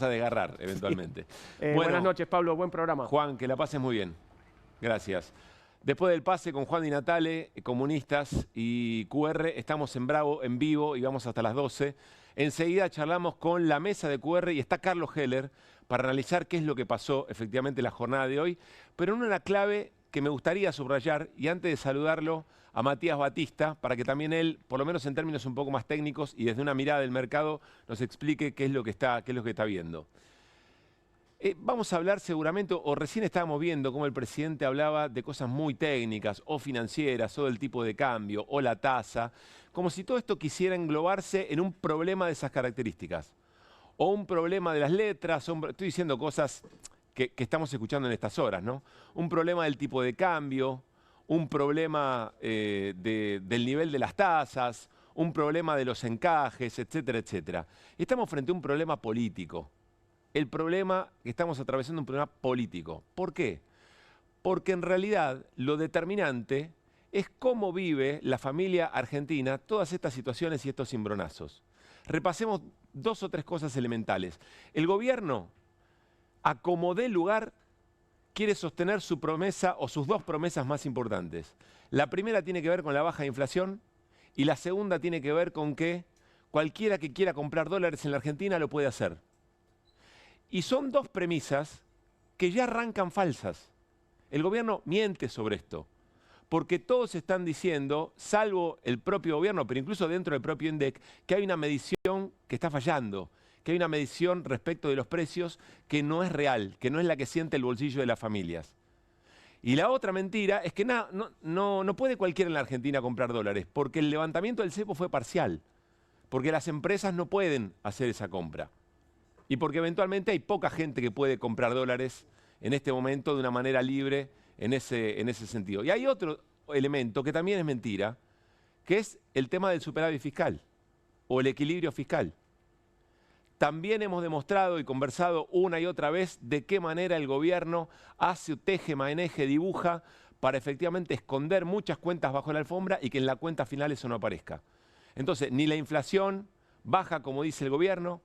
a desgarrar eventualmente. Bueno, buenas noches, Pablo. Buen programa. Juan, que la pases muy bien. Gracias. Después del pase con Juan Di Natale, Comunistas y QR, estamos en Bravo, en vivo, y vamos hasta las 12. Enseguida charlamos con la mesa de QR y está Carlos Heller para analizar qué es lo que pasó efectivamente en la jornada de hoy, pero en una clave que me gustaría subrayar, y antes de saludarlo a Matías Batista, para que también él, por lo menos en términos un poco más técnicos y desde una mirada del mercado, nos explique qué es lo que está viendo. Vamos a hablar seguramente, o recién estábamos viendo cómo el presidente hablaba de cosas muy técnicas, o financieras, o del tipo de cambio, o la tasa, como si todo esto quisiera englobarse en un problema de esas características, o un problema de las letras, estoy diciendo cosas que estamos escuchando en estas horas, ¿no? Un problema del tipo de cambio, un problema del nivel de las tasas, un problema de los encajes, etcétera, etcétera. Estamos frente a un problema político. El problema que estamos atravesando es un problema político. ¿Por qué? Porque en realidad lo determinante es cómo vive la familia argentina todas estas situaciones y estos cimbronazos. Repasemos dos o tres cosas elementales. El gobierno, a como dé lugar, quiere sostener su promesa o sus dos promesas más importantes. La primera tiene que ver con la baja inflación y la segunda tiene que ver con que cualquiera que quiera comprar dólares en la Argentina lo puede hacer. Y son dos premisas que ya arrancan falsas. El gobierno miente sobre esto, porque todos están diciendo, salvo el propio gobierno, pero incluso dentro del propio INDEC, que hay una medición que está fallando, que hay una medición respecto de los precios que no es real, que no es la que siente el bolsillo de las familias. Y la otra mentira es que no puede cualquiera en la Argentina comprar dólares, porque el levantamiento del cepo fue parcial, porque las empresas no pueden hacer esa compra. Y porque eventualmente hay poca gente que puede comprar dólares en este momento de una manera libre en ese sentido. Y hay otro elemento que también es mentira, que es el tema del superávit fiscal o el equilibrio fiscal. También hemos demostrado y conversado una y otra vez de qué manera el gobierno hace, teje, maneje, dibuja para efectivamente esconder muchas cuentas bajo la alfombra y que en la cuenta final eso no aparezca. Entonces, ni la inflación baja como dice el gobierno,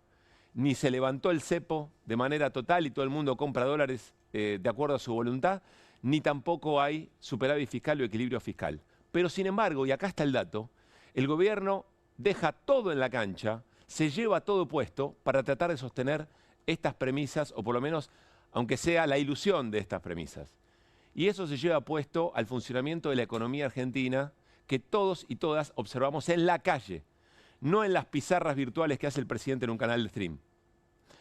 ni se levantó el cepo de manera total y todo el mundo compra dólares de acuerdo a su voluntad, ni tampoco hay superávit fiscal o equilibrio fiscal. Pero sin embargo, y acá está el dato, el gobierno deja todo en la cancha, se lleva todo puesto para tratar de sostener estas premisas, o por lo menos, aunque sea la ilusión de estas premisas. Y eso se lleva puesto al funcionamiento de la economía argentina que todos y todas observamos en la calle. No en las pizarras virtuales que hace el presidente en un canal de stream.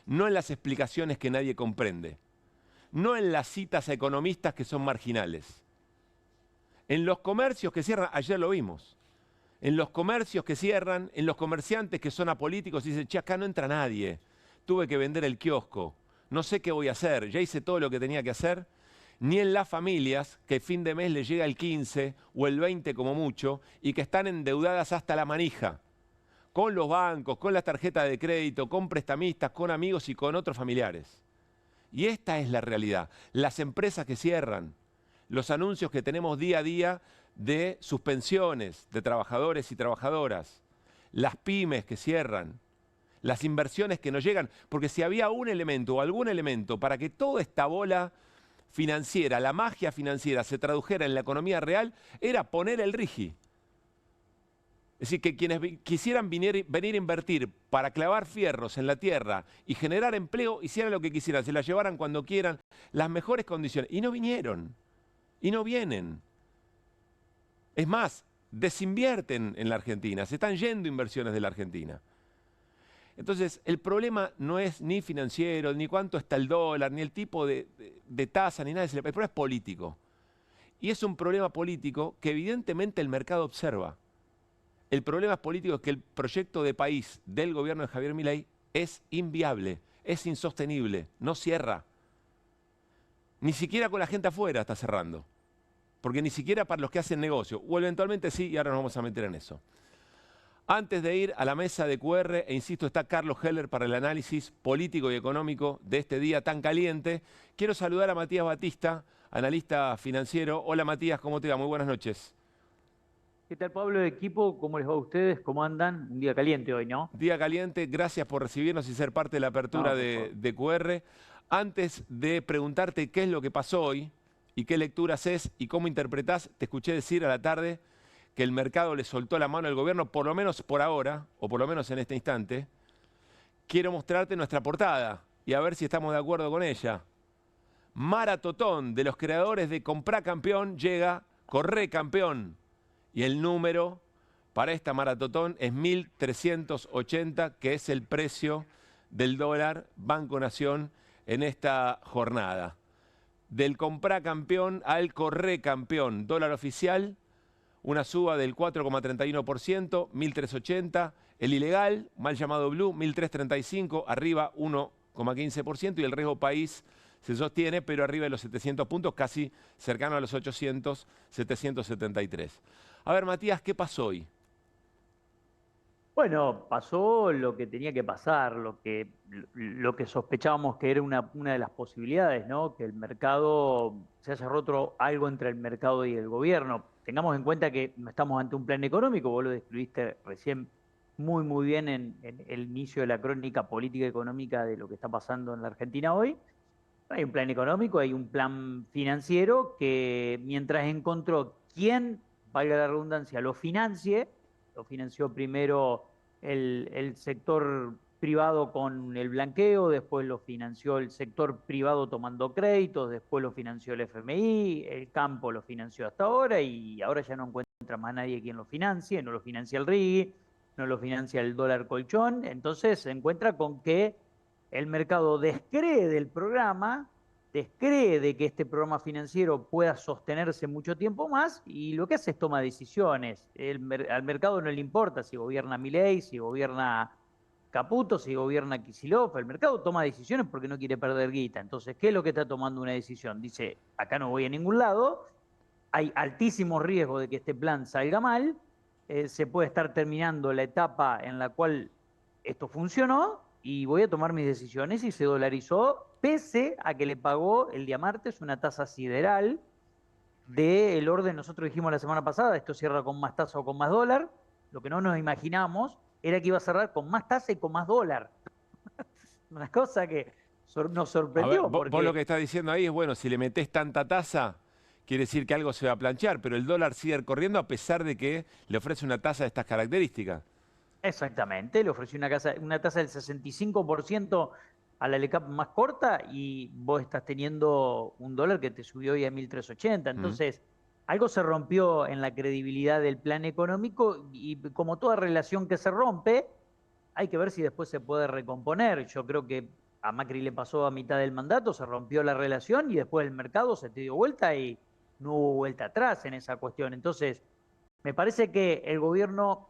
No en las explicaciones que nadie comprende. No en las citas a economistas que son marginales. En los comercios que cierran, ayer lo vimos. En los comercios que cierran, en los comerciantes que son apolíticos y dicen, che, acá no entra nadie. Tuve que vender el kiosco. No sé qué voy a hacer. Ya hice todo lo que tenía que hacer. Ni en las familias que fin de mes les llega el 15 o el 20 como mucho y que están endeudadas hasta la manija. Con los bancos, con las tarjetas de crédito, con prestamistas, con amigos y con otros familiares. Y esta es la realidad. Las empresas que cierran, los anuncios que tenemos día a día de suspensiones de trabajadores y trabajadoras, las pymes que cierran, las inversiones que no llegan, porque si había un elemento o algún elemento para que toda esta bola financiera, la magia financiera se tradujera en la economía real, era poner el RIGI. Es decir, que quienes quisieran venir a invertir para clavar fierros en la tierra y generar empleo, hicieran lo que quisieran, se la llevaran cuando quieran, las mejores condiciones. Y no vinieron, y no vienen. Es más, desinvierten en la Argentina, se están yendo inversiones de la Argentina. Entonces, el problema no es ni financiero, ni cuánto está el dólar, ni el tipo de tasa, ni nada. El problema es político. Y es un problema político que evidentemente el mercado observa. El problema político es que el proyecto de país del gobierno de Javier Milei es inviable, es insostenible, no cierra. Ni siquiera con la gente afuera está cerrando. Porque ni siquiera para los que hacen negocio, o eventualmente sí, y ahora nos vamos a meter en eso. Antes de ir a la mesa de QR, e insisto, está Carlos Heller para el análisis político y económico de este día tan caliente, quiero saludar a Matías Batista, analista financiero. Hola Matías, ¿cómo te va? Muy buenas noches. ¿Qué tal, Pablo, equipo? ¿Cómo les va a ustedes? ¿Cómo andan? Un día caliente hoy, ¿no? Día caliente, gracias por recibirnos y ser parte de la apertura No, por favor. de QR. Antes de preguntarte qué es lo que pasó hoy y qué lectura haces y cómo interpretás, te escuché decir a la tarde que el mercado le soltó la mano al gobierno, por lo menos por ahora, o por lo menos en este instante. Quiero mostrarte nuestra portada y a ver si estamos de acuerdo con ella. Maratotón de los creadores de Comprá Campeón llega Corre Campeón. Y el número para esta maratotón es 1.380, que es el precio del dólar Banco Nación en esta jornada. Del Comprá Campeón al Corre Campeón, dólar oficial, una suba del 4,31%, 1.380. El ilegal, mal llamado blue, 1.335, arriba 1,15%. Y el riesgo país se sostiene, pero arriba de los 700 puntos, casi cercano a los 800, 773. A ver, Matías, ¿qué pasó hoy? Bueno, pasó lo que tenía que pasar, lo que sospechábamos que era una de las posibilidades, ¿no? Que el mercado se haya roto algo entre el mercado y el gobierno. Tengamos en cuenta que no estamos ante un plan económico, vos lo describiste recién muy bien en el inicio de la crónica política y económica de lo que está pasando en la Argentina hoy. Hay un plan económico, hay un plan financiero que mientras encontró quién, valga la redundancia, lo financió primero el sector privado con el blanqueo, después lo financió el sector privado tomando créditos, después lo financió el FMI, el campo lo financió hasta ahora y ahora ya no encuentra más nadie quien lo financie, no lo financia el RIGI, no lo financia el dólar colchón, entonces se encuentra con que el mercado descree del programa, descree de que este programa financiero pueda sostenerse mucho tiempo más y lo que hace es toma decisiones. Al mercado no le importa si gobierna Milei, si gobierna Caputo, si gobierna Kicillof. El mercado toma decisiones porque no quiere perder guita. Entonces, ¿qué es lo que está tomando una decisión? Dice, acá no voy a ningún lado, hay altísimo riesgo de que este plan salga mal, se puede estar terminando la etapa en la cual esto funcionó y voy a tomar mis decisiones y se dolarizó, pese a que le pagó el día martes una tasa sideral del orden, nosotros dijimos la semana pasada, esto cierra con más tasa o con más dólar, lo que no nos imaginamos era que iba a cerrar con más tasa y con más dólar. Una cosa que nos A ver, sorprendió vos lo que porque... estás diciendo ahí es, bueno, si le metés tanta tasa, quiere decir que algo se va a planchar, pero el dólar sigue corriendo a pesar de que le ofrece una tasa de estas características. Exactamente, le ofreció una tasa del 65% a la LECAP más corta y vos estás teniendo un dólar que te subió hoy a 1.380. ¿Mm? Entonces, algo se rompió en la credibilidad del plan económico y como toda relación que se rompe, hay que ver si después se puede recomponer. Yo creo que a Macri le pasó a mitad del mandato, se rompió la relación y después el mercado se te dio vuelta y no hubo vuelta atrás en esa cuestión. Entonces, me parece que el gobierno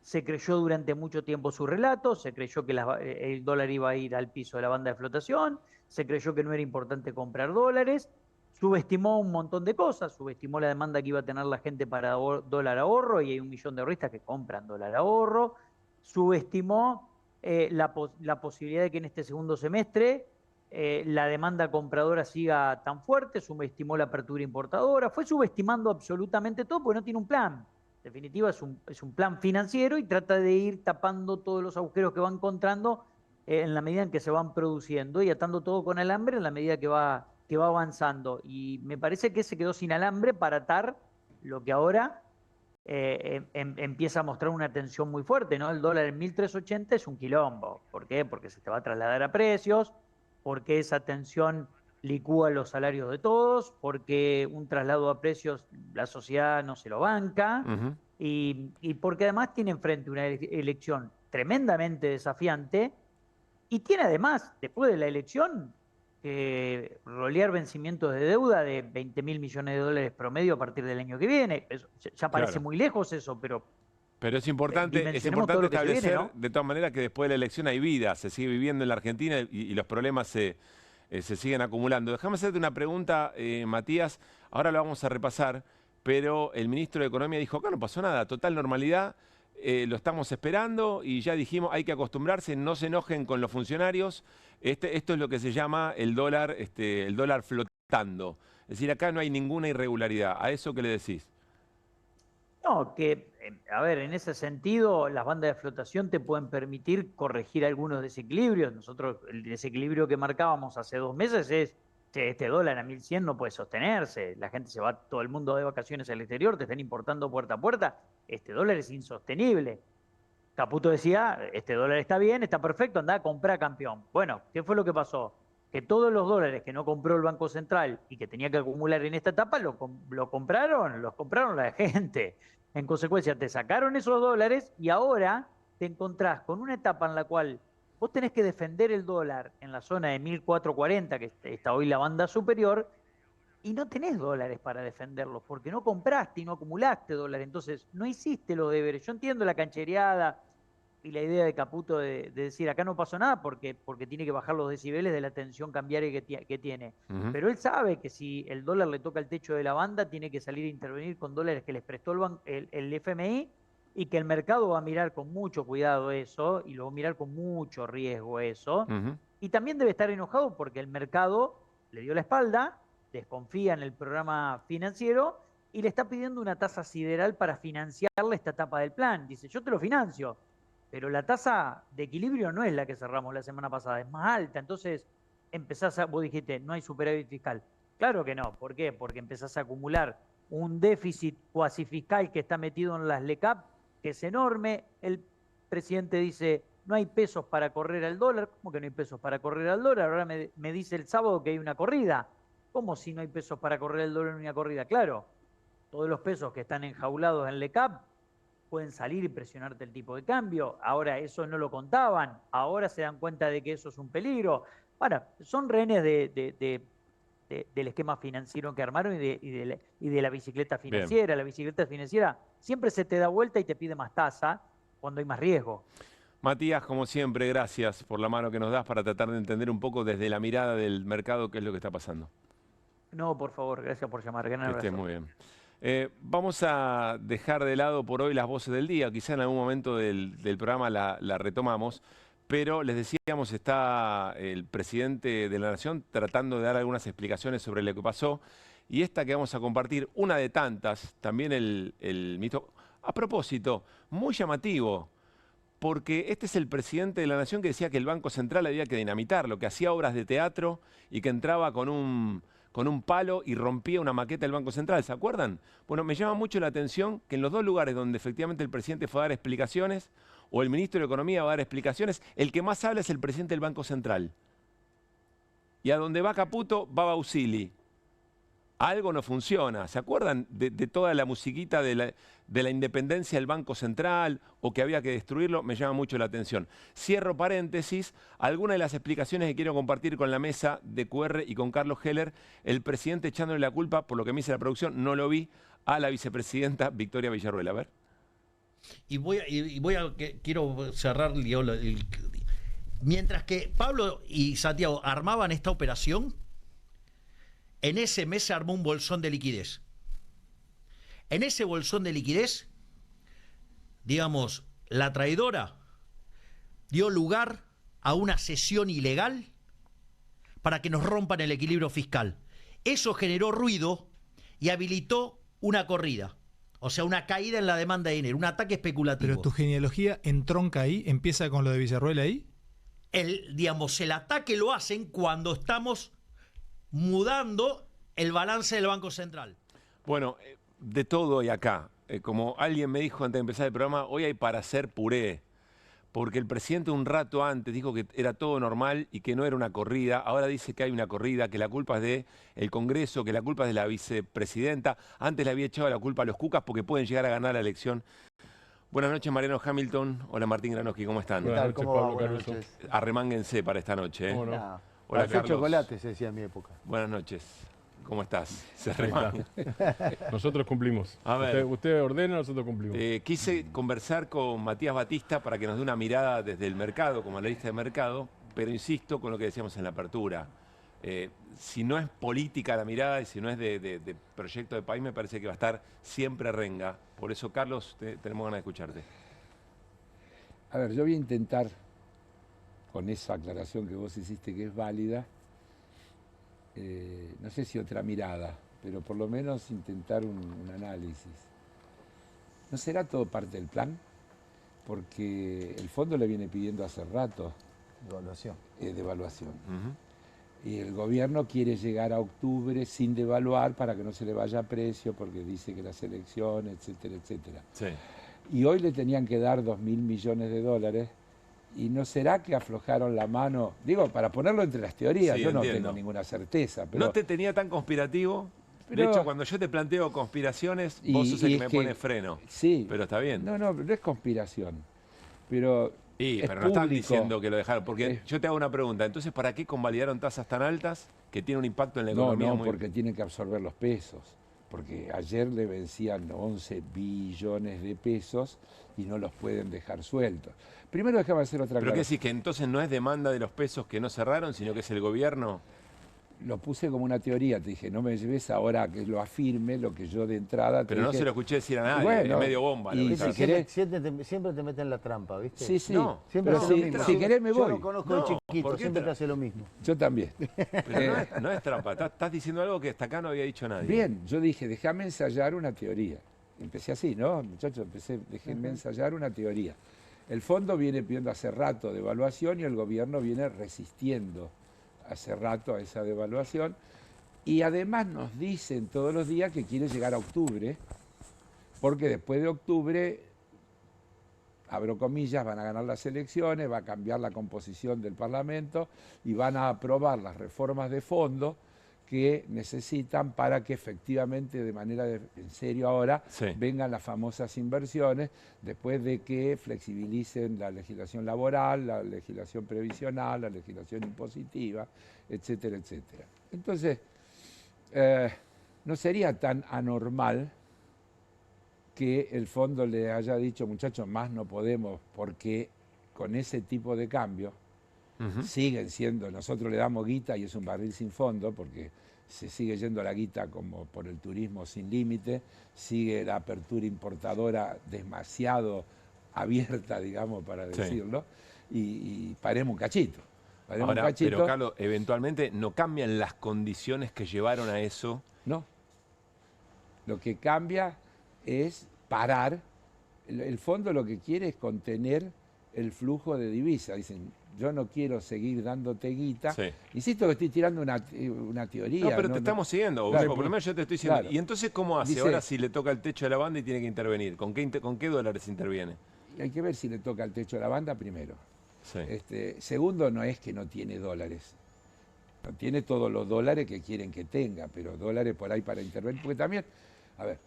se creyó durante mucho tiempo su relato, se creyó que el dólar iba a ir al piso de la banda de flotación, se creyó que no era importante comprar dólares, subestimó un montón de cosas, subestimó la demanda que iba a tener la gente para dólar ahorro y hay 1 millón de ahorristas que compran dólar ahorro, subestimó la posibilidad de que en este segundo semestre la demanda compradora siga tan fuerte, subestimó la apertura importadora, fue subestimando absolutamente todo porque no tiene un plan. En definitiva, es un plan financiero y trata de ir tapando todos los agujeros que va encontrando en la medida en que se van produciendo y atando todo con alambre en la medida que va avanzando. Y me parece que se quedó sin alambre para atar lo que ahora empieza a mostrar una tensión muy fuerte, ¿no? El dólar en 1.380 es un quilombo. ¿Por qué? Porque se te va a trasladar a precios, porque esa tensión licúa los salarios de todos, porque un traslado a precios la sociedad no se lo banca, Ujú. y porque además tiene enfrente una elección tremendamente desafiante, y tiene además, después de la elección, rolear vencimientos de deuda de 20.000 millones de dólares promedio a partir del año que viene. Eso, ya parece Claro. muy lejos eso, pero Pero es dimensionemos todo importante lo que se viene, establecer ¿no? de todas maneras que después de la elección hay vida, se sigue viviendo en la Argentina y los problemas se siguen acumulando. Déjame hacerte una pregunta, Matías, ahora lo vamos a repasar, pero el ministro de Economía dijo, acá no pasó nada, total normalidad, lo estamos esperando y ya dijimos, hay que acostumbrarse, no se enojen con los funcionarios. Esto es lo que se llama el dólar flotando. Es decir, acá no hay ninguna irregularidad. ¿A eso qué le decís? No, que, a ver, en ese sentido, las bandas de flotación te pueden permitir corregir algunos desequilibrios. Nosotros, el desequilibrio que marcábamos hace 2 meses es que este dólar a 1100 no puede sostenerse. La gente se va, todo el mundo de vacaciones al exterior, te están importando puerta a puerta. Este dólar es insostenible. Caputo decía, este dólar está bien, está perfecto, anda a comprar, campeón. Bueno, ¿qué fue lo que pasó? Que todos los dólares que no compró el Banco Central y que tenía que acumular en esta etapa, los compraron la gente. En consecuencia, te sacaron esos dólares y ahora te encontrás con una etapa en la cual vos tenés que defender el dólar en la zona de 1440, que está hoy la banda superior, y no tenés dólares para defenderlos, porque no compraste y no acumulaste dólares, entonces no hiciste los deberes. Yo entiendo la canchereada y la idea de Caputo de decir acá no pasó nada porque tiene que bajar los decibeles de la tensión cambiaria que tiene. Pero él sabe que si el dólar le toca el techo de la banda, tiene que salir a intervenir con dólares que les prestó el FMI y que el mercado va a mirar con mucho cuidado eso y lo va a mirar con mucho riesgo eso. Y también debe estar enojado porque el mercado le dio la espalda, desconfía en el programa financiero y le está pidiendo una tasa sideral para financiarle esta etapa del plan. Dice, yo te lo financio, pero la tasa de equilibrio no es la que cerramos la semana pasada, es más alta. Entonces, vos dijiste, no hay superávit fiscal. Claro que no. ¿Por qué? Porque empezás a acumular un déficit cuasi fiscal que está metido en las LECAP, que es enorme. El presidente dice, no hay pesos para correr al dólar. ¿Cómo que no hay pesos para correr al dólar? Ahora me dice el sábado que hay una corrida. ¿Cómo si no hay pesos para correr el dólar en una corrida? Claro, todos los pesos que están enjaulados en LECAP pueden salir y presionarte el tipo de cambio. Ahora eso no lo contaban, ahora se dan cuenta de que eso es un peligro. Bueno, son rehenes del esquema financiero que armaron y de la bicicleta financiera. Bien. La bicicleta financiera siempre se te da vuelta y te pide más tasa cuando hay más riesgo. Matías, como siempre, gracias por la mano que nos das para tratar de entender un poco desde la mirada del mercado qué es lo que está pasando. No, por favor, gracias por llamar. Gran abrazo. Que estés muy bien. Vamos a dejar de lado por hoy las voces del día. Quizá en algún momento del programa la retomamos. Pero les decíamos, está el presidente de la Nación tratando de dar algunas explicaciones sobre lo que pasó. Y esta que vamos a compartir, una de tantas, también el ministro. A propósito, muy llamativo, porque este es el presidente de la Nación que decía que el Banco Central había que dinamitarlo, que hacía obras de teatro y que entraba con un palo y rompía una maqueta del Banco Central, ¿se acuerdan? Bueno, me llama mucho la atención que en los dos lugares donde efectivamente el presidente fue a dar explicaciones, o el ministro de Economía va a dar explicaciones, el que más habla es el presidente del Banco Central. Y a donde va Caputo, va Bausili. Algo no funciona. ¿Se acuerdan de toda la musiquita de la independencia del Banco Central o que había que destruirlo? Me llama mucho la atención. Cierro paréntesis. Algunas de las explicaciones que quiero compartir con la mesa de QR y con Carlos Heller, el presidente echándole la culpa, por lo que me dice la producción, no lo vi, a la vicepresidenta Victoria Villarruel. A ver. Quiero cerrar, mientras que Pablo y Santiago armaban esta operación, en ese mes se armó un bolsón de liquidez. En ese bolsón de liquidez, digamos, la traidora dio lugar a una cesión ilegal para que nos rompan el equilibrio fiscal. Eso generó ruido y habilitó una corrida. O sea, una caída en la demanda de dinero, un ataque especulativo. ¿Pero tu genealogía entronca ahí? ¿Empieza con lo de Villarruel ahí? El ataque lo hacen cuando estamos mudando el balance del Banco Central. Bueno, de todo hay acá. Como alguien me dijo antes de empezar el programa, hoy hay para hacer puré. Porque el presidente un rato antes dijo que era todo normal y que no era una corrida. Ahora dice que hay una corrida, que la culpa es del Congreso, que la culpa es de la vicepresidenta. Antes le había echado la culpa a los cucas porque pueden llegar a ganar la elección. Buenas noches, Mariano Hamilton. Hola, Martín Granoski, ¿cómo están? Buenas noches, Pablo Caruso. Arremánguense para esta noche. ¿Cómo no? Hola, Café chocolate, se decía en mi época. Buenas noches. ¿Cómo estás? Se arremangan. Nosotros cumplimos. A ver, usted ordena, nosotros cumplimos. Quise conversar con Matías Batista para que nos dé una mirada desde el mercado, como analista de mercado, pero insisto con lo que decíamos en la apertura. Si no es política la mirada y si no es de proyecto de país, me parece que va a estar siempre renga. Por eso, Carlos, tenemos ganas de escucharte. A ver, yo voy a intentar, con esa aclaración que vos hiciste que es válida, no sé si otra mirada, pero por lo menos intentar un análisis. ¿No será todo parte del plan? Porque el fondo le viene pidiendo hace rato Evaluación. devaluación. Ujú. Y el gobierno quiere llegar a octubre sin devaluar para que no se le vaya a precio, porque dice que las elecciones, etcétera, etcétera. Sí. Y hoy le tenían que dar 2.000 millones de dólares. ¿Y no será que aflojaron la mano? Digo, para ponerlo entre las teorías, Sí, yo no entiendo. tengo ninguna certeza. Pero, ¿No te tenía tan conspirativo? Pero- de hecho, cuando yo te planteo conspiraciones, Y- vos sos el y que es me que- pone freno. Sí. Pero está bien. No es conspiración. Pero es Pero no están público. diciendo que lo dejaron. Porque Es- yo te hago una pregunta. Entonces, ¿para qué convalidaron tasas tan altas que tienen un impacto en la economía? No, porque tienen que absorber los pesos. Porque ayer le vencían 11 billones de pesos y no los pueden dejar sueltos. Primero déjame hacer otra ¿Pero qué cosa. decís? ¿Que entonces no es demanda de los pesos que no cerraron, sino que es el gobierno? Lo puse como una teoría, te dije, no me lleves ahora a que lo afirme lo que yo de entrada te Pero no dije. se lo escuché decir a nadie. Bueno, es medio bomba. lo y que Viste, estás si querés- siempre te meten la trampa, ¿viste? Sí, sí. No, Siempre pero hace lo si, mismo. si querés me Yo voy. lo conozco No, de chiquito, ¿por qué siempre te hace lo mismo. Yo también. Pero no es trampa. Estás diciendo algo que hasta acá no había dicho nadie. Bien, yo dije, déjame ensayar una teoría. Empecé así, ¿no? Muchachos, déjenme ensayar una teoría. El fondo viene pidiendo hace rato devaluación y el gobierno viene resistiendo hace rato a esa devaluación. Y además nos dicen todos los días que quiere llegar a octubre, porque después de octubre, abro comillas, van a ganar las elecciones, va a cambiar la composición del Parlamento y van a aprobar las reformas de fondo que necesitan para que efectivamente, de manera en serio ahora, Sí. vengan las famosas inversiones, después de que flexibilicen la legislación laboral, la legislación previsional, la legislación impositiva, etcétera, etcétera. Entonces, no sería tan anormal que el fondo le haya dicho, muchachos, más no podemos, porque con ese tipo de cambio Ujú. siguen siendo, nosotros le damos guita y es un barril sin fondo, porque se sigue yendo la guita como por el turismo sin límite, sigue la apertura importadora demasiado abierta, digamos, para Sí. decirlo, y paremos un cachito. Paremos Ahora, un cachito. pero Carlos, eventualmente no cambian las condiciones que llevaron a eso. No. Lo que cambia es parar. El fondo lo que quiere es contener el flujo de divisas. Dicen, yo no quiero seguir dándote guita. Sí. Insisto que estoy tirando una teoría. No, pero te estamos siguiendo. Claro, o por lo menos yo te estoy diciendo. claro. ¿Y entonces cómo hace Dice- ahora si le toca el techo de la banda y tiene que intervenir? ¿Con qué dólares interviene? Hay que ver si le toca el techo de la banda primero. Sí. Segundo, no es que no tiene dólares. No tiene todos los dólares que quieren que tenga, pero dólares por ahí para intervenir. Porque también, a ver,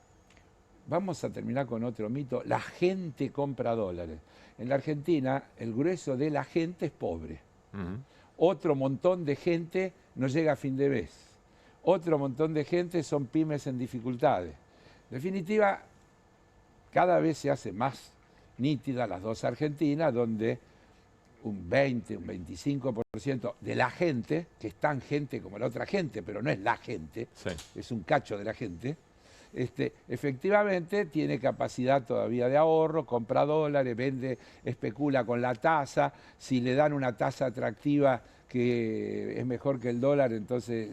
vamos a terminar con otro mito. La gente compra dólares. En la Argentina, el grueso de la gente es pobre. Ujú. Otro montón de gente no llega a fin de mes. Otro montón de gente son pymes en dificultades. En definitiva, cada vez se hace más nítida las dos Argentinas, donde un 20, un 25% de la gente, que es tan gente como la otra gente, pero no es la gente, Sí. es un cacho de la gente, efectivamente tiene capacidad todavía de ahorro, compra dólares, vende, especula con la tasa, si le dan una tasa atractiva que es mejor que el dólar, entonces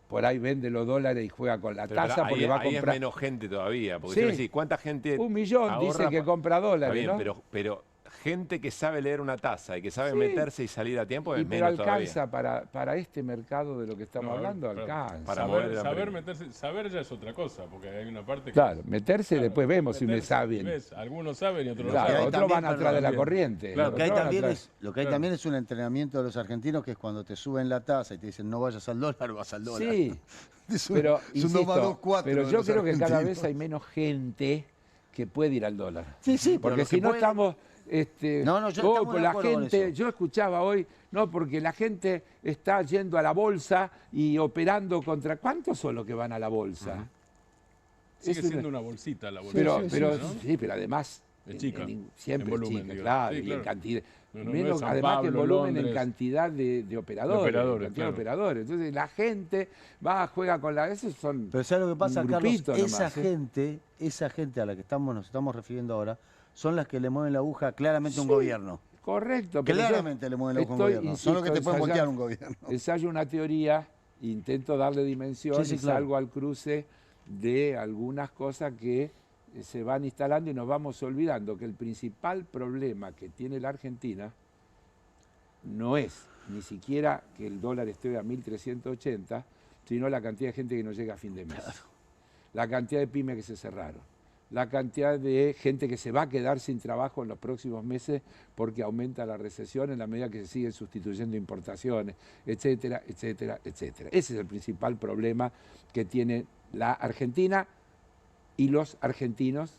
por ahí vende los dólares y juega con la Pero tasa ahí, porque va a ahí es comprar menos gente todavía. Porque Sí. si me decís, ¿cuánta gente 1 millón, ahorra dice que pa- compra Está dólares, bien, ¿no? pero gente que sabe leer una tasa y que sabe Sí. meterse y salir a tiempo es Pero menos alcanza todavía. para este mercado de lo que estamos No, hablando, claro. alcanza. Para mover la saber pelota. meterse, saber ya es otra cosa, porque hay una parte que... Claro, meterse, Claro, después vemos si me meterse, saben. ves, algunos saben y otros Claro, no hay saben. otros también, van atrás de la perdón, corriente. claro, Lo que hay otros van también atrás. Claro. también es un entrenamiento de los argentinos, que es cuando te suben la tasa y te dicen no vayas al dólar, vas al dólar. Sí, Es un- pero, es un insisto, 2 más 2, 4 pero de yo los creo que cada argentinos. vez hay menos gente que puede ir al dólar. Sí, sí, pero Porque los si que no pueden- estamos... No, yo estamos pues de la acuerdo con gente, eso. yo escuchaba hoy, no, porque la gente está yendo a la bolsa y operando contra... ¿Cuántos son los que van a la bolsa? Sigue Es siendo una bolsita la bolsa. Pero además, Es chica, siempre en volumen, chica, digo. claro, Sí, y claro. en cantidad. No, no Menos, es San además que en Pablo, volumen, en Londres. cantidad de operadores. operadores, cantidad de claro. operadores. Entonces la gente va, juega con la... Esos son Pero ¿sabes lo que pasa, un Carlos? grupito nomás, Esa gente a la que nos estamos refiriendo ahora, son las que le mueven la aguja claramente a un Sí. gobierno. Correcto. pero yo Claramente le mueven la aguja a un estoy, gobierno. Son los que te pueden voltear un ensayando- gobierno. Ensayo una teoría, intento darle dimensión Sí, sí, y claro. salgo al cruce de algunas cosas que se van instalando y nos vamos olvidando que el principal problema que tiene la Argentina no es ni siquiera que el dólar esté a 1.380, sino la cantidad de gente que no llega a fin de mes. Claro. La cantidad de pymes que se cerraron. La cantidad de gente que se va a quedar sin trabajo en los próximos meses porque aumenta la recesión en la medida que se siguen sustituyendo importaciones, etcétera, etcétera, etcétera. Ese es el principal problema que tiene la Argentina y los argentinos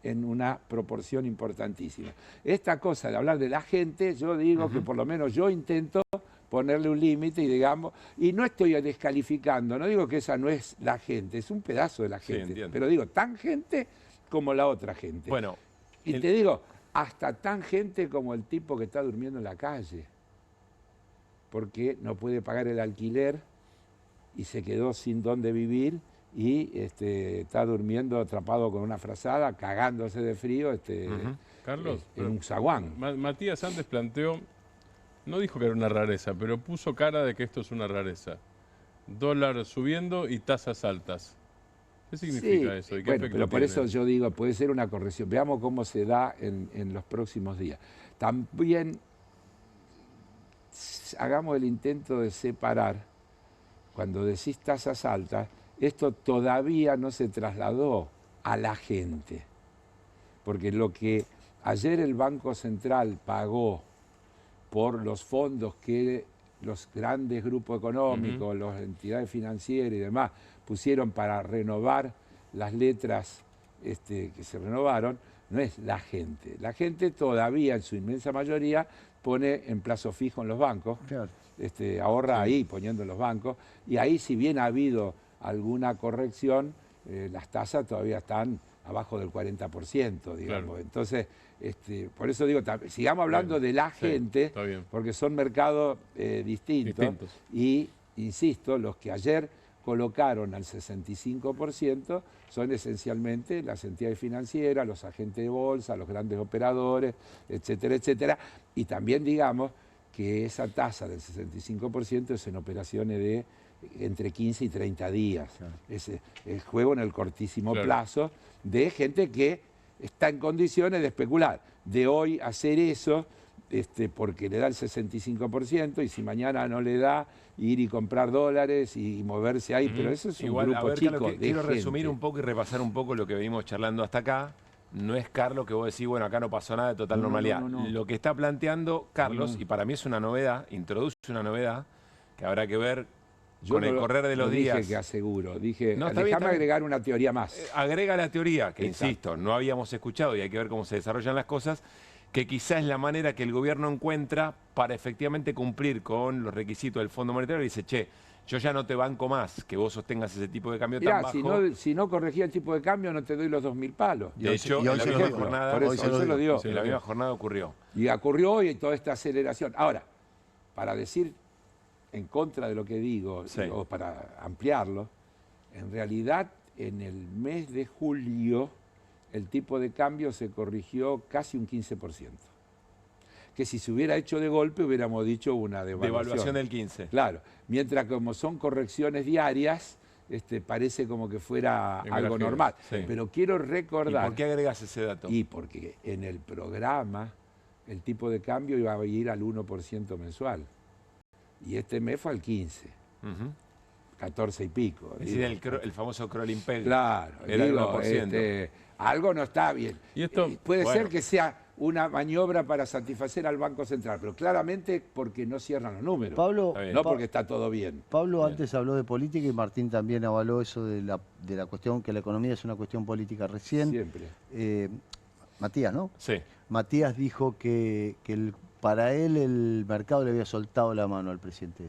en una proporción importantísima. Esta cosa de hablar de la gente, yo digo que por lo menos yo intento ponerle un límite y digamos, y no estoy descalificando, no digo que esa no es la gente, es un pedazo de la gente, entiendo. pero digo, tan gente como la otra gente. Bueno, y te digo, hasta tan gente como el tipo que está durmiendo en la calle, porque no puede pagar el alquiler y se quedó sin dónde vivir y está durmiendo atrapado con una frazada, cagándose de frío Carlos, en un zaguán. Matías antes planteó, no dijo que era una rareza, pero puso cara de que esto es una rareza. Dólar subiendo y tasas altas. ¿Qué significa eso? ¿Y qué bueno, efecto pero por tiene? eso yo digo, puede ser una corrección. Veamos cómo se da en los próximos días. También hagamos el intento de separar, cuando decís tasas altas, esto todavía no se trasladó a la gente. Porque lo que ayer el Banco Central pagó por los fondos que los grandes grupos económicos, las entidades financieras y demás pusieron para renovar las letras que se renovaron, no es la gente. La gente todavía, en su inmensa mayoría, pone en plazo fijo en los bancos, Claro. ahorra ahí poniendo en los bancos, y ahí si bien ha habido alguna corrección, las tasas todavía están abajo del 40%, digamos. Claro. Entonces, por eso digo, sigamos hablando de la gente, está bien. porque son mercados distintos. Y, insisto, los que ayer colocaron al 65% son esencialmente las entidades financieras, los agentes de bolsa, los grandes operadores, etcétera, etcétera. Y también digamos que esa tasa del 65% es en operaciones de entre 15 y 30 días. Claro. Es el juego en el cortísimo plazo de gente que está en condiciones de especular. De hoy hacer eso, porque le da el 65%, y si mañana no le da, ir y comprar dólares y moverse ahí. Pero eso es un grupo chico de quiero gente. resumir un poco y repasar un poco lo que venimos charlando hasta acá. No es, Carlos, que vos decís, bueno, acá no pasó nada de total normalidad. no. Lo que está planteando Carlos, y para mí es una novedad, introduce una novedad, que habrá que ver con el correr de los días. Dije que aseguro, dije, No, déjame agregar una teoría más. Agrega la teoría, que Exacto. insisto, no habíamos escuchado y hay que ver cómo se desarrollan las cosas, que quizás es la manera que el gobierno encuentra para efectivamente cumplir con los requisitos del Fondo Monetario y dice, che, yo ya no te banco más que vos sostengas ese tipo de cambio tan Mirá, bajo. si no corregía el tipo de cambio, no te doy los 2.000 palos. De hecho, y hoy en la se lo misma digo. jornada, Por eso, hoy se lo dio. en la misma jornada ocurrió. Y ocurrió hoy toda esta aceleración. Ahora, para decir en contra de lo que digo, Sí. o para ampliarlo, en realidad en el mes de julio el tipo de cambio se corrigió casi un 15%. Que si se hubiera hecho de golpe hubiéramos dicho una Devaluación del 15. Claro, mientras como son correcciones diarias, parece como que fuera En algo gráfico, normal. sí. Pero quiero ¿Y recordar... por qué agregas ese dato? Y porque en el programa el tipo de cambio iba a ir al 1% mensual. Y este mes fue al 15, Ujú. 14 y pico. Es decir, el famoso crawling peg. Claro, Era el digo, 1%. algo no está bien. Y esto, Puede bueno. ser que sea una maniobra para satisfacer al Banco Central, pero claramente porque no cierran los números. Pablo, Está bien. No porque está todo bien. Pablo antes habló de política y Martín también avaló eso de la cuestión que la economía es una cuestión política recién. Siempre. Matías, ¿no? Sí. Matías dijo que para él el mercado le había soltado la mano al presidente.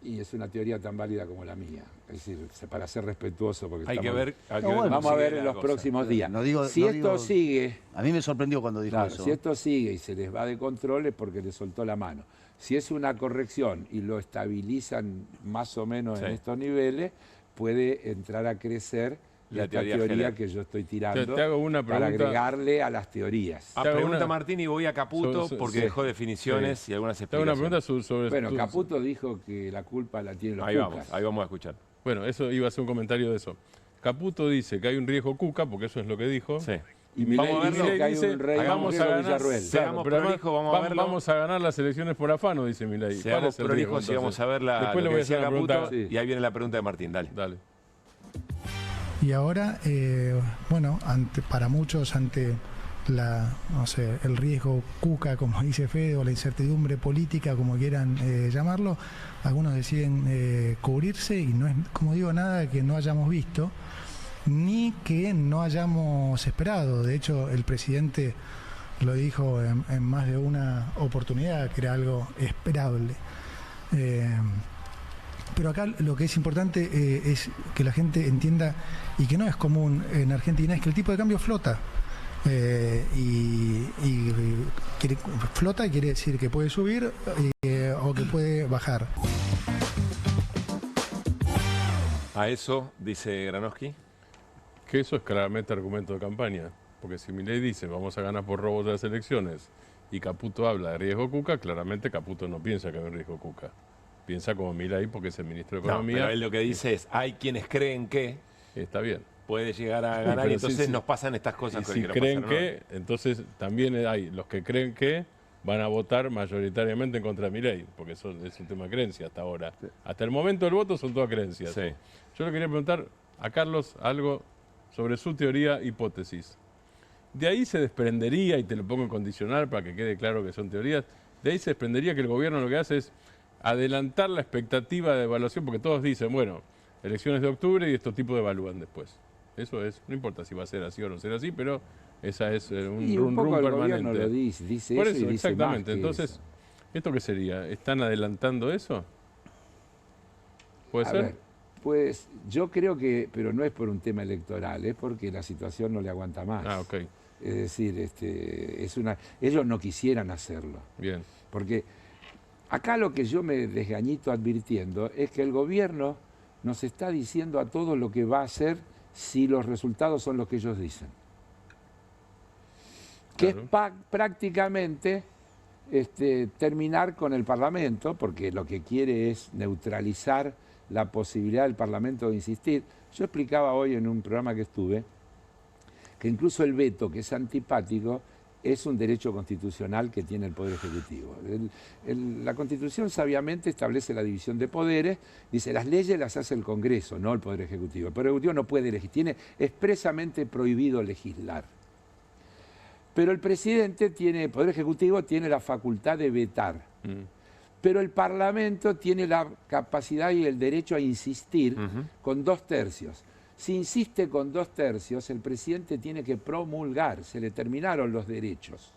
Y es una teoría tan válida como la mía. Es decir, para ser respetuoso, porque Hay que estamos- ver. hay que No, ver bueno, cómo Vamos a sigue ver en la los cosa. próximos días. No digo- si no esto digo- sigue... A mí me sorprendió cuando dijo Claro, eso. si esto sigue y se les va de control es porque les soltó la mano. Si es una corrección y lo estabilizan más o menos Sí. en estos niveles, puede entrar a crecer La esta teoría teoría general. que yo estoy tirando Te hago una para pregunta. agregarle a las teorías. Ah, Te hago pregunta una- Martín y voy a Caputo Sí. porque dejó definiciones y algunas Te hago una explicaciones. pregunta sobre... Bueno, Caputo dijo que la culpa la tienen los Ahí cucas. vamos, ahí vamos a escuchar. Bueno, eso iba a ser un comentario de eso. Caputo dice que hay un riesgo Cuca, porque eso es lo que dijo. Sí. Y Milei Vamos a verlo, dice que hay un rey, vamos un a riesgo ganar, Villarruel. Seamos pero además, prolijos, vamos a verlo. vamos a ganar las elecciones por afano, dice Milei. ¿Cuál Seamos es el riesgo, prolijos y vamos entonces? a ver Después lo le que voy a hacer decía una Caputo. pregunta. Y ahí viene la pregunta de Martín, dale. Dale. Y ahora, bueno, para muchos, ante no sé, el riesgo Cuca, como dice Fede, o la incertidumbre política, como quieran llamarlo, algunos deciden cubrirse, y no es, como digo, nada que no hayamos visto, ni que no hayamos esperado. De hecho, el presidente lo dijo en más de una oportunidad, que era algo esperable. Pero acá lo que es importante es que la gente entienda, y que no es común en Argentina, es que el tipo de cambio flota. Flota quiere decir que puede subir o que puede bajar. A eso, dice Granowski. Que eso es claramente argumento de campaña. Porque si Milei dice vamos a ganar por robo de las elecciones y Caputo habla de riesgo Cuca, claramente Caputo no piensa que hay un riesgo Cuca. Piensa como Milei porque es el ministro de No, Economía. pero él lo que dice es, hay quienes creen que Está bien. puede llegar a Sí, ganar, pero y entonces sí. nos pasan estas cosas. Y que si nos creen pasaron que, hoy. entonces también hay los que creen que van a votar mayoritariamente en contra de Milei, porque es un tema de creencia hasta ahora. Hasta el momento del voto son todas creencias. Sí. Yo le quería preguntar a Carlos algo sobre su teoría hipótesis. De ahí se desprendería, y te lo pongo en condicional para que quede claro que son teorías, de ahí se desprendería que el gobierno lo que hace es adelantar la expectativa de evaluación, porque todos dicen, bueno, elecciones de octubre y estos tipos evalúan después. Eso es, no importa si va a ser así o no ser así, pero esa es un Y run un poco run el permanente. gobierno lo dice Por eso, eso, y dice exactamente. más que Entonces, eso. ¿esto qué sería? ¿Están adelantando eso? ¿Puede A ser? ver, pues yo creo que, pero no es por un tema electoral, es porque la situación no le aguanta más. Ah, ok. Es decir, ellos no quisieran hacerlo. Bien. Porque acá lo que yo me desgañito advirtiendo es que el gobierno nos está diciendo a todos lo que va a hacer si los resultados son los que ellos dicen. Que es prácticamente terminar con el Parlamento, porque lo que quiere es neutralizar la posibilidad del Parlamento de insistir. Yo explicaba hoy en un programa que estuve que incluso el veto, que es antipático, es un derecho constitucional que tiene el Poder Ejecutivo. La Constitución sabiamente establece la división de poderes, dice las leyes las hace el Congreso, no el Poder Ejecutivo. El Poder Ejecutivo no puede elegir, tiene expresamente prohibido legislar. Pero el presidente el Poder Ejecutivo tiene la facultad de vetar. Pero el Parlamento tiene la capacidad y el derecho a insistir con 2/3. Si insiste con 2/3, el presidente tiene que promulgar, se le terminaron los derechos.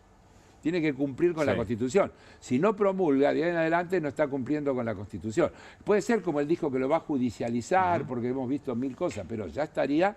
Tiene que cumplir con la Constitución. Si no promulga, de ahí en adelante no está cumpliendo con la Constitución. Puede ser, como él dijo, que lo va a judicializar, porque hemos visto 1000 cosas, pero ya estaría.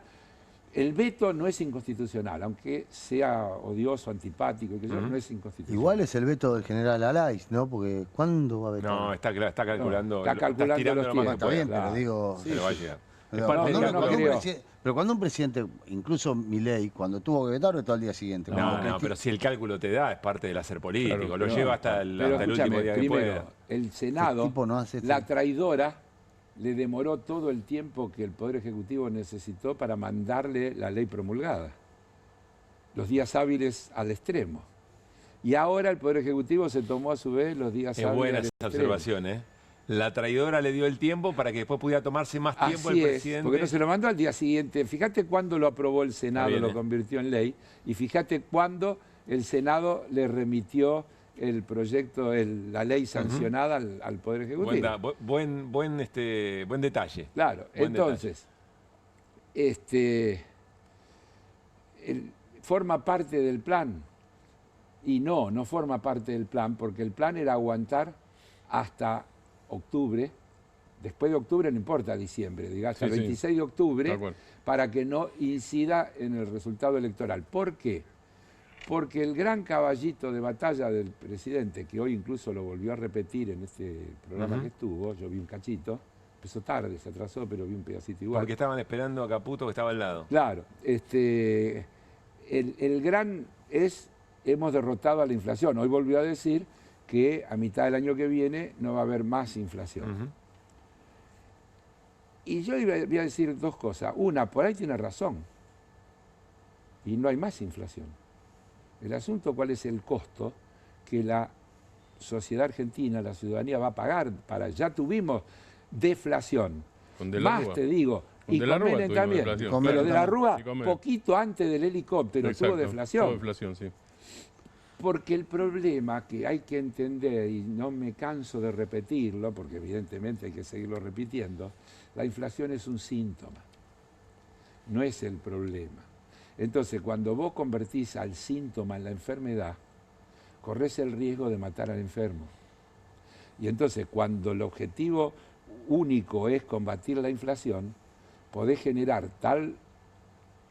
El veto no es inconstitucional, aunque sea odioso, antipático, no es inconstitucional. Igual es el veto del general Alais, ¿no? Porque ¿cuándo va a vetar? No, está calculando. Está calculando tirando los lo más que tiempos. Está pueda. bien, claro. pero digo... Se lo va a llegar. Pero, parte del cálculo. pero cuando un presidente, incluso Milei, cuando tuvo que vetar, vetó al día siguiente. No, pero si el cálculo te da, es parte del hacer político. Claro, lo pero- lleva hasta el Pero último escúchame, día que primero, pueda. el Senado, tipo no hace la traidora, le demoró todo el tiempo que el Poder Ejecutivo necesitó para mandarle la ley promulgada. Los días hábiles al extremo. Y ahora el Poder Ejecutivo se tomó a su vez los días Es hábiles buena al esa extremo. observación, ¿eh? La traidora le dio el tiempo para que después pudiera tomarse más tiempo Así el es, presidente. porque no se lo mandó al día siguiente. Fíjate cuándo lo aprobó el Senado, Está bien, lo convirtió en ley, y fíjate cuándo el Senado le remitió el proyecto, la ley sancionada al Poder Ejecutivo. Buen detalle. Claro, Buen entonces, forma parte del plan. Y no forma parte del plan, porque el plan era aguantar hasta octubre. Después de octubre no importa diciembre, diga, hasta el 26 de octubre, para que no incida en el resultado electoral. ¿Por qué? Porque el gran caballito de batalla del presidente, que hoy incluso lo volvió a repetir en este programa que estuvo, yo vi un cachito, empezó tarde, se atrasó, pero vi un pedacito igual. Porque estaban esperando a Caputo, que estaba al lado. Claro, el gran es, hemos derrotado a la inflación. Hoy volvió a decir que a mitad del año que viene no va a haber más inflación. Y yo voy a decir dos cosas. Una, por ahí tiene razón. Y no hay más inflación. El asunto, ¿cuál es el costo que la sociedad argentina, la ciudadanía va a pagar? Ya tuvimos deflación. Más te digo, y con Menem también. Pero de la Rúa, poquito antes del helicóptero, tuvo deflación. Tuvo deflación, sí. Porque el problema que hay que entender, y no me canso de repetirlo, porque evidentemente hay que seguirlo repitiendo, la inflación es un síntoma, no es el problema. Entonces, cuando vos convertís al síntoma en la enfermedad, corres el riesgo de matar al enfermo. Y entonces, cuando el objetivo único es combatir la inflación, podés generar tal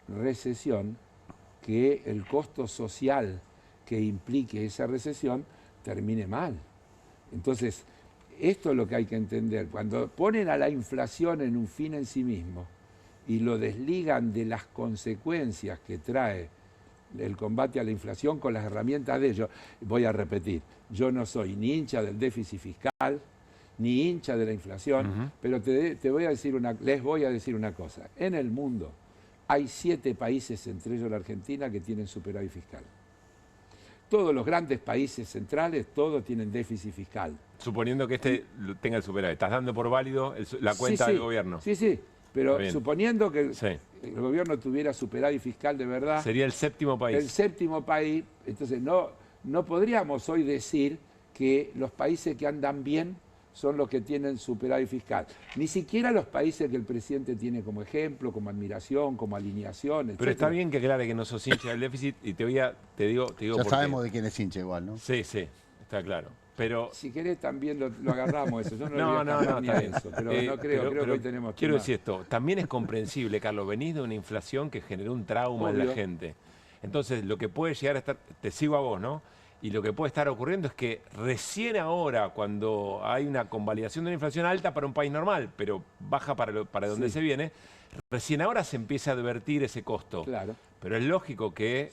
recesión que el costo social que implique esa recesión termine mal. Entonces, esto es lo que hay que entender. Cuando ponen a la inflación en un fin en sí mismo y lo desligan de las consecuencias que trae el combate a la inflación con las herramientas de ellos, voy a repetir, yo no soy ni hincha del déficit fiscal, ni hincha de la inflación, pero les voy a decir una cosa. En el mundo hay 7 países, entre ellos la Argentina, que tienen superávit fiscal. Todos los grandes países centrales, todos tienen déficit fiscal. Suponiendo que este tenga el superávit. ¿Estás dando por válido la cuenta del gobierno? Sí, pero suponiendo que el gobierno tuviera superávit fiscal de verdad... Sería el 7º país. El 7º país. Entonces no podríamos hoy decir que los países que andan bien son los que tienen superávit fiscal. Ni siquiera los países que el presidente tiene como ejemplo, como admiración, como alineación, etc. Pero está bien que aclare que no sos hincha del déficit y te digo ya sabemos de quién es hincha igual, ¿no? Sí, está claro. Pero si querés también lo agarramos eso. Yo no, ni a eso, pero no creo que hoy tenemos... Quiero decir esto, también es comprensible, Carlos, venís de una inflación que generó un trauma en la gente. Entonces, lo que puede llegar a estar, te sigo a vos, ¿no? Y lo que puede estar ocurriendo es que recién ahora, cuando hay una convalidación de una inflación alta para un país normal, pero baja para donde se viene, recién ahora se empieza a advertir ese costo. Claro. Pero es lógico que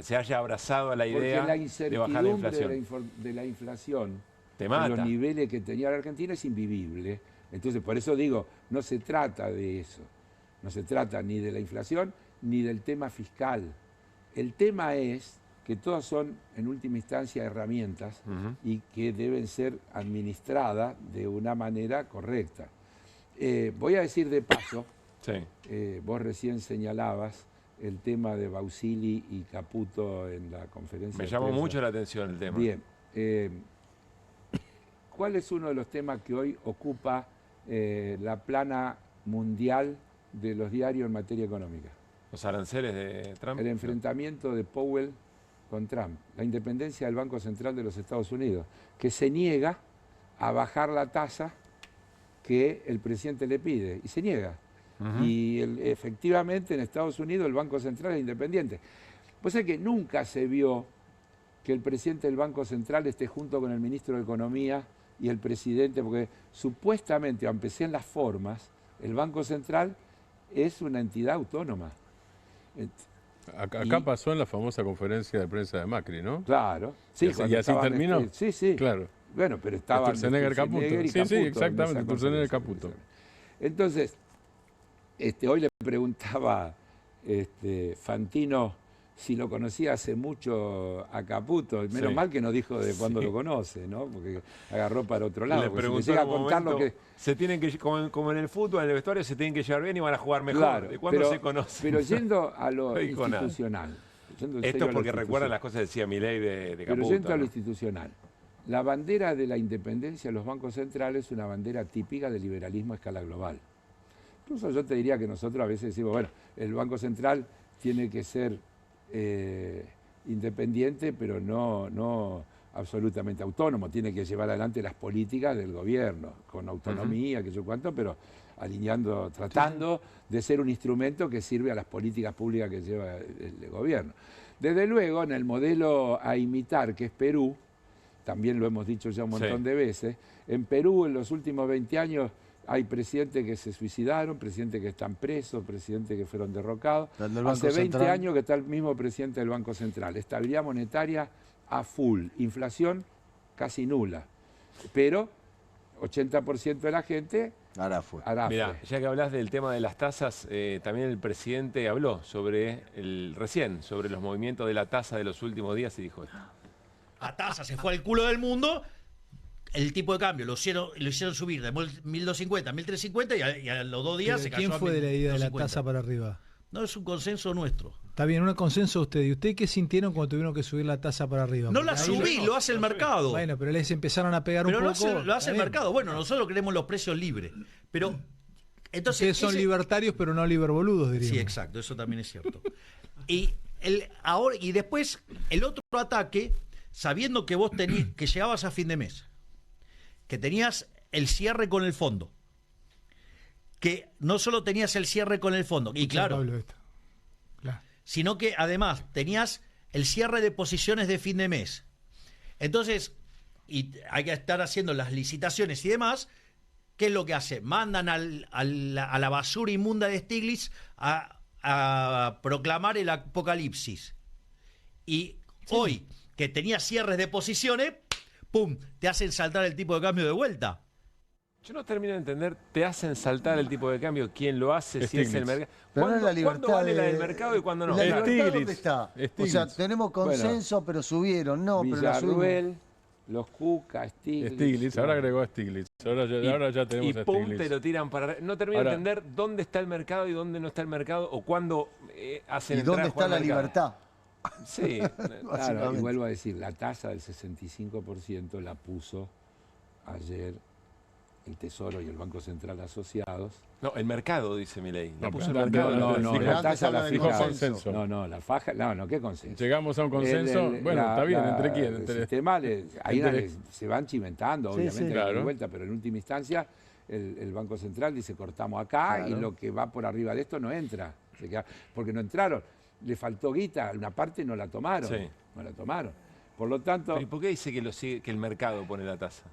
se haya abrazado a la idea de bajar la inflación. De la inflación, te mata. Los niveles que tenía la Argentina es invivible. Entonces, por eso digo, no se trata de eso. No se trata ni de la inflación ni del tema fiscal. El tema es que todas son, en última instancia, herramientas y que deben ser administradas de una manera correcta. Voy a decir de paso, vos recién señalabas el tema de Bausili y Caputo en la conferencia. Me llamó mucho la atención el tema. Bien. ¿Cuál es uno de los temas que hoy ocupa la plana mundial de los diarios en materia económica? ¿Los aranceles de Trump? El enfrentamiento de Powell con Trump, la independencia del Banco Central de los Estados Unidos, que se niega a bajar la tasa que el presidente le pide, y se niega. Y efectivamente en Estados Unidos el Banco Central es independiente. Pues es que nunca se vio que el presidente del Banco Central esté junto con el ministro de Economía y el presidente, porque supuestamente, aunque sean las formas, el Banco Central es una entidad autónoma. Acá pasó en la famosa conferencia de prensa de Macri, ¿no? Claro. Sí, y así terminó. Sí. Claro. Bueno, pero estaba... Sturzenegger Caputo. Sí, exactamente, Sturzenegger Caputo. Entonces, hoy le preguntaba Fantino si lo conocía hace mucho a Caputo. Menos mal que no dijo de cuándo lo conoce, ¿no? Porque agarró para otro lado. Le preguntó si llega a contar lo que... Se tienen que, como en el fútbol, en el vestuario, se tienen que llevar bien y van a jugar mejor. Claro, ¿De cuándo se conoce? Pero yendo a lo institucional. Esto es porque recuerda las cosas que decía Milei de Caputo. Pero yendo a lo institucional. La bandera de la independencia de los bancos centrales es una bandera típica del liberalismo a escala global. Incluso yo te diría que nosotros a veces decimos, bueno, el Banco Central tiene que ser independiente, pero no absolutamente autónomo. Tiene que llevar adelante las políticas del gobierno, con autonomía, que yo cuánto, pero alineando, tratando de ser un instrumento que sirve a las políticas públicas que lleva el gobierno. Desde luego, en el modelo a imitar, que es Perú, también lo hemos dicho ya un montón de veces, en Perú en los últimos 20 años hay presidentes que se suicidaron, presidentes que están presos, presidentes que fueron derrocados. Hace 20 años que está el mismo presidente del Banco Central. Estabilidad monetaria a full, inflación casi nula. Pero 80% de la gente Ahora fue. hará Mirá, fue. ya que hablas del tema de las tasas, también el presidente habló sobre sobre los movimientos de la tasa de los últimos días y dijo esto. A tasa se fue al culo del mundo, el tipo de cambio lo hicieron subir de 1.250 a 1.350 y a los 2 días se cayó ¿Quién fue de la idea de la 1.250. tasa para arriba? No, es un consenso nuestro. Está bien, un consenso de ustedes. ¿Y ustedes qué sintieron cuando tuvieron que subir la tasa para arriba? No Porque la ahí subí, lo hace el mercado. Bueno, pero les empezaron a pegar Pero un lo poco. hace el Está bien. mercado. Bueno, nosotros queremos los precios libres. Pero entonces Ustedes son libertarios, pero no liberboludos, diríamos. Sí, exacto, eso también es cierto. Y después, el otro ataque, sabiendo que vos que llegabas a fin de mes, que tenías el cierre con el fondo, que no solo tenías el cierre con el fondo, y claro, Pablo, esto. Claro. sino que además tenías el cierre de posiciones de fin de mes. Entonces, y hay que estar haciendo las licitaciones y demás. ¿Qué es lo que hace? Mandan a la basura inmunda de Stiglitz a proclamar el apocalipsis. Y hoy, que tenía cierres de posiciones, ¡pum!, te hacen saltar el tipo de cambio de vuelta. Yo no termino de entender, te hacen saltar el tipo de cambio, quién lo hace, si es el mercado. Pero no es la ¿Cuándo libertad vale la de- del mercado y cuándo no? ¿La Claro. libertad Stiglitz. dónde está? O Stiglitz. sea, tenemos consenso, pero subieron. No, pero la subimos. Villarruel, los Cuca, Stiglitz. Stiglitz, ahora agregó a Stiglitz. Ahora ya tenemos Y a pum, Stiglitz. te lo tiran para... No termino de Ahora- entender dónde está el mercado y dónde no está el mercado, o cuándo hacen ¿Y entrar dónde a jugar está la mercado. libertad? Sí, Claro, Básicamente. y vuelvo a decir, la tasa del 65% la puso ayer el Tesoro y el Banco Central asociados. no, el mercado, dice Milei. No, No puso el pero- mercado. no, Pero la antes tasa habla la del fija. consenso. No, la faja, no, ¿qué consenso? Llegamos a un consenso. Bueno, está bien, ¿entre quién? El Entre- sistema, ahí entre- se van chimentando, Sí, obviamente, sí. de Claro. vuelta, pero en última instancia el Banco Central dice cortamos acá y Claro. lo que va por arriba de esto no entra. Porque no entraron. Le faltó guita, una parte no la tomaron. Sí. No la tomaron. Por lo tanto, Pero ¿y por qué dice que el mercado pone la tasa?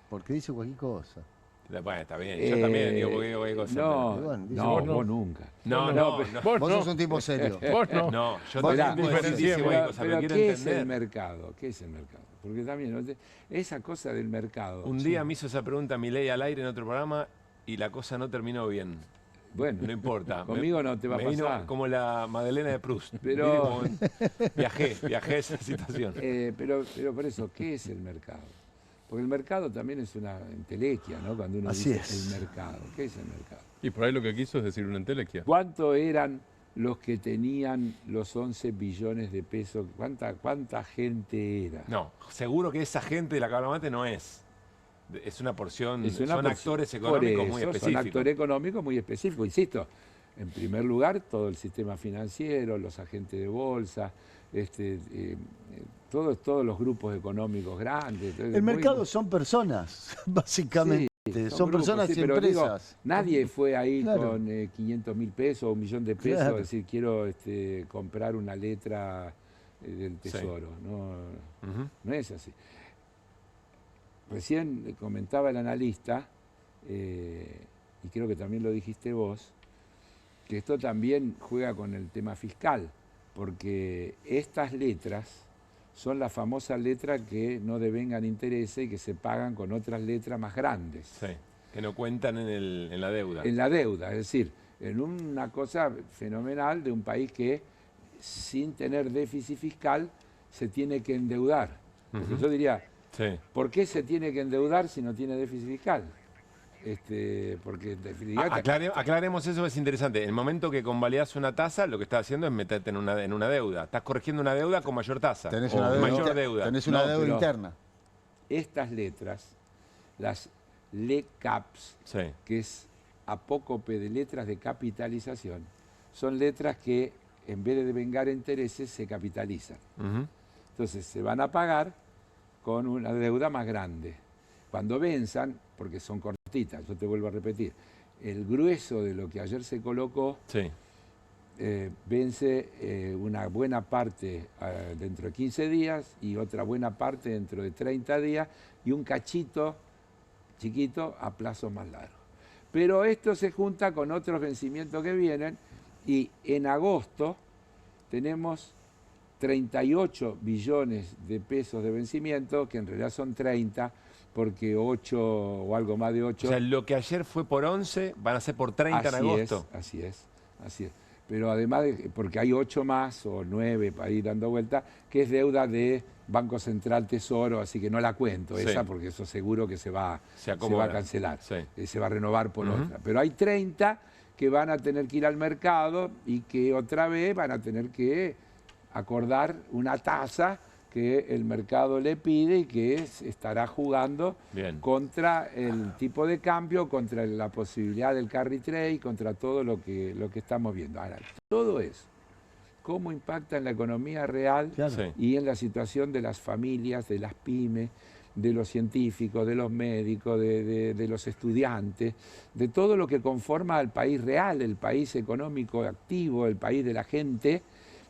Porque dice cualquier cosa. Bueno, está bien, yo también digo porque digo cualquier cosa. no, pero- Bueno, dice no, vos no. vos nunca. No, no, no. Vos Vos no. sos un tipo serio. Vos no. No, yo Vos también puedo decir diferenciemos. cualquier cosa, pero pero quiero ¿qué es entender. el mercado? ¿Qué es el mercado? Porque también ¿no? Esa cosa del mercado. Un día me hizo esa pregunta Milei al aire en otro programa y la cosa no terminó bien. Bueno, No importa. conmigo no te va a me vino pasar. como la Madeleine de Proust. Pero- Viajé esa situación. pero por eso, ¿qué es el mercado? Porque el mercado también es una entelequia, ¿no? Cuando uno Así dice es. el mercado. ¿Qué es el mercado? Y por ahí lo que quiso es decir una entelequia. ¿Cuánto eran los que tenían los 11 billones de pesos? ¿Cuánta gente era? No, seguro que esa gente de la Calamante no es. Es una porción, Es una son porción- actores por económicos muy eso, específicos. Son actores económicos muy específicos, insisto. En primer lugar, todo el sistema financiero, los agentes de bolsa, todos los grupos económicos grandes. El mercado son personas, básicamente. Sí, son grupos, personas sí, y pero digo, empresas. nadie fue ahí Claro. con 500.000 pesos o 1.000.000 de pesos Claro. a decir quiero comprar una letra del Sí. Tesoro. No, Ujú. no es así. Recién comentaba el analista, y creo que también lo dijiste vos, que esto también juega con el tema fiscal, porque estas letras son la famosa letra que no devengan intereses y que se pagan con otras letras más grandes Sí, que no cuentan en la deuda. en la deuda, es decir, en una cosa fenomenal de un país que sin tener déficit fiscal se tiene que endeudar. Porque Ujú. yo diría, Sí. ¿por qué se tiene que endeudar si no tiene déficit fiscal? Porque en definitiva, Aclaremos eso, es interesante. El momento que convalidas una tasa, lo que estás haciendo es meterte en una deuda. Estás corrigiendo una deuda con mayor tasa. Tenés o una deuda, mayor inter- deuda. tenés una No, deuda pero- interna. estas letras, las LECAPs, Sí. que es apócope de letras de capitalización, son letras que en vez de devengar intereses se capitalizan. Ujú. Entonces se van a pagar con una deuda más grande. Cuando venzan, porque son cortitas, yo te vuelvo a repetir, el grueso de lo que ayer se colocó Sí. vence una buena parte dentro de 15 días y otra buena parte dentro de 30 días y un cachito chiquito a plazo más largo. Pero esto se junta con otros vencimientos que vienen y en agosto tenemos 38 billones de pesos de vencimiento, que en realidad son 30, porque 8 o algo más de 8... O sea, lo que ayer fue por 11, van a ser por 30 en agosto. Así es. Pero además, porque hay 8 más o 9 para ir dando vuelta, que es deuda de Banco Central Tesoro, así que no la cuento esa, porque eso seguro que se va a cancelar, se va a renovar por otra. Pero hay 30 que van a tener que ir al mercado y que otra vez van a tener que acordar una tasa que el mercado le pide y que estará jugando contra el tipo de cambio, contra la posibilidad del carry trade, contra todo lo que estamos viendo. Ahora, todo eso, cómo impacta en la economía real y en la situación de las familias, de las pymes, de los científicos, de los médicos, de los estudiantes, de todo lo que conforma al país real, el país económico activo, el país de la gente,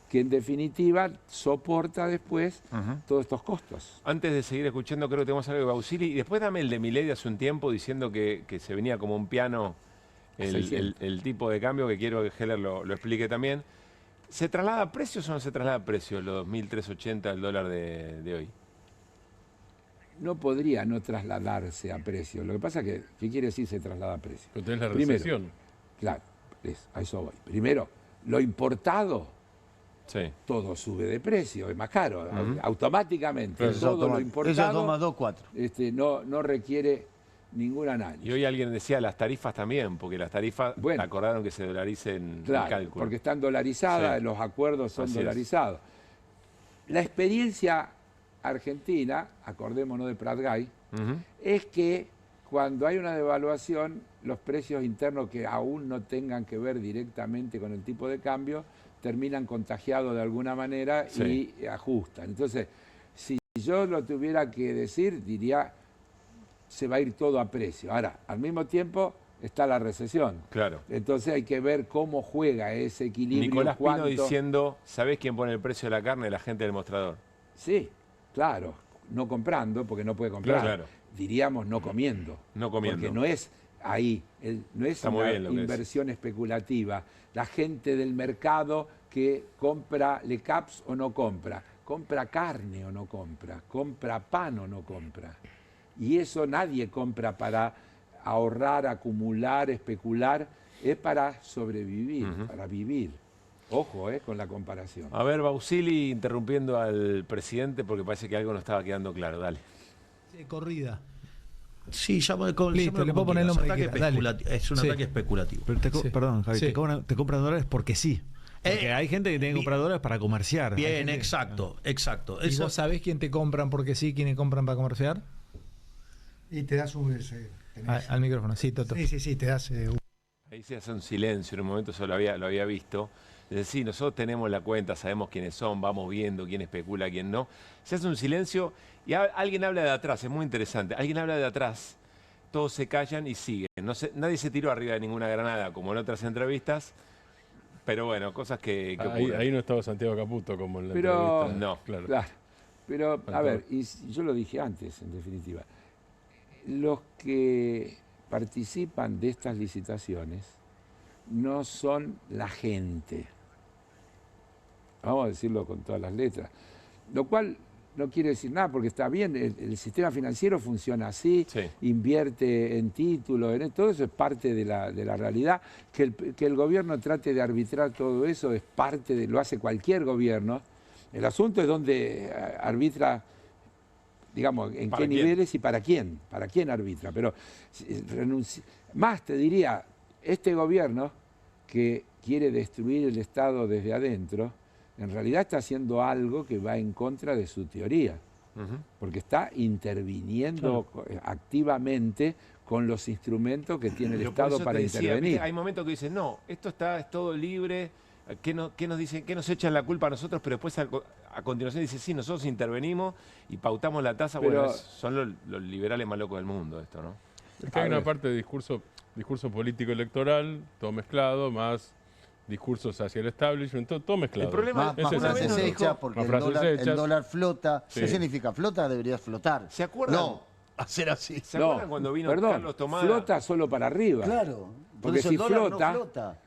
que en definitiva soporta después todos estos costos. Antes de seguir escuchando, creo que tenemos algo de Bausili, y después dame el de Milei de hace un tiempo diciendo que se venía como un piano el tipo de cambio, que quiero que Heller lo explique también. ¿Se traslada a precios o no se traslada a precios los 2.380 el dólar de hoy? No podría no trasladarse a precios. Lo que pasa es que, ¿qué quiere decir se traslada a precios? Pero tenés la Primero, recesión. claro, a eso voy. Primero, lo importado, todo sube de precio, es más caro, automáticamente. Eso todo lo importado toma 2,4. no requiere ningún análisis. Y hoy alguien decía las tarifas también, porque las tarifas acordaron que se dolaricen el cálculo. Porque están dolarizadas, los acuerdos son dolarizados. La experiencia argentina, acordémonos de Prat-Gay, es que cuando hay una devaluación, los precios internos que aún no tengan que ver directamente con el tipo de cambio, terminan contagiados de alguna manera y ajustan. Entonces, si yo lo tuviera que decir, diría, se va a ir todo a precio. Ahora, al mismo tiempo, está la recesión. Claro. Entonces hay que ver cómo juega ese equilibrio. Nicolás Pino diciendo, ¿sabés quién pone el precio de la carne? La gente del mostrador. Sí, claro. No comprando, porque no puede comprar. Claro. Diríamos no comiendo. No comiendo. Porque no es ahí, no es una inversión especulativa. La gente del mercado que compra Le Caps o no compra carne o no compra pan o no compra. Y eso nadie compra para ahorrar, acumular, especular, es para sobrevivir, para vivir. Ojo, con la comparación. A ver, Bausili interrumpiendo al presidente porque parece que algo no estaba quedando claro. Dale. Corrida. Sí, Listo, le puedo poner el nombre que quiera. Es un ataque especulativo. Pero perdón, Javi, te compran dólares porque sí. Porque hay gente que tiene que comprar dólares para comerciar. Bien, exacto. ¿Y vos sabés quién te compran porque sí, quiénes compran para comerciar? Y te das un... Al micrófono, sí, Toto. Sí, te das... Ahí se hace un silencio, en un momento solo lo había visto. Es decir, nosotros tenemos la cuenta, sabemos quiénes son, vamos viendo quién especula, quién no. Se hace un silencio y alguien habla de atrás, es muy interesante. Alguien habla de atrás, todos se callan y siguen. Nadie se tiró arriba de ninguna granada, como en otras entrevistas. Pero bueno, cosas que ocurren. Ahí no estaba Santiago Caputo como en la entrevista. No, claro. Pero, a ver, y yo lo dije antes, en definitiva. Los que participan de estas licitaciones no son la gente. Vamos a decirlo con todas las letras. Lo cual no quiere decir nada, porque está bien, el sistema financiero funciona así, invierte en títulos, todo eso es parte de la realidad. Que el gobierno trate de arbitrar todo eso es parte lo hace cualquier gobierno. El asunto es dónde arbitra, digamos, en qué niveles y para quién arbitra. Pero más te diría, este gobierno que quiere destruir el Estado desde adentro, en realidad está haciendo algo que va en contra de su teoría, porque está interviniendo activamente con los instrumentos que tiene el Estado para intervenir. Hay momentos que dicen, no, esto es todo libre, ¿qué nos dicen? ¿Qué nos echan la culpa a nosotros? Pero después a continuación dice, sí, nosotros intervenimos y pautamos la tasa. Pero, bueno, son los liberales más locos del mundo esto, ¿no? Es que hay una parte de discurso político electoral, todo mezclado, más discursos hacia el establishment, todo mezclado. El problema más frases hechas, porque el dólar flota. ¿Qué significa? Flota, debería flotar. ¿Se acuerdan? No, hacer así. ¿Se acuerdan cuando vino Carlos Tomada? Flota solo para arriba. Claro. Porque si flota,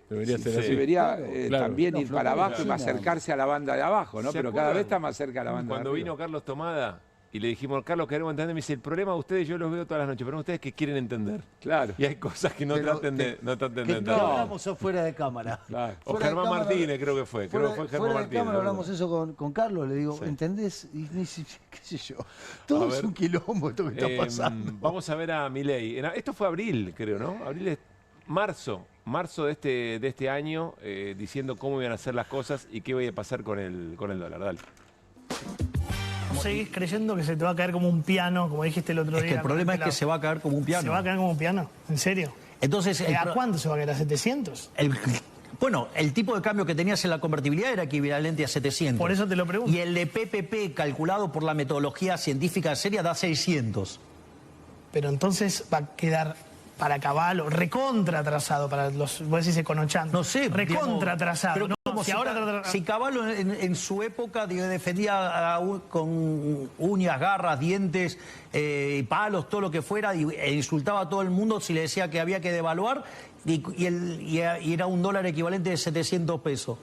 debería ser así. Debería también ir para abajo y para acercarse a la banda de abajo, ¿no? Pero cada vez está más cerca a la banda de arriba. Cuando vino Carlos Tomada y le dijimos, Carlos, queremos entender. Me dice, el problema de ustedes yo los veo todas las noches, pero ustedes que quieren entender. Claro. Y hay cosas que no traten de entender. No hablamos fuera de cámara. Claro. O Fuera de Germán cámara, Martínez creo que fue. Creo que fue Germán fuera de Martínez. cámara ¿no? hablamos eso con Carlos, le digo, Sí. ¿entendés? Y me dice, qué sé yo, todo es un quilombo esto que está pasando. Vamos a ver a Milei. Esto fue abril, creo, ¿no? Marzo de este año, diciendo cómo iban a ser las cosas y qué iba a pasar con el dólar. Dale. ¿Seguís creyendo que se te va a caer como un piano, como dijiste el otro día? Es que el problema es que se va a caer como un piano. ¿Se va a caer como un piano? ¿En serio? Entonces, ¿A cuánto se va a caer? ¿A 700? Bueno, el tipo de cambio que tenías en la convertibilidad era equivalente a 700. Por eso te lo pregunto. Y el de PPP, calculado por la metodología científica seria, da 600. Pero entonces va a quedar para caballo, recontra atrasado para los, vos decís econochando. No sé, recontra atrasado. Pero No, como si ahora si Caballo en su época defendía con uñas, garras, dientes, palos, todo lo que fuera, e insultaba a todo el mundo si le decía que había que devaluar, y era un dólar equivalente de 700 pesos.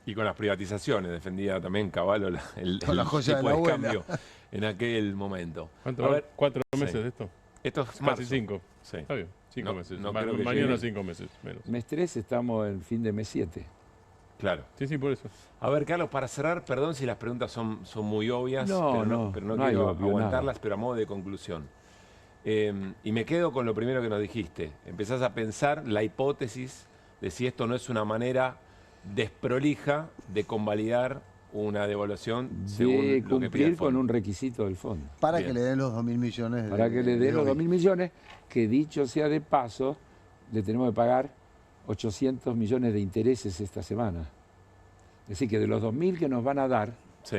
Y con las privatizaciones defendía también Caballo el Con la joya tipo de la de abuela. cambio en aquel momento. ¿Cuánto A va? ver, 4 meses sí. de esto. Esto es Casi marzo. 5. Sí. Está bien, 5 No, meses. no creo que Mañana llegue. 5 meses, menos. Mes 3 estamos en fin de mes 7. Claro. Sí, por eso. A ver, Carlos, para cerrar, perdón si las preguntas son muy obvias, No, pero no no hay quiero obvio aguantarlas, nada. pero a modo de conclusión. Y me quedo con lo primero que nos dijiste. Empezás a pensar la hipótesis de si esto no es una manera desprolija de convalidar una devaluación según De lo que pide el cumplir con fondo. un requisito del fondo. Para Bien. que le den los 2.000 millones. Para que le den los 2.000 millones, que dicho sea de paso, le tenemos que pagar 800 millones de intereses esta semana. Es decir, que de los 2.000 que nos van a dar, Sí.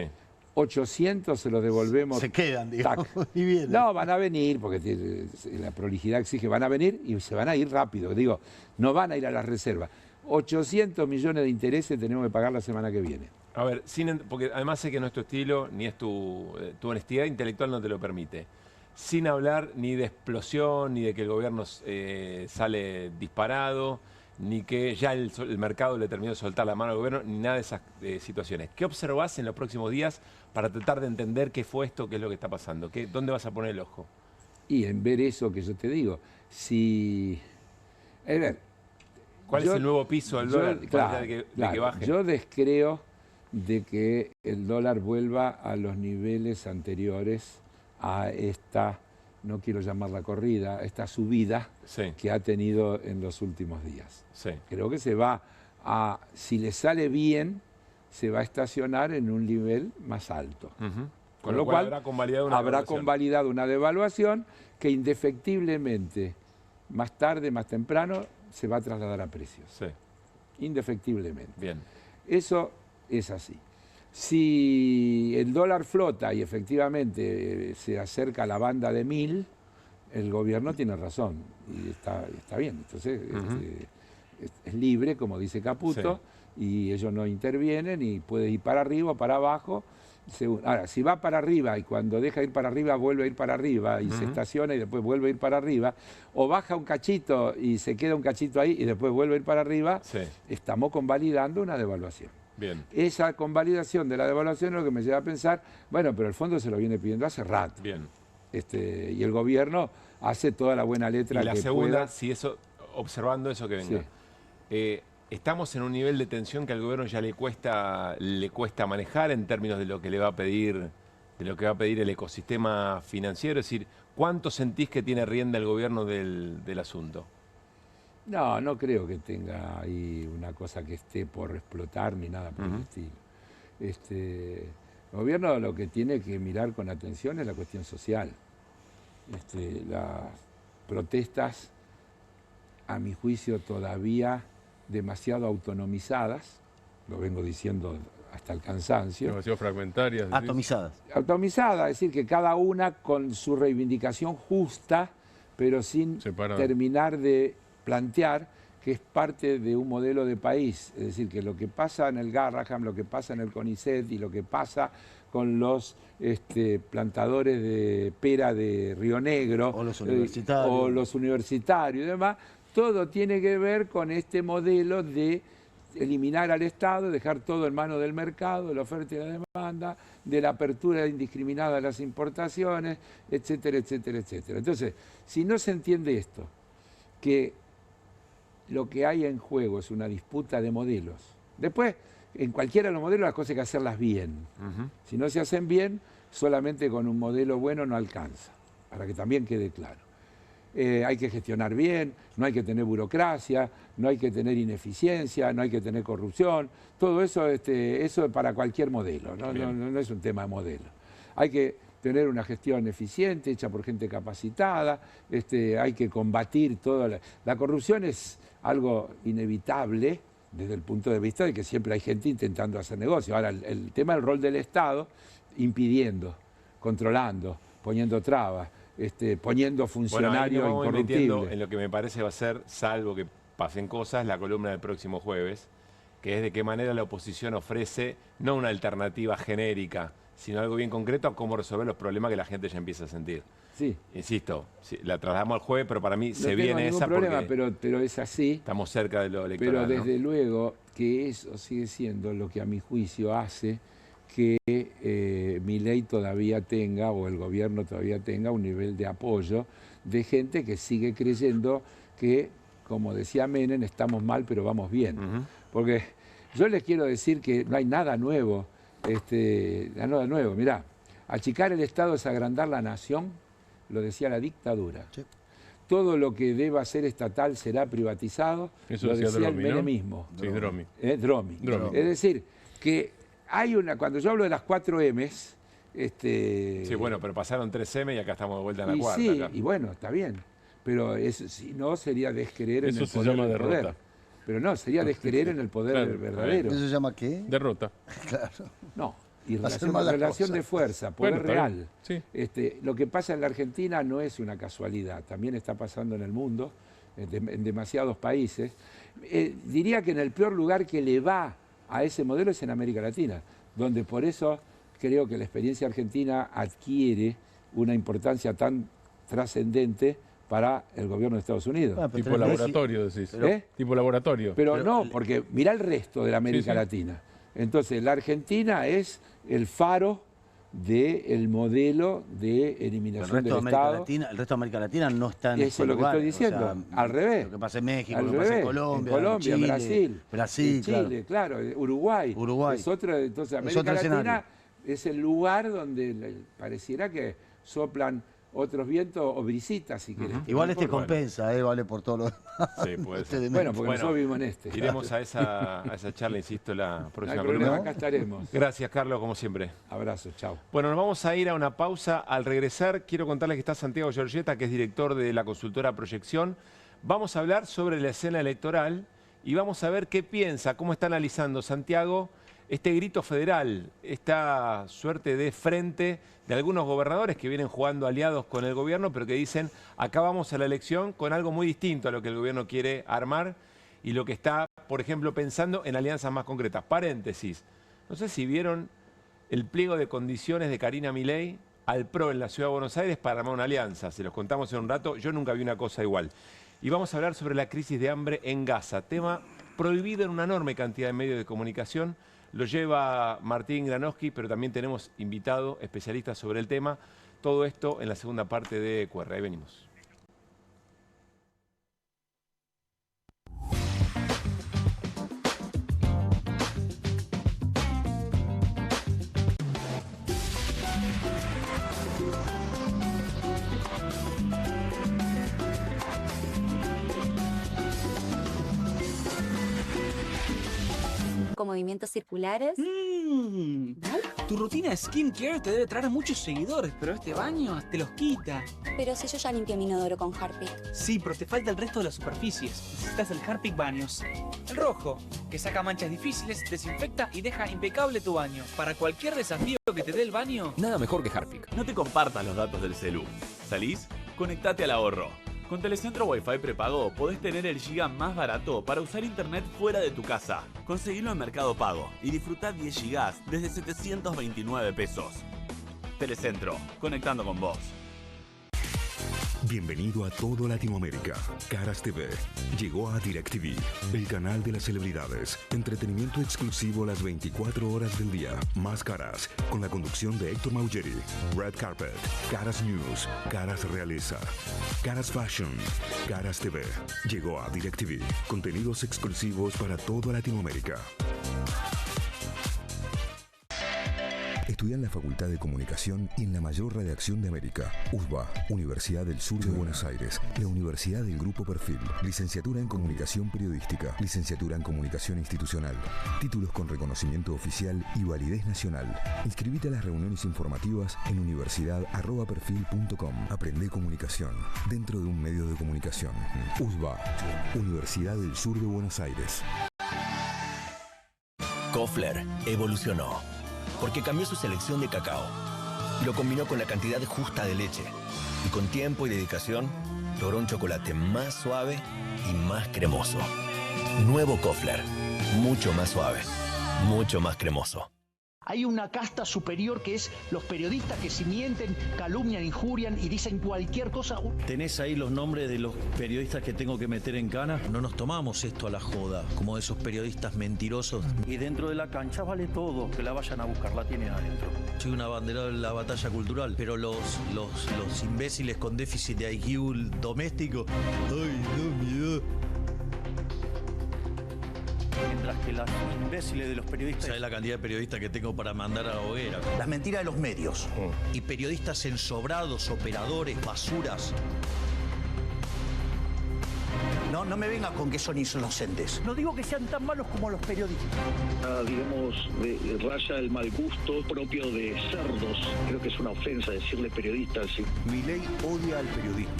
800 se los devolvemos. Se quedan, digamos. Tac. Y vienen. No, van a venir, porque la prolijidad exige, van a venir y se van a ir rápido. Digo, no van a ir a las reservas. 800 millones de intereses tenemos que pagar la semana que viene. A ver, porque además sé que no es tu estilo, ni es tu honestidad intelectual no te lo permite. Sin hablar ni de explosión, ni de que el gobierno sale disparado, ni que ya el mercado le terminó de soltar la mano al gobierno, ni nada de esas situaciones. ¿Qué observás en los próximos días para tratar de entender qué fue esto, qué es lo que está pasando? ¿Dónde vas a poner el ojo? Y en ver eso que yo te digo, si... A ver, ¿Cuál es el nuevo piso del dólar? Claro, de que claro. baje. Yo descreo de que el dólar vuelva a los niveles anteriores a esta, no quiero llamarla corrida, a esta subida Sí. que ha tenido en los últimos días. Sí. Creo que se va a, si le sale bien, se va a estacionar en un nivel más alto. Ujú. Con lo cual habrá convalidado una habrá devaluación. convalidado una devaluación que indefectiblemente, más tarde, más temprano, se va a trasladar a precios. Sí. Indefectiblemente. Bien. Eso es así. Si el dólar flota y efectivamente se acerca a la banda de 1000, el gobierno tiene razón y está bien. Entonces es libre, como dice Caputo, y ellos no intervienen y puede ir para arriba o para abajo. Ahora, si va para arriba y cuando deja de ir para arriba vuelve a ir para arriba y se estaciona y después vuelve a ir para arriba, o baja un cachito y se queda un cachito ahí y después vuelve a ir para arriba, estamos convalidando una devaluación. Bien. Esa convalidación de la devaluación es lo que me lleva a pensar, bueno, pero el fondo se lo viene pidiendo hace rato. Bien. Y el gobierno hace toda la buena letra Y la que segunda, pueda. si eso, observando eso que venga. Estamos en un nivel de tensión que al gobierno ya le cuesta manejar en términos de lo que le va a pedir, de lo que va a pedir el ecosistema financiero. Es decir, ¿cuánto sentís que tiene rienda el gobierno del asunto? No creo que tenga ahí una cosa que esté por explotar ni nada por el estilo. El gobierno lo que tiene que mirar con atención es la cuestión social. Las protestas, a mi juicio, todavía demasiado autonomizadas, lo vengo diciendo hasta el cansancio. Demasiado fragmentarias. ¿decís? Atomizadas. Atomizadas, es decir, que cada una con su reivindicación justa, pero sin terminar de plantear que es parte de un modelo de país. Es decir, que lo que pasa en el Garraham, lo que pasa en el CONICET y lo que pasa con los plantadores de pera de Río Negro, O los universitarios. y demás, todo tiene que ver con este modelo de eliminar al Estado, dejar todo en manos del mercado, de la oferta y la demanda, de la apertura indiscriminada de las importaciones, etcétera, etcétera, etcétera. Entonces, si no se entiende esto, que lo que hay en juego es una disputa de modelos. Después, en cualquiera de los modelos las cosas hay que hacerlas bien. Si no se hacen bien, solamente con un modelo bueno no alcanza, para que también quede claro. Hay que gestionar bien, no hay que tener burocracia, no hay que tener ineficiencia, no hay que tener corrupción. Todo eso, eso para cualquier modelo, no es un tema de modelo. Hay que tener una gestión eficiente, hecha por gente capacitada, hay que combatir toda la corrupción es algo inevitable desde el punto de vista de que siempre hay gente intentando hacer negocio. Ahora, el tema del rol del Estado, impidiendo, controlando, poniendo trabas, poniendo funcionarios incorruptibles. En lo que me parece va a ser, salvo que pasen cosas, la columna del próximo jueves, que es de qué manera la oposición ofrece no una alternativa genérica, sino algo bien concreto a cómo resolver los problemas que la gente ya empieza a sentir. Sí. Insisto, la trasladamos al jueves, pero para mí no se viene esa problema, porque pero es así. Estamos cerca de lo electoral. Pero desde luego que eso sigue siendo lo que a mi juicio hace que Milei todavía tenga, o el gobierno todavía tenga, un nivel de apoyo de gente que sigue creyendo que, como decía Menem, estamos mal pero vamos bien. Porque yo les quiero decir que no hay nada nuevo. Nada nuevo. Mirá, achicar el Estado es agrandar la nación, lo decía la dictadura. Sí. Todo lo que deba ser estatal será privatizado, eso lo decía Dromi, el menemismo. Sí, Dromi. Dromi. Es decir, que hay cuando yo hablo de las 4 M's... Sí, bueno, pero pasaron 3 M y acá estamos de vuelta en la cuarta. Sí, acá. y bueno, está bien. Pero si no, sería descreer en el Eso se poder llama del derrota. poder. Pero no, sería descreer en el poder verdadero. ¿Eso se llama qué? Derrota. Claro. No, y relación de fuerza, poder real. Sí. Lo que pasa en la Argentina no es una casualidad, también está pasando en el mundo, en demasiados países. Diría que en el peor lugar que le va a ese modelo es en América Latina, donde por eso creo que la experiencia argentina adquiere una importancia tan trascendente para el gobierno de Estados Unidos. Tipo laboratorio, decís. Tipo laboratorio. Pero no, porque mirá el resto de la América Latina. Entonces, la Argentina es el faro del modelo de eliminación del Estado. El resto de América Latina no está en Eso es lo que estoy diciendo. Al revés. Lo que pasa en México, al lo que pasa en Colombia, Chile, Brasil, Chile, claro. Uruguay. Es otro, entonces, América Latina es el lugar donde pareciera que soplan otros vientos o brisitas, si querés. Igual compensa, vale por todo lo demás. Sí, puede ser. Bueno, porque nosotros vivimos en Iremos a esa charla, insisto, la próxima columna. Acá estaremos. Gracias, Carlos, como siempre. Abrazo, chao. Bueno, nos vamos a ir a una pausa. Al regresar, quiero contarles que está Santiago Giorgetta, que es director de la consultora Proyección. Vamos a hablar sobre la escena electoral y vamos a ver qué piensa, cómo está analizando Santiago este grito federal, esta suerte de frente de algunos gobernadores que vienen jugando aliados con el gobierno, pero que dicen, acá vamos a la elección con algo muy distinto a lo que el gobierno quiere armar y lo que está, por ejemplo, pensando en alianzas más concretas. Paréntesis, no sé si vieron el pliego de condiciones de Karina Milei al PRO en la Ciudad de Buenos Aires para armar una alianza. Se los contamos en un rato, yo nunca vi una cosa igual. Y vamos a hablar sobre la crisis de hambre en Gaza, tema prohibido en una enorme cantidad de medios de comunicación. Lo lleva Martín Granowski, pero también tenemos invitado, especialistas sobre el tema. Todo esto en la segunda parte de QR. Ahí venimos. Con movimientos circulares. Tu rutina de skincare te debe traer muchos seguidores, pero este baño te los quita. Pero si yo ya limpié mi inodoro con Harpic. Sí, pero te falta el resto de las superficies. Necesitas el Harpic Baños. El rojo, que saca manchas difíciles, desinfecta y deja impecable tu baño. Para cualquier desafío que te dé el baño. Nada mejor que Harpic. No te compartas los datos del celu. ¿Salís? Conectate al ahorro. Con Telecentro Wi-Fi prepago podés tener el giga más barato para usar internet fuera de tu casa. Conseguilo en Mercado Pago y disfrutá 10 gigas desde 729 pesos. Telecentro, conectando con vos. Bienvenido a todo Latinoamérica. Caras TV llegó a DirecTV, el canal de las celebridades. Entretenimiento exclusivo las 24 horas del día. Más Caras, con la conducción de Héctor Maugeri. Red Carpet, Caras News, Caras Realeza, Caras Fashion, Caras TV. Llegó a DirecTV. Contenidos exclusivos para toda Latinoamérica. Estudia en la Facultad de Comunicación y en la mayor redacción de América. USBA, Universidad del Sur de Buenos Aires. La Universidad del Grupo Perfil. Licenciatura en Comunicación Periodística. Licenciatura en Comunicación Institucional. Títulos con reconocimiento oficial y validez nacional. Inscribite a las reuniones informativas en universidad@perfil.com. Aprende comunicación dentro de un medio de comunicación. USBA, Universidad del Sur de Buenos Aires. Koffler evolucionó porque cambió su selección de cacao. Lo combinó con la cantidad justa de leche y con tiempo y dedicación logró un chocolate más suave y más cremoso. Nuevo Koffler, mucho más suave, mucho más cremoso. Hay una casta superior que es los periodistas que si mienten, calumnian, injurian y dicen cualquier cosa. ¿Tenés ahí los nombres de los periodistas que tengo que meter en cana? No nos tomamos esto a la joda, como esos periodistas mentirosos. Y dentro de la cancha vale todo, que la vayan a buscar, la tienen adentro. Soy una bandera de la batalla cultural, pero los imbéciles con déficit de IQ doméstico, ¡ay, no, miedo! Mientras que los imbéciles de los periodistas... ¿Sabes la cantidad de periodistas que tengo para mandar a la hoguera? Las mentiras de los medios. Y periodistas ensobrados, operadores, basuras. No me vengas con que son inocentes. No digo que sean tan malos como los periodistas. Digamos, raya el mal gusto propio de cerdos. Creo que es una ofensa decirle periodistas. Sí. Milei odia al periodismo.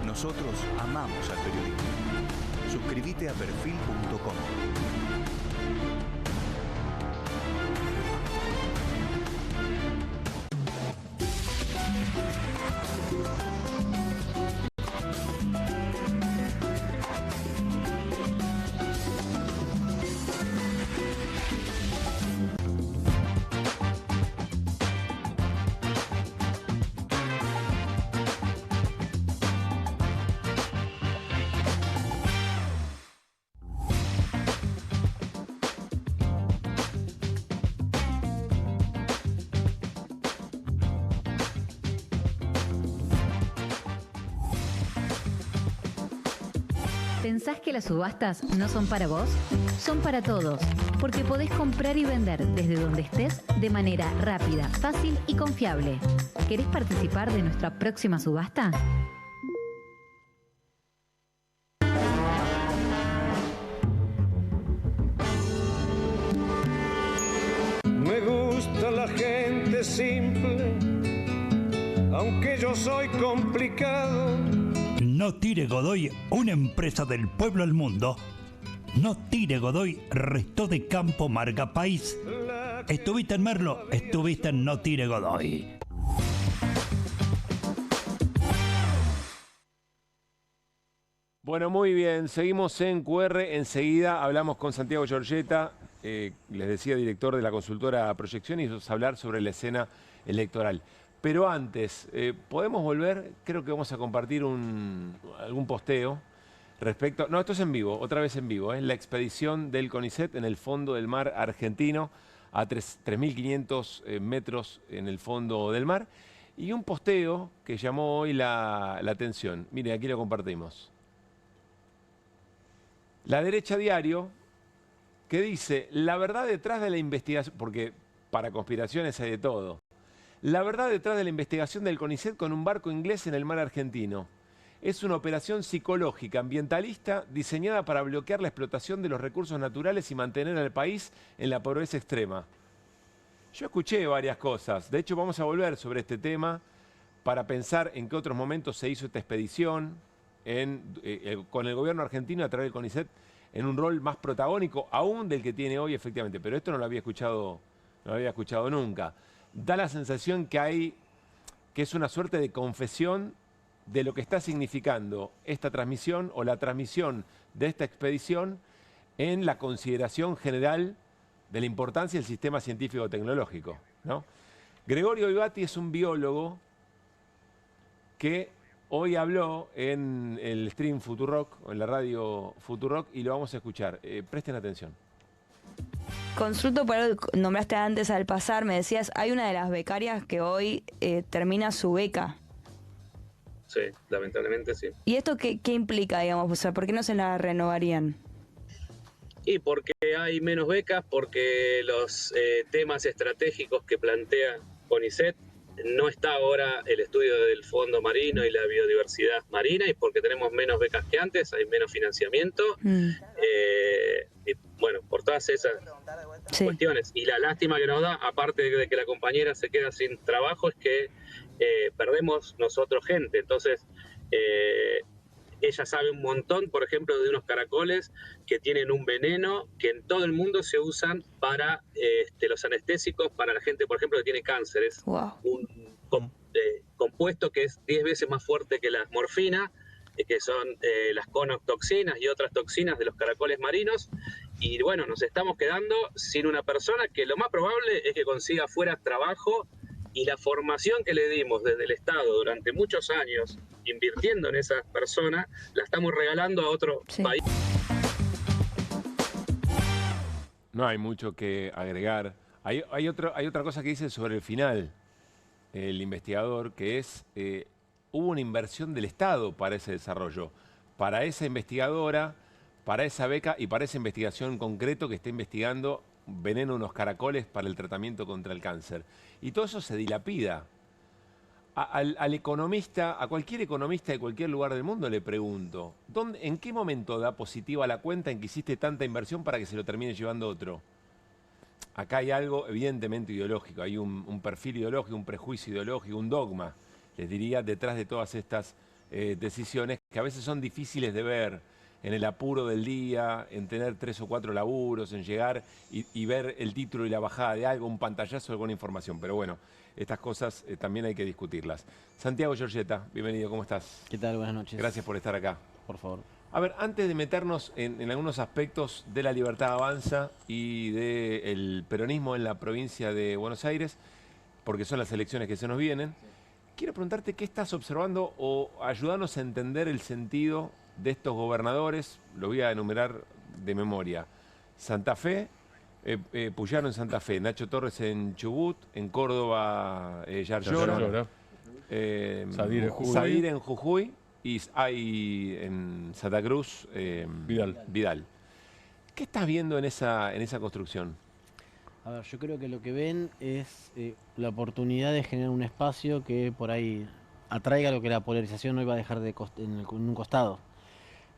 Nosotros amamos al periodismo. Suscríbete a perfil.com. ¿Pensás que las subastas no son para vos? Son para todos, porque podés comprar y vender desde donde estés de manera rápida, fácil y confiable. ¿Querés participar de nuestra próxima subasta? Me gusta la gente simple, aunque yo soy complicado. No Tire Godoy, una empresa del pueblo al mundo. No Tire Godoy, resto de campo, marca país. ¿Estuviste en Merlo? Estuviste en No Tire Godoy. Bueno, muy bien. Seguimos en QR. Enseguida hablamos con Santiago Giorgetta, les decía, director de la consultora Proyección, y vamos a hablar sobre la escena electoral. Pero antes, ¿podemos volver? Creo que vamos a compartir algún posteo respecto... No, esto es en vivo, otra vez en vivo. La expedición del CONICET en el fondo del mar argentino, a 3.500 metros en el fondo del mar. Y un posteo que llamó hoy la atención. Mire, aquí lo compartimos. La Derecha Diario, que dice, la verdad detrás de la investigación... Porque para conspiraciones hay de todo. La verdad detrás de la investigación del CONICET con un barco inglés en el mar argentino. Es una operación psicológica, ambientalista, diseñada para bloquear la explotación de los recursos naturales y mantener al país en la pobreza extrema. Yo escuché varias cosas. De hecho, vamos a volver sobre este tema para pensar en qué otros momentos se hizo esta expedición con el gobierno argentino a través del CONICET en un rol más protagónico aún del que tiene hoy, efectivamente. Pero esto no lo había escuchado nunca. Da la sensación que es una suerte de confesión de lo que está significando esta transmisión o la transmisión de esta expedición en la consideración general de la importancia del sistema científico-tecnológico, ¿no? Gregorio Vivati es un biólogo que Hoy habló en el stream Futurock, en la radio Futurock, y lo vamos a escuchar. Presten atención. Consulto por algo que nombraste antes al pasar, me decías, hay una de las becarias que hoy termina su beca. Sí, lamentablemente sí. ¿Y esto qué implica, digamos? O sea, ¿por qué no se la renovarían? Y porque hay menos becas, porque los temas estratégicos que plantea CONICET, no está ahora el estudio del fondo marino y la biodiversidad marina, y porque tenemos menos becas que antes, hay menos financiamiento, y bueno, por todas esas cuestiones. Y la lástima que nos da, aparte de que la compañera se queda sin trabajo, es que perdemos nosotros gente. Entonces, ella sabe un montón, por ejemplo, de unos caracoles que tienen un veneno que en todo el mundo se usan para los anestésicos, para la gente, por ejemplo, que tiene cáncer. Es un compuesto que es 10 veces más fuerte que la morfina, que son las conotoxinas y otras toxinas de los caracoles marinos. Y bueno, nos estamos quedando sin una persona que lo más probable es que consiga fuera trabajo, y la formación que le dimos desde el Estado durante muchos años, invirtiendo en esas personas, la estamos regalando a otro país. No hay mucho que agregar. Hay otra cosa que dice sobre el final el investigador, que es, hubo una inversión del Estado para ese desarrollo, para esa investigadora, para esa beca y para esa investigación en concreto que está investigando veneno en unos caracoles para el tratamiento contra el cáncer. Y todo eso se dilapida. Al economista, a cualquier economista de cualquier lugar del mundo le pregunto, ¿en qué momento da positiva la cuenta en que hiciste tanta inversión para que se lo termine llevando otro? Acá hay algo evidentemente ideológico, hay un perfil ideológico, un prejuicio ideológico, un dogma, les diría, detrás de todas estas decisiones que a veces son difíciles de ver en el apuro del día, en tener 3 o 4 laburos, en llegar y ver el título y la bajada de algo, un pantallazo de alguna información. Pero bueno, estas cosas también hay que discutirlas. Santiago Giorgetta, bienvenido, ¿cómo estás? ¿Qué tal? Buenas noches. Gracias por estar acá. Por favor. A ver, antes de meternos en algunos aspectos de La Libertad Avanza y del peronismo en la provincia de Buenos Aires, porque son las elecciones que se nos vienen, quiero preguntarte qué estás observando o ayudarnos a entender el sentido de estos gobernadores. Lo voy a enumerar de memoria. Santa Fe, Puyaro en Santa Fe, Nacho Torres en Chubut, en Córdoba, Yarlora, Sadir en Jujuy y hay en Santa Cruz Vidal. ¿Qué estás viendo en esa construcción? A ver, yo creo que lo que ven es la oportunidad de generar un espacio que por ahí atraiga lo que la polarización no iba a dejar en un costado.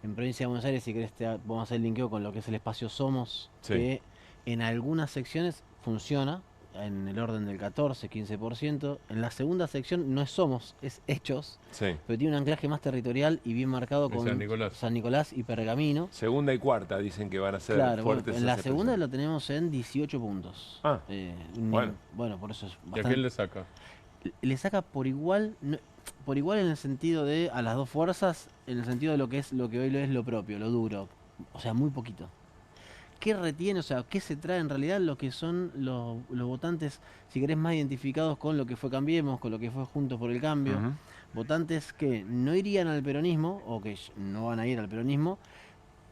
En Provincia de Buenos Aires, si querés, vamos a hacer el linkeo con lo que es el espacio Somos, sí, que en algunas secciones funciona, en el orden del 14, 15%. En la segunda sección no es Somos, es Hechos, sí, pero tiene un anclaje más territorial y bien marcado con San Nicolás y Pergamino. Segunda y cuarta dicen que van a ser fuertes. Bueno, en la segunda lo tenemos en 18 puntos. Bueno, por eso es bastante. ¿Y a quién le saca? Le saca por igual... Por igual en el sentido de a las dos fuerzas, en el sentido de lo que hoy es lo propio, lo duro, o sea, muy poquito. ¿Qué retiene, o sea, qué se trae en realidad lo que son los votantes, si querés, más identificados con lo que fue Cambiemos, con lo que fue Juntos por el Cambio? Votantes que no irían al peronismo, o que no van a ir al peronismo,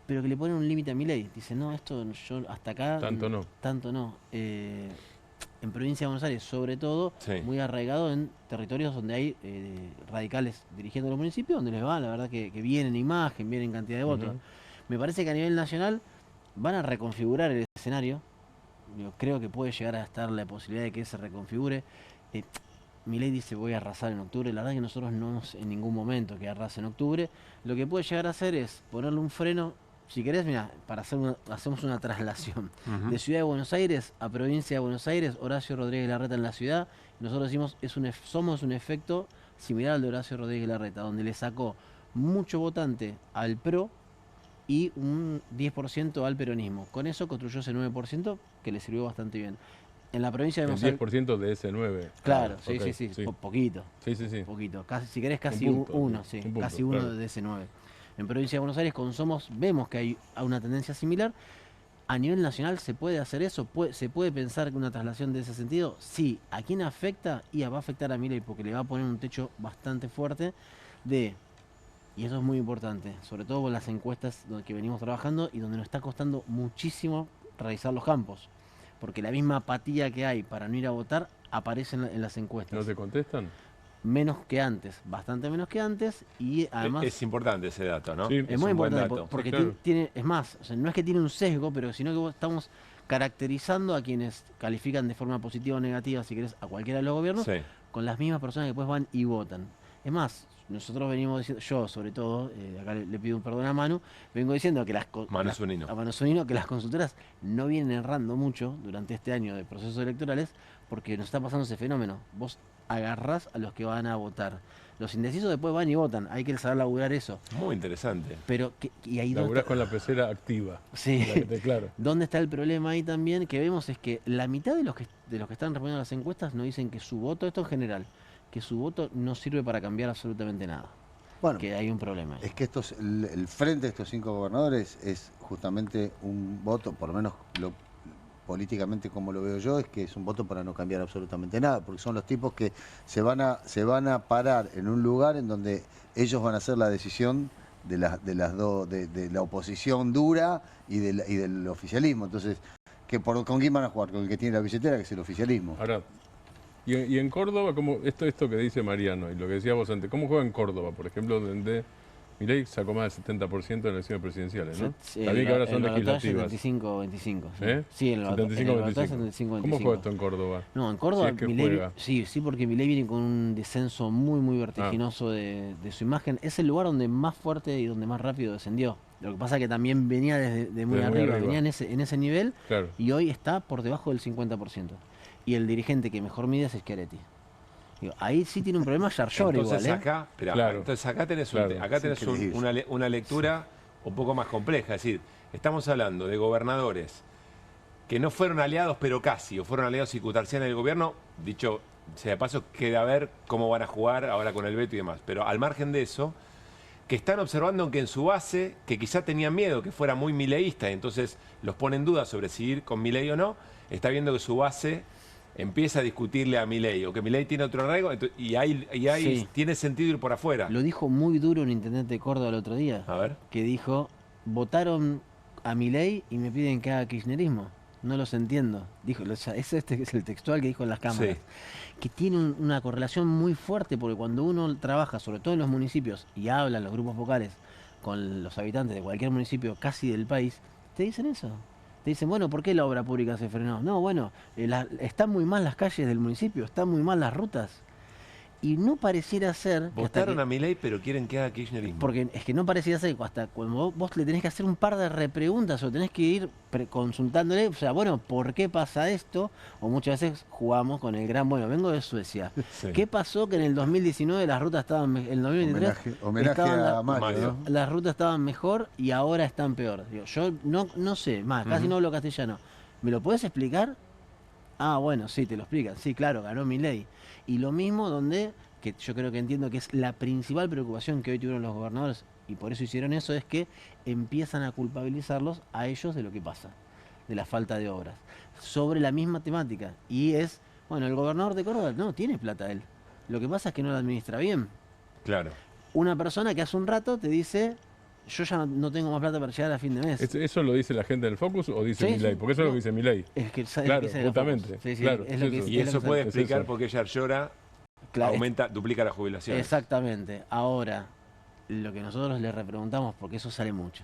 pero que le ponen un límite a Milei. Dicen, no, esto yo hasta acá... Tanto no. Tanto no. En Provincia de Buenos Aires, sobre todo, sí, muy arraigado en territorios donde hay radicales dirigiendo los municipios, donde les va, la verdad que viene en imagen, viene en cantidad de votos. Me parece que a nivel nacional van a reconfigurar el escenario. Yo creo que puede llegar a estar la posibilidad de que se reconfigure. Milei dice voy a arrasar en octubre. La verdad que nosotros no vemos en ningún momento que arrase en octubre. Lo que puede llegar a hacer es ponerle un freno. Si querés, mira, hacemos una traslación de Ciudad de Buenos Aires a Provincia de Buenos Aires. Horacio Rodríguez Larreta en la ciudad. Nosotros decimos somos un efecto similar al de Horacio Rodríguez Larreta, donde le sacó mucho votante al PRO y un 10% al peronismo. Con eso construyó ese 9% que le sirvió bastante bien. En la provincia de Buenos Aires... El 10% de ese 9. Claro, sí. Poquito. Sí. Poquito. Casi, si querés, casi uno, sí. Casi uno de ese 9. En Provincia de Buenos Aires, con Somos, vemos que hay una tendencia similar. ¿A nivel nacional se puede hacer eso? ¿Se puede pensar que una traslación de ese sentido? Sí. ¿A quién afecta? Y va a afectar a Milei porque le va a poner un techo bastante fuerte y eso es muy importante, sobre todo con las encuestas que venimos trabajando y donde nos está costando muchísimo realizar los campos. Porque la misma apatía que hay para no ir a votar aparece en las encuestas. ¿No te contestan? Menos que antes, bastante menos que antes, y además... Es importante ese dato, ¿no? Sí, es muy importante porque claro. es más, o sea, no es que tiene un sesgo, pero sino que estamos caracterizando a quienes califican de forma positiva o negativa, si querés, a cualquiera de los gobiernos, con las mismas personas que después van y votan. Es más, nosotros venimos diciendo, yo sobre todo, acá le pido un perdón a Manu, vengo diciendo que Manu Zunino, que las consultoras no vienen errando mucho durante este año de procesos electorales porque nos está pasando ese fenómeno. Vos agarrás a los que van a votar. Los indecisos después van y votan. Hay que saber laburar eso. Muy interesante. Pero y ahí laburás con la pecera activa. Sí. Claro. ¿Dónde está el problema ahí también? Que vemos es que la mitad de los que están respondiendo a las encuestas nos dicen que su voto, esto en general, que su voto no sirve para cambiar absolutamente nada. Bueno, que hay un problema ahí. Es que el frente de estos 5 gobernadores es justamente un voto, por lo menos políticamente como lo veo yo, es que es un voto para no cambiar absolutamente nada, porque son los tipos que se van a parar en un lugar en donde ellos van a hacer la decisión de la oposición dura y del oficialismo. Entonces, ¿con quién van a jugar? Con el que tiene la billetera, que es el oficialismo. Ahora, y en Córdoba, como esto que dice Mariano y lo que decías vos antes, ¿cómo juega en Córdoba, por ejemplo, donde Milei sacó más del 70% en elecciones presidenciales, ¿no? Sí, también que ahora son legislativas. 75-25. Sí, sí, en el 75-25. ¿Cómo juega esto en Córdoba? No, en Córdoba Si es que Milei, juega. sí, porque Milei viene con un descenso muy vertiginoso de su imagen. Es el lugar donde más fuerte y donde más rápido descendió. Lo que pasa es que también venía de muy arriba, venía en ese nivel, claro. Y hoy está por debajo del 50%. Y el dirigente que mejor mide es Schiaretti. Digo, ahí sí tiene un problema Yarlor igual, ¿eh? Entonces acá tenés, una lectura un poco más compleja. Es decir, estamos hablando de gobernadores que no fueron aliados, pero casi, o fueron aliados circunstanciales del gobierno. Dicho sea de paso, queda a ver cómo van a jugar ahora con el veto y demás. Pero al margen de eso, que están observando que en su base, que quizá tenían miedo que fuera muy mileísta, y entonces los pone en duda sobre si ir con Milei o no, está viendo que su base empieza a discutirle a Milei, o que Milei tiene otro arraigo, y ahí tiene sentido ir por afuera. Lo dijo muy duro un intendente de Córdoba el otro día. A ver. Que dijo, votaron a Milei y me piden que haga kirchnerismo. No los entiendo. Dijo, este es el textual que dijo en las cámaras. Sí. Que tiene una correlación muy fuerte, porque cuando uno trabaja, sobre todo en los municipios, y habla en los grupos vocales con los habitantes de cualquier municipio casi del país, te dicen eso. Te dicen, bueno, ¿por qué la obra pública se frenó? No, bueno, están muy mal las calles del municipio, están muy mal las rutas. Y no pareciera ser... Votaron a Milei, pero quieren que haga kirchnerismo. Porque es que no pareciera ser que hasta cuando vos le tenés que hacer un par de repreguntas o tenés que ir consultándole, o sea, bueno, ¿por qué pasa esto? O muchas veces jugamos con el gran, bueno, vengo de Suecia. Sí. ¿Qué pasó que en el 2019 las rutas estaban, en el 2023 homenaje a Mario, ¿no? Las rutas estaban mejor y ahora están peor? Digo, yo no sé, más, casi no hablo castellano. ¿Me lo podés explicar? Ah, bueno, sí, te lo explican. Sí, claro, ganó Milei. Y lo mismo que yo creo que entiendo que es la principal preocupación que hoy tuvieron los gobernadores, y por eso hicieron eso, es que empiezan a culpabilizarlos a ellos de lo que pasa, de la falta de obras, sobre la misma temática. Y es, bueno, el gobernador de Córdoba no tiene plata él. Lo que pasa es que no la administra bien. Claro. Una persona que hace un rato te dice... Yo ya no tengo más plata para llegar a fin de mes. ¿Eso lo dice la gente del Focus o dice Milei? Porque eso es lo que dice Milei. Es que claro, justamente. Claro, y eso puede explicar por qué Yarlora duplica la jubilación. Exactamente. Ahora, lo que nosotros le repreguntamos, porque eso sale mucho,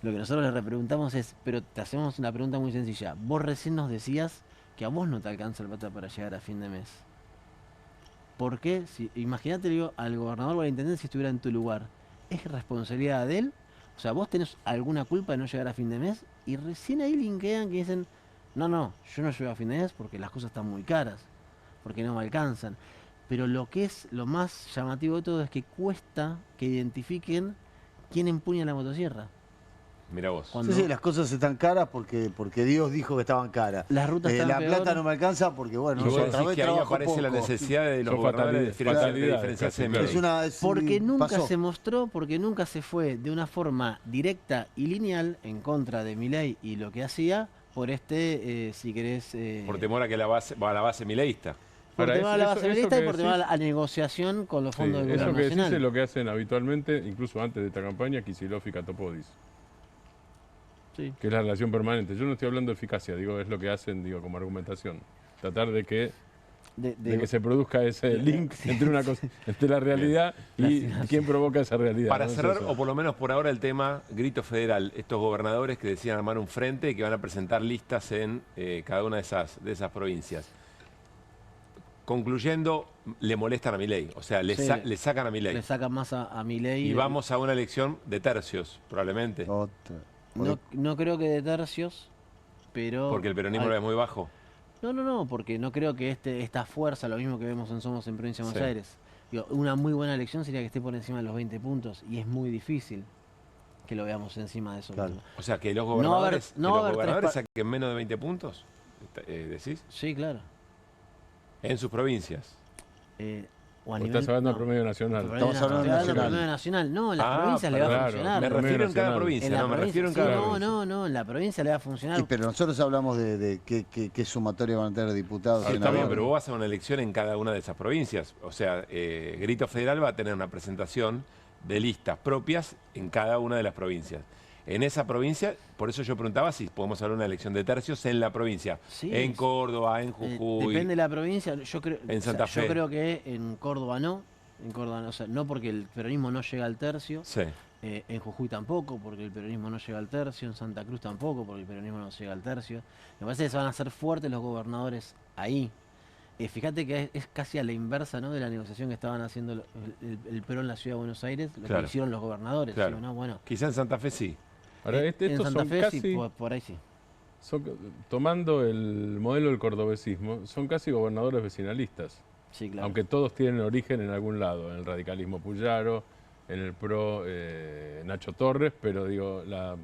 lo que nosotros le repreguntamos es, pero te hacemos una pregunta muy sencilla. Vos recién nos decías que a vos no te alcanza el plata para llegar a fin de mes. ¿Por qué? Imagínate, digo, al gobernador o al intendente si estuviera en tu lugar. ¿Es responsabilidad de él? O sea, vos tenés alguna culpa de no llegar a fin de mes y recién ahí linkean que dicen, no, yo no llego a fin de mes porque las cosas están muy caras, porque no me alcanzan. Pero lo que es lo más llamativo de todo es que cuesta que identifiquen quién empuña la motosierra. Mira vos. Sí, las cosas están caras porque Dios dijo que estaban caras. Las rutas están la peor. plata no me alcanza porque, bueno, Y vos otra decís vez que ahí trabajo aparece la poco. necesidad de los Son gobernadores de fatalidades, diferenciarse de casi, Milei. Porque nunca pasó. se mostró, porque nunca se fue de una forma directa y lineal en contra de Milei y lo que hacía por si querés... Por temor a que va a la base mileísta. Por Ahora, tema de la eso- base eso milista y que por tema de decís- la negociación con los fondos del Eso gobierno que decís nacional. es lo que hacen habitualmente, incluso antes de esta campaña, Kicillof y Katopodis. Sí. Que es la relación permanente. Yo no estoy hablando de eficacia, digo, es lo que hacen, digo, como argumentación. Tratar de que que se produzca ese link entre una cosa, entre la realidad y quién provoca esa realidad. Para ¿no? Es cerrar, eso. o por lo menos por ahora, el tema grito federal. Estos gobernadores que decían armar un frente y que van a presentar listas en cada una de esas provincias. Concluyendo, le molestan a Milei, o sea, le sacan a Milei. Le sacan más a Milei. Y vamos a una elección de tercios, probablemente. No creo que de tercios, pero... Porque el peronismo es muy bajo. No, porque no creo que esta fuerza, lo mismo que vemos en Somos en Provincia de Buenos Aires, digo, una muy buena elección sería que esté por encima de los 20 puntos, y es muy difícil que lo veamos encima de eso. Claro. O sea, que los No va a haber- gobernadores, no va a haber tres saquen menos de 20 puntos, ¿decís? Sí, claro. En sus provincias. O a ¿O nivel, estás hablando no. de promedio nacional? Estamos hablando de promedio nacional. No, en las provincias le va a claro. funcionar. Me refiero en cada provincia, En la no, me provincia, refiero en sí, cada provincia. No, en la provincia le va a funcionar. Sí, pero nosotros hablamos de qué sumatoria van a tener diputados. Sí, en está bien, abril. pero vos vas a una elección en cada una de esas provincias. O sea, Grito Federal va a tener una presentación de listas propias en cada una de las provincias. En esa provincia, por eso yo preguntaba si podemos hablar de una elección de tercios en la provincia. Sí, en Córdoba, en Jujuy. Depende de la provincia. Yo creo, En Santa Fe. Yo creo que en Córdoba no. En Córdoba no, o sea, no porque el peronismo no llega al tercio. Sí. En Jujuy tampoco, porque el peronismo no llega al tercio. En Santa Cruz tampoco, porque el peronismo no llega al tercio. Me parece que se van a hacer fuertes los gobernadores ahí. Fíjate que es casi a la inversa, ¿no?, de la negociación que estaban haciendo el Perón en la Ciudad de Buenos Aires, lo que hicieron los gobernadores. Claro. ¿Sí, no? Bueno, Quizá en Santa Fe sí. Ahora, en estos Santa son Fe casi, sí, por ahí sí. tomando el modelo del cordobesismo, son casi gobernadores vecinalistas. Sí, claro. Aunque todos tienen origen en algún lado, en el radicalismo Puyaro, en el PRO Nacho Torres, pero digo, la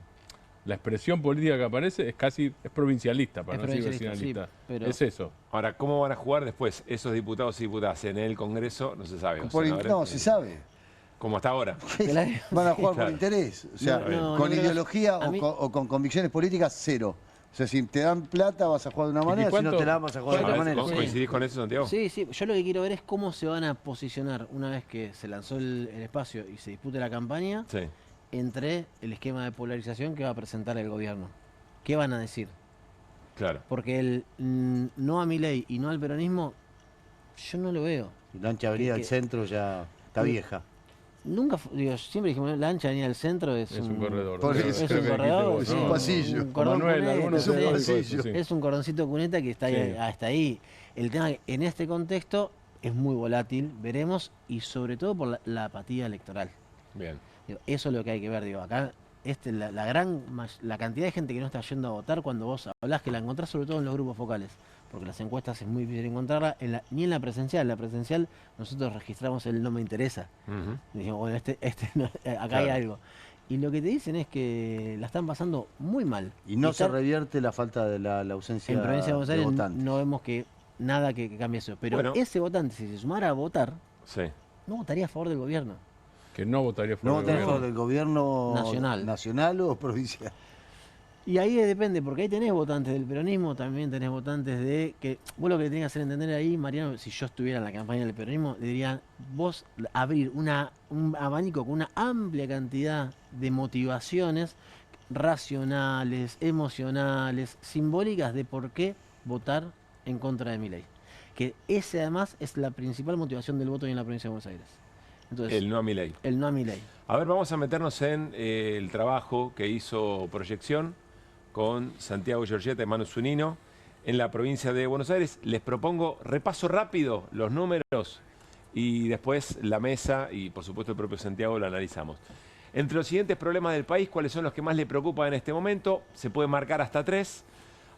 expresión política que aparece es provincialista, para no decir vecinalista. Sí, pero... Es eso. Ahora, ¿cómo van a jugar después esos diputados y diputadas en el Congreso? No se sabe. No, se sabe. Como hasta ahora. Van a jugar Claro. por interés. O sea, No, con no, ideología a mí- o con convicciones políticas, cero. O sea, si te dan plata vas a jugar de una manera, si no te la dan vas a jugar de otra manera. ¿Coincidís con eso, Santiago? Sí, yo lo que quiero ver es cómo se van a posicionar una vez que se lanzó el espacio y se dispute la campaña Sí. entre el esquema de polarización que va a presentar el gobierno. ¿Qué van a decir? Claro. Porque el no a Milei y no al peronismo, yo no lo veo. Y la ancha avenida del centro ya está vieja. Nunca, siempre dijimos, la ancha avenida del centro es un corredor. Por eso. Es Creo un que corredor, es un pasillo. un cordón Manuel, cuneta, algunos sí, es un dijo pasillo. eso, sí. es un cordoncito cuneta que está ahí, Sí. hasta ahí. El tema es que en este contexto es muy volátil, veremos, y sobre todo por la apatía electoral. Bien. Digo, eso es lo que hay que ver. Digo, acá la cantidad de gente que no está yendo a votar, cuando vos hablás, que la encontrás sobre todo en los grupos focales, porque las encuestas es muy difícil encontrarla, ni en la presencial. En la presencial nosotros registramos el no me interesa. Ujú. Y dijimos, bueno, no, acá hay algo. Y lo que te dicen es que la están pasando muy mal. Y no se estar- revierte la falta de la ausencia En Provincia de Buenos Aires votantes. no vemos que nada que cambie eso. Pero Bueno. ese votante, si se sumara a votar, Sí. no votaría a favor del gobierno. Que no votaría ¿No por votan a el favor gobierno. del gobierno Nacional. o provincial? Y ahí depende, porque ahí tenés votantes del peronismo, también tenés votantes de... que vos lo que tenés que hacer entender ahí, Mariano, si yo estuviera en la campaña del peronismo, le diría, vos abrir un abanico con una amplia cantidad de motivaciones racionales, emocionales, simbólicas de por qué votar en contra de Milei. Que ese además es la principal motivación del voto hoy en la provincia de Buenos Aires. Entonces, El no a Milei. el no a Milei. A ver, vamos a meternos en el trabajo que hizo Proyección con Santiago Giorgietta y Manu Zunino en la provincia de Buenos Aires. Les propongo, repaso rápido los números y después la mesa y por supuesto el propio Santiago lo analizamos. Entre los siguientes problemas del país, ¿cuáles son los que más le preocupan en este momento? Se puede marcar hasta 3.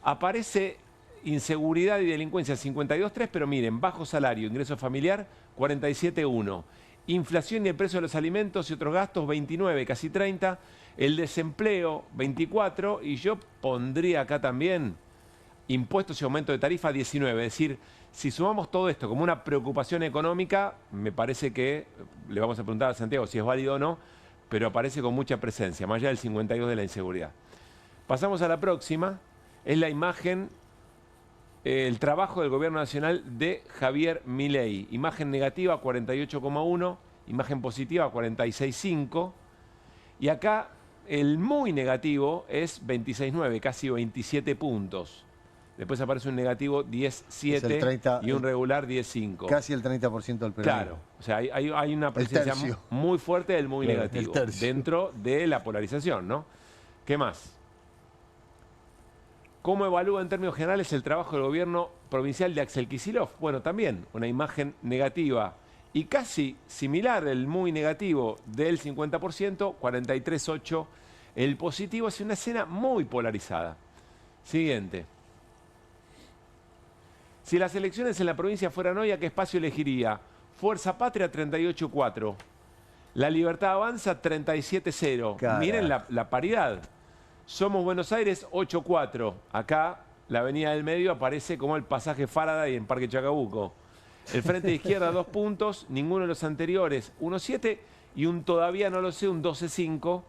Aparece inseguridad y delincuencia 52.3, pero miren, bajo salario, ingreso familiar 47.1. Inflación y el precio de los alimentos y otros gastos, 29, casi 30. El desempleo, 24. Y yo pondría acá también impuestos y aumento de tarifa, 19. Es decir, si sumamos todo esto como una preocupación económica, me parece que, le vamos a preguntar a Santiago si es válido o no, pero aparece con mucha presencia, más allá del 52 de la inseguridad. Pasamos a la próxima. Es la imagen, el trabajo del Gobierno Nacional de Javier Milei. Imagen negativa, 48,1. Imagen positiva, 46,5. Y acá el muy negativo es 26,9, casi 27 puntos. Después aparece un negativo 10,7 y un regular 10,5. Casi el 30% del peronismo. Claro, o sea, hay una presencia muy fuerte del muy negativo dentro de la polarización, ¿no? ¿Qué más? ¿Cómo evalúa en términos generales el trabajo del gobierno provincial de Axel Kicillof? Bueno, también una imagen negativa y casi similar, el muy negativo del 50%, 43,8. El positivo es una escena muy polarizada. Siguiente. Si las elecciones en la provincia fueran hoy, ¿a qué espacio elegiría? Fuerza Patria, 38,4. La Libertad Avanza, 37,0. Miren la paridad. Somos Buenos Aires, 8,4. Acá, la Avenida del Medio aparece como el pasaje Faraday en Parque Chacabuco. El Frente de Izquierda, 2 puntos. Ninguno de los anteriores, 1,7. Y un todavía no lo sé, un 12,5.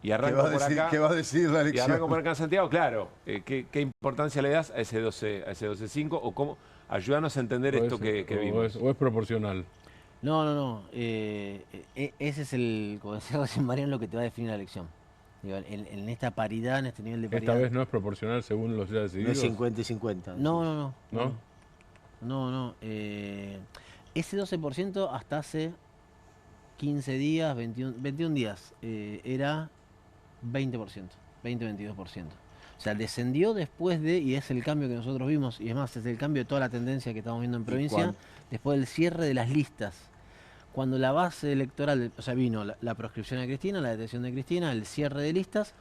Y arranco por acá. ¿Qué va a decir la elección? Y arranco por acá en Santiago, claro. ¿Qué importancia le das a ese 12,5? ¿O cómo? Ayúdanos a entender esto que vimos. ¿O es proporcional? No. Ese es el, como decía recién Mariano, lo que te va a definir la elección. Digo, en esta paridad, en este nivel de paridad. ¿Esta vez no es proporcional según los ya decididos? No es 50 y 50. No. Ese 12% hasta hace 15 días, 21 días, era 20%, 20-22%. O sea, descendió después de, y es el cambio que nosotros vimos, y es más, es el cambio de toda la tendencia que estamos viendo en provincia, después del cierre de las listas. Cuando la base electoral, o sea, vino la proscripción de Cristina, la detención de Cristina, el cierre de listas,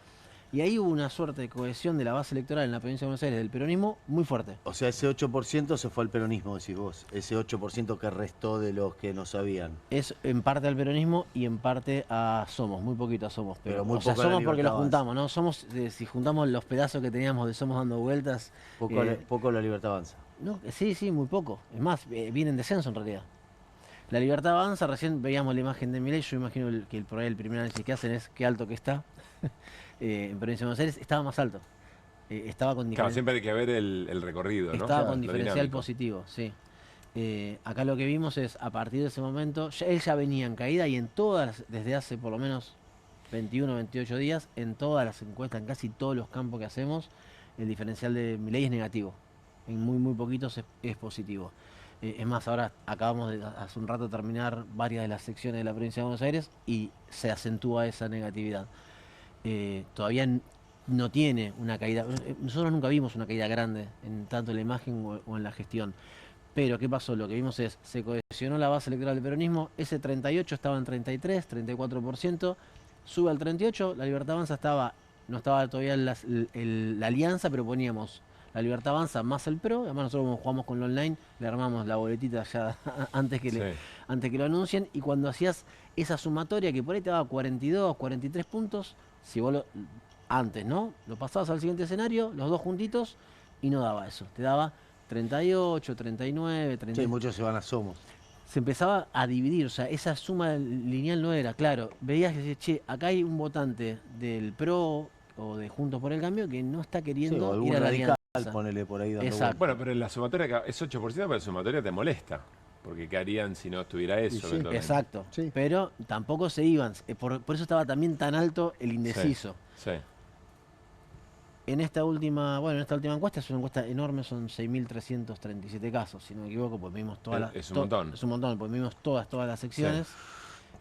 y ahí hubo una suerte de cohesión de la base electoral en la provincia de Buenos Aires del peronismo muy fuerte. O sea, ese 8% se fue al peronismo, decís vos. Ese 8% que restó de los que no sabían. Es en parte al peronismo y en parte a Somos, muy poquito a Somos. Pero muy o sea, poco Somos porque lo Libertad juntamos, ¿no? Somos, si juntamos los pedazos que teníamos de Somos dando vueltas. Poco la Libertad Avanza. No, sí, muy poco. Es más, viene en descenso en realidad. La Libertad Avanza, recién veíamos la imagen de Milei, yo imagino que por ahí el primer análisis que hacen es qué alto que está. En provincia de Buenos Aires estaba más alto. Estaba con claro, siempre hay que ver el recorrido, ¿no? Estaba con diferencial positivo, sí. Acá lo que vimos es, a partir de ese momento, él ya venía en caída y en todas, desde hace por lo menos 21, 28 días, en todas las encuestas, en casi todos los campos que hacemos, el diferencial de Milei es negativo. En muy poquitos es positivo. Es más, ahora acabamos de hace un rato terminar varias de las secciones de la provincia de Buenos Aires y se acentúa esa negatividad. Todavía no tiene una caída, nosotros nunca vimos una caída grande en tanto en la imagen o en la gestión. Pero ¿qué pasó? Lo que vimos es, se cohesionó la base electoral del peronismo, ese 38 estaba en 33, 34%, sube al 38, la Libertad Avanza no estaba todavía la alianza, pero poníamos la Libertad Avanza más el PRO, además nosotros como jugamos con lo online, le armamos la boletita ya antes que lo anuncien, y cuando hacías esa sumatoria que por ahí te daba 42, 43 puntos, si vos antes, ¿no? Lo pasabas al siguiente escenario, los dos juntitos, y no daba eso, te daba 38, 39, 30. Sí, muchos se van a Somos. Se empezaba a dividir, o sea, esa suma lineal no era, claro, veías que decías, che, acá hay un votante del PRO o de Juntos por el Cambio que no está queriendo ir a la alianza. Ponele por ahí dando Exacto. Bueno, pero en la sumatoria es 8%, pero la sumatoria te molesta. Porque ¿qué harían si no estuviera eso? Sí, exacto. Sí. Pero tampoco se iban. Por eso estaba también tan alto el indeciso. Sí. En esta última encuesta, es una encuesta enorme, son 6.337 casos, si no me equivoco, pues vimos todas las... Es un montón. Es un montón, pues vimos todas las secciones.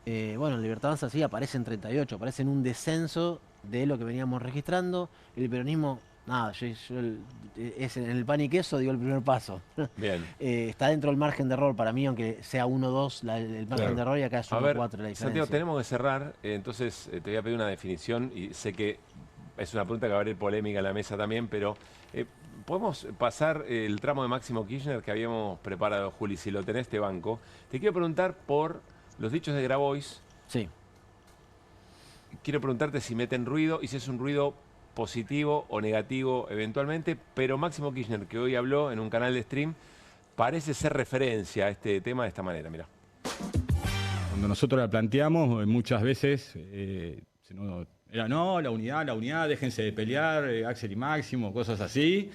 Sí. Libertad Avanza sí aparece en 38, aparece en un descenso de lo que veníamos registrando. El peronismo... Nada, en el pan y queso dio el primer paso. Bien. Está dentro del margen de error para mí, aunque sea 1-2 el margen de error y acá es 1-4 la diferencia. Santiago, tenemos que cerrar, entonces te voy a pedir una definición y sé que es una pregunta que va a abrir polémica en la mesa también, pero ¿podemos pasar el tramo de Máximo Kirchner que habíamos preparado, Juli? Si lo tenés, te banco. Te quiero preguntar por Los dichos de Grabois. Sí. Quiero preguntarte si meten ruido y si es un ruido positivo o negativo eventualmente, pero Máximo Kirchner, que hoy habló en un canal de stream, parece ser referencia a este tema de esta manera, mirá. Cuando nosotros la planteamos, muchas veces era no, la unidad, déjense de pelear, Axel y Máximo, cosas así.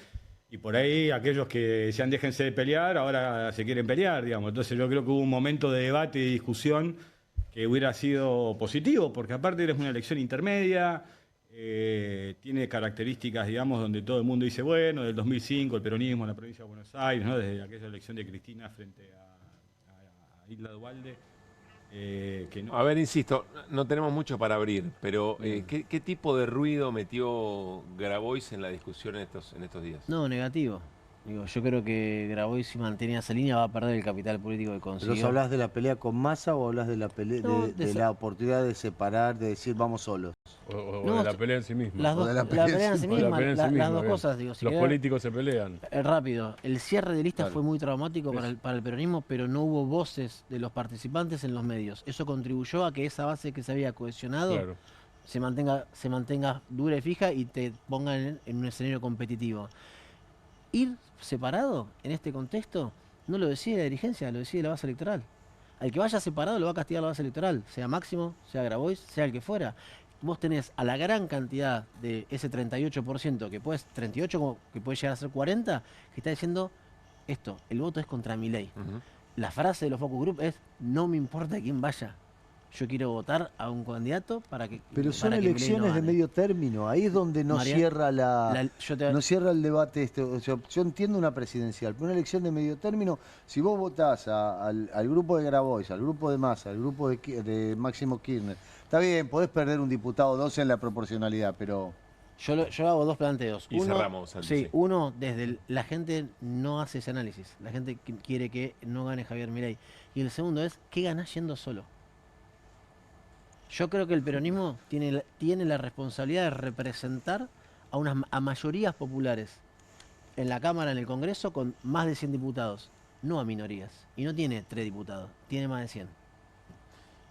Y por ahí aquellos que decían déjense de pelear, ahora se quieren pelear, digamos. Entonces yo creo que hubo un momento de debate y discusión que hubiera sido positivo, porque aparte eres una elección intermedia, tiene características, digamos, donde todo el mundo dice, bueno, del 2005, el peronismo en la provincia de Buenos Aires, ¿no? Desde aquella elección de Cristina frente a Isla Duhalde. Que no. A ver, insisto, no tenemos mucho para abrir, pero ¿qué tipo de ruido metió Grabois en la discusión en estos días? No, negativo. Digo, yo creo que Grabois, si mantiene esa línea, va a perder el capital político que consiguió. ¿Pero hablas de la pelea con Massa o hablas de la pelea de la oportunidad de separar, de decir vamos solos? O de la pelea en sí misma. La pelea en sí misma, las dos cosas. Digo, los políticos se pelean. Rápido, el cierre de lista fue muy traumático para el peronismo, pero no hubo voces de los participantes en los medios. Eso contribuyó a que esa base que se había cohesionado se mantenga dura y fija y te pongan en un escenario competitivo. Ir separado en este contexto no lo decide la dirigencia, lo decide la base electoral. Al que vaya separado lo va a castigar la base electoral, sea Máximo, sea Grabois, sea el que fuera. Vos tenés a la gran cantidad de ese 38%, que puede 38, que puede llegar a ser 40, que está diciendo esto, el voto es contra Milei. La frase de los focus group es, no me importa quién vaya. Yo quiero votar a un candidato para que... Pero son elecciones de medio término, ahí es donde no cierra no cierra el debate. O sea, yo entiendo una presidencial, pero una elección de medio término, si vos votás al grupo de Grabois, al grupo de Massa, al grupo de Máximo Kirchner, está bien, podés perder un diputado o dos en la proporcionalidad, pero... Yo hago dos planteos. Y cerramos. Sí, uno, desde la gente no hace ese análisis. La gente quiere que no gane Javier Milei. Y el segundo es, ¿qué ganás yendo solo? Yo creo que el peronismo tiene la responsabilidad de representar a mayorías populares en la Cámara, en el Congreso, con más de 100 diputados, no a minorías. Y no tiene 3 diputados, tiene más de 100.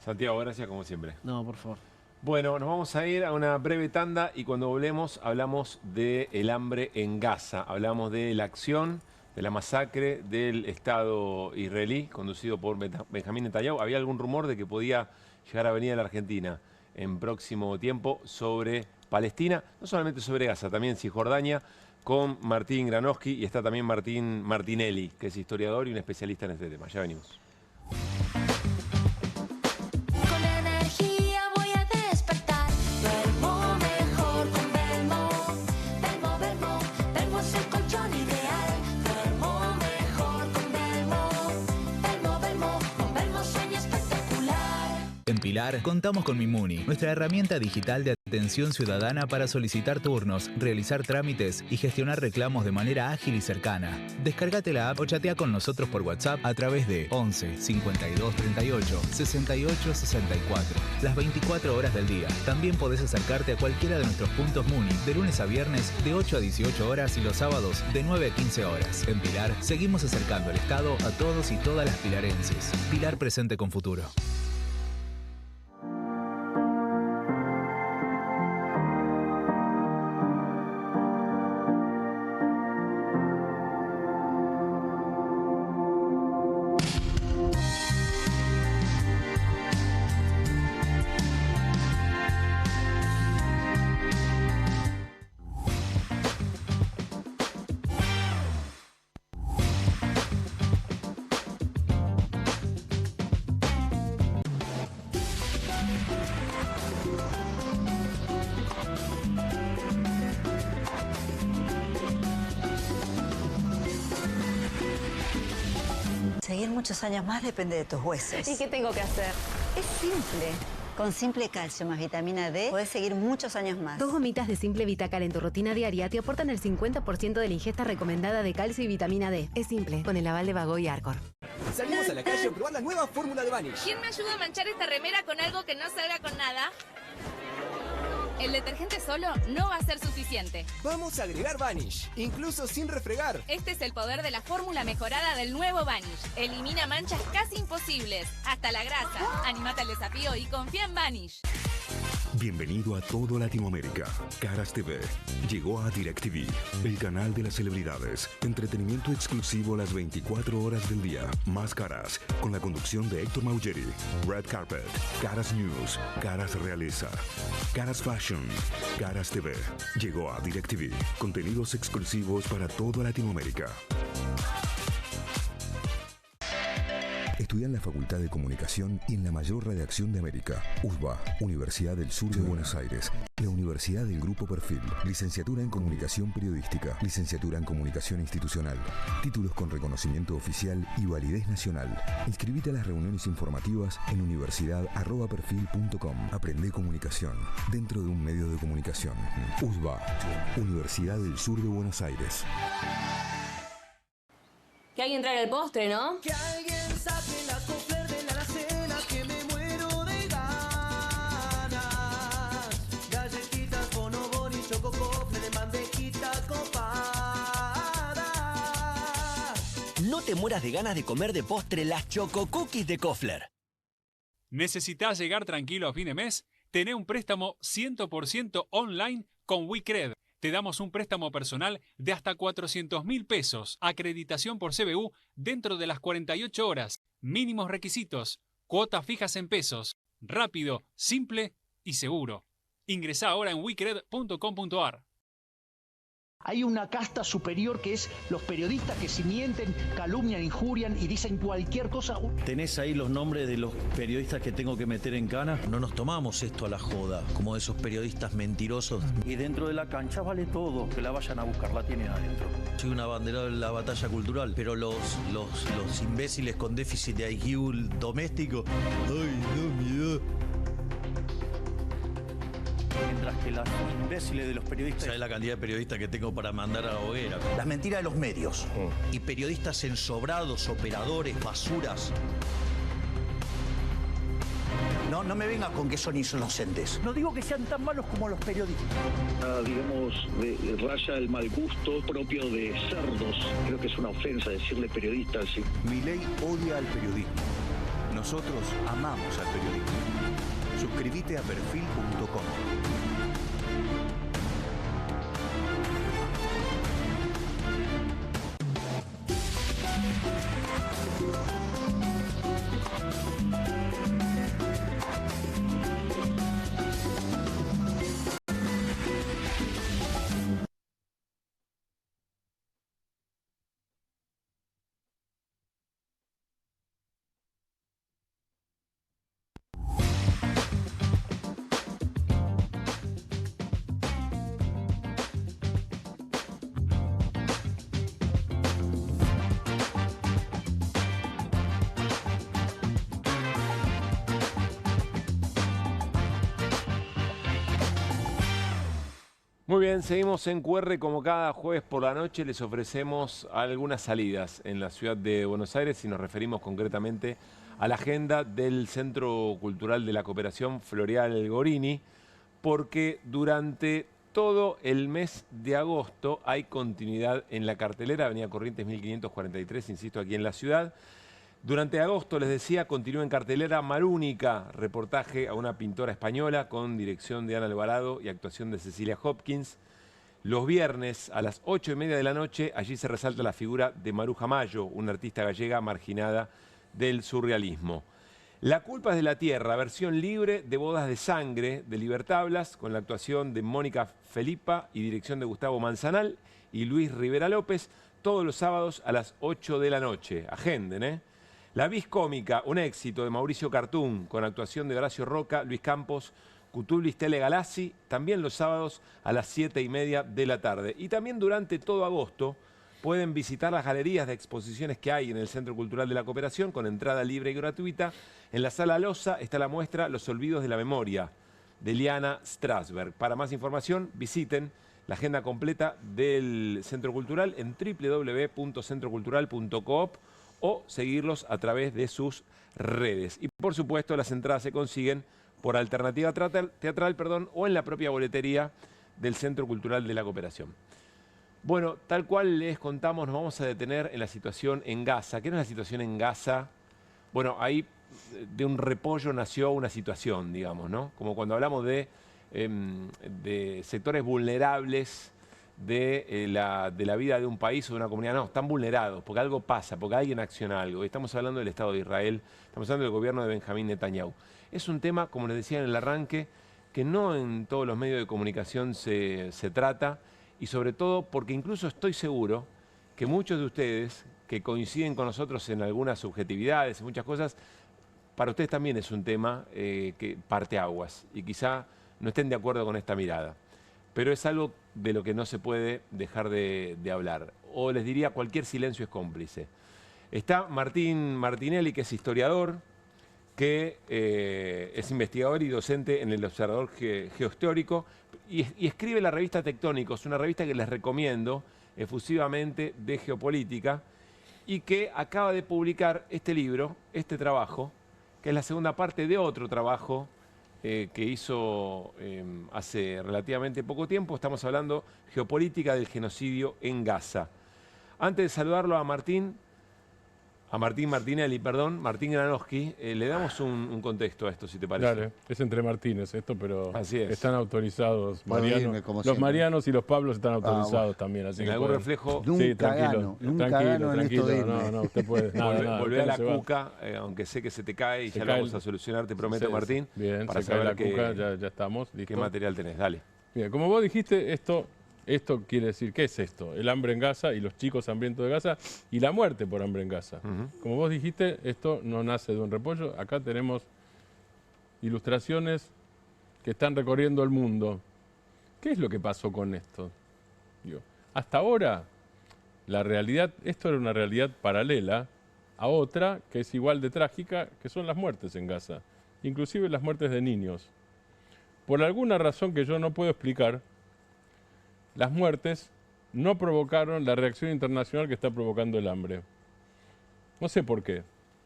Santiago, gracias como siempre. No, por favor. Bueno, nos vamos a ir a una breve tanda y cuando volvemos hablamos del hambre en Gaza. Hablamos de la acción, de la masacre del Estado israelí conducido por Benjamín Netanyahu. Había algún rumor de que podía llegar a venir a la Argentina en próximo tiempo sobre Palestina, no solamente sobre Gaza, también Cisjordania, con Martín Granowski, y está también Martín Martinelli, que es historiador y un especialista en este tema. Ya venimos. En Pilar, contamos con Mimuni, nuestra herramienta digital de atención ciudadana para solicitar turnos, realizar trámites y gestionar reclamos de manera ágil y cercana. Descárgate la app o chatea con nosotros por WhatsApp a través de 11 52 38 68 64, las 24 horas del día. También podés acercarte a cualquiera de nuestros puntos Muni de lunes a viernes de 8 a 18 horas y los sábados de 9 a 15 horas. En Pilar, seguimos acercando el Estado a todos y todas las pilarenses. Pilar presente con futuro. Seguir muchos años más depende de tus huesos. ¿Y qué tengo que hacer? Es simple. Con Simple Calcio más vitamina D podés seguir muchos años más. 2 gomitas de Simple Vitacal en tu rutina diaria te aportan el 50% de la ingesta recomendada de calcio y vitamina D. Es simple, con el aval de Vago y Arcor. Salimos a la calle a probar la nueva fórmula de Vanish. ¿Quién me ayuda a manchar esta remera con algo que no salga con nada? El detergente solo no va a ser suficiente. Vamos a agregar Vanish, incluso sin refregar. Este es el poder de la fórmula mejorada del nuevo Vanish. Elimina manchas casi imposibles, hasta la grasa. Anímate al desafío y confía en Vanish. Bienvenido a todo Latinoamérica. Caras TV llegó a DirecTV, el canal de las celebridades. Entretenimiento exclusivo las 24 horas del día. Más Caras, con la conducción de Héctor Maugeri. Red Carpet, Caras News, Caras Realeza, Caras Fashion, Caras TV. Llegó a DirecTV. Contenidos exclusivos para toda Latinoamérica. Estudia en la Facultad de Comunicación y en la mayor redacción de América. USBA, Universidad del Sur de Buenos Aires. La Universidad del Grupo Perfil. Licenciatura en Comunicación Periodística. Licenciatura en Comunicación Institucional. Títulos con reconocimiento oficial y validez nacional. Inscribite a las reuniones informativas en universidad@perfil.com. Aprende comunicación dentro de un medio de comunicación. USBA, Universidad del Sur de Buenos Aires. Que alguien traiga el postre, ¿no? Que alguien saque la Cofler de la alacena, que me muero de ganas. Galletitas, bonobón y choco Cofler de bandejita copada. No te mueras de ganas de comer de postre las Choco Cookies de Cofler. ¿Necesitas llegar tranquilo a fin de mes? Tené un préstamo 100% online con WeCred. Te damos un préstamo personal de hasta 400.000 pesos, acreditación por CBU dentro de las 48 horas, mínimos requisitos, cuotas fijas en pesos, rápido, simple y seguro. Ingresá ahora en wecred.com.ar. Hay una casta superior que es los periodistas que si mienten, calumnian, injurian y dicen cualquier cosa. ¿Tenés ahí los nombres de los periodistas que tengo que meter en cana? No nos tomamos esto a la joda, como esos periodistas mentirosos. Y dentro de la cancha vale todo, que la vayan a buscar, la tienen adentro. Soy un abanderado en la batalla cultural, pero los imbéciles con déficit de IQ doméstico, ¡ay, no, miedo! Mientras que los imbéciles de los periodistas... ¿Sabes la cantidad de periodistas que tengo para mandar a la hoguera? Las mentiras de los medios. Y periodistas ensobrados, operadores, basuras. No me venga con que son inocentes. No digo que sean tan malos como los periodistas. Digamos, raya el mal gusto propio de cerdos. Creo que es una ofensa decirle periodista así. Milei odia al periodismo. Nosotros amamos al periodismo. Suscríbete a perfil.com. Muy bien, seguimos en QR como cada jueves por la noche. Les ofrecemos algunas salidas en la ciudad de Buenos Aires y nos referimos concretamente a la agenda del Centro Cultural de la Cooperación Floreal Gorini, porque durante todo el mes de agosto hay continuidad en la cartelera, Avenida Corrientes 1543, insisto, aquí en la ciudad. Durante agosto, les decía, continúa en cartelera Marúnica, reportaje a una pintora española con dirección de Ana Alvarado y actuación de Cecilia Hopkins. Los viernes a las 8:30 de la noche, allí se resalta la figura de Maruja Mayo, una artista gallega marginada del surrealismo. La culpa es de la tierra, versión libre de Bodas de Sangre de Libertablas, con la actuación de Mónica Felipa y dirección de Gustavo Manzanal y Luis Rivera López, todos los sábados a las 8 de la noche. Agenden, ¿eh? La Vis Cómica, un éxito de Mauricio Cartún, con actuación de Horacio Roca, Luis Campos, Cutublis Tele Galassi, también los sábados a las 7:30 de la tarde. Y también durante todo agosto pueden visitar las galerías de exposiciones que hay en el Centro Cultural de la Cooperación, con entrada libre y gratuita. En la Sala Loza está la muestra Los Olvidos de la Memoria, de Liana Strasberg. Para más información, visiten la agenda completa del Centro Cultural en www.centrocultural.coop o seguirlos a través de sus redes. Y por supuesto, las entradas se consiguen por Alternativa Teatral, o en la propia boletería del Centro Cultural de la Cooperación. Bueno, tal cual les contamos, nos vamos a detener en la situación en Gaza. ¿Qué es la situación en Gaza? Bueno, ahí de un repollo nació una situación, digamos, ¿no? Como cuando hablamos de sectores vulnerables de la vida de un país o de una comunidad. No, están vulnerados porque algo pasa, porque alguien acciona algo. Estamos hablando del Estado de Israel, estamos hablando del gobierno de Benjamín Netanyahu. Es un tema, como les decía en el arranque, que no en todos los medios de comunicación se trata, y sobre todo porque incluso estoy seguro que muchos de ustedes que coinciden con nosotros en algunas subjetividades, en muchas cosas, para ustedes también es un tema que parte aguas y quizá no estén de acuerdo con esta mirada. Pero es algo de lo que no se puede dejar de hablar. O les diría, cualquier silencio es cómplice. Está Martín Martinelli, que es historiador, que es investigador y docente en el Observador Geohistórico y escribe la revista Tectónicos, una revista que les recomiendo efusivamente de geopolítica y que acaba de publicar este libro, este trabajo, que es la segunda parte de otro trabajo que hizo hace relativamente poco tiempo. Estamos hablando geopolítica del genocidio en Gaza. Antes de saludarlo a Martín Martinelli, Martín Granowski, le damos un contexto a esto, si te parece. Dale, es entre Martínez esto, pero así es. Están autorizados. Irme, los Marianos y los Pablos están autorizados también. Así en que algún reflejo. Sí, tranquilo. Tranquilo. No, usted puede. Volvé a la cuca, aunque sé que se te cae y ya lo vamos a solucionar, te prometo, Martín. Bien, para se cae saber la cuca, ya estamos. ¿Listo? ¿Qué material tenés? Dale. Bien, como vos dijiste, esto quiere decir, ¿qué es esto? El hambre en Gaza y los chicos hambrientos de Gaza y la muerte por hambre en Gaza. Como vos dijiste, esto no nace de un repollo. Acá tenemos ilustraciones que están recorriendo el mundo. ¿Qué es lo que pasó con esto? Hasta ahora, la realidad, esto era una realidad paralela a otra que es igual de trágica, que son las muertes en Gaza, inclusive las muertes de niños. Por alguna razón que yo no puedo explicar, las muertes no provocaron la reacción internacional que está provocando el hambre. No sé por qué.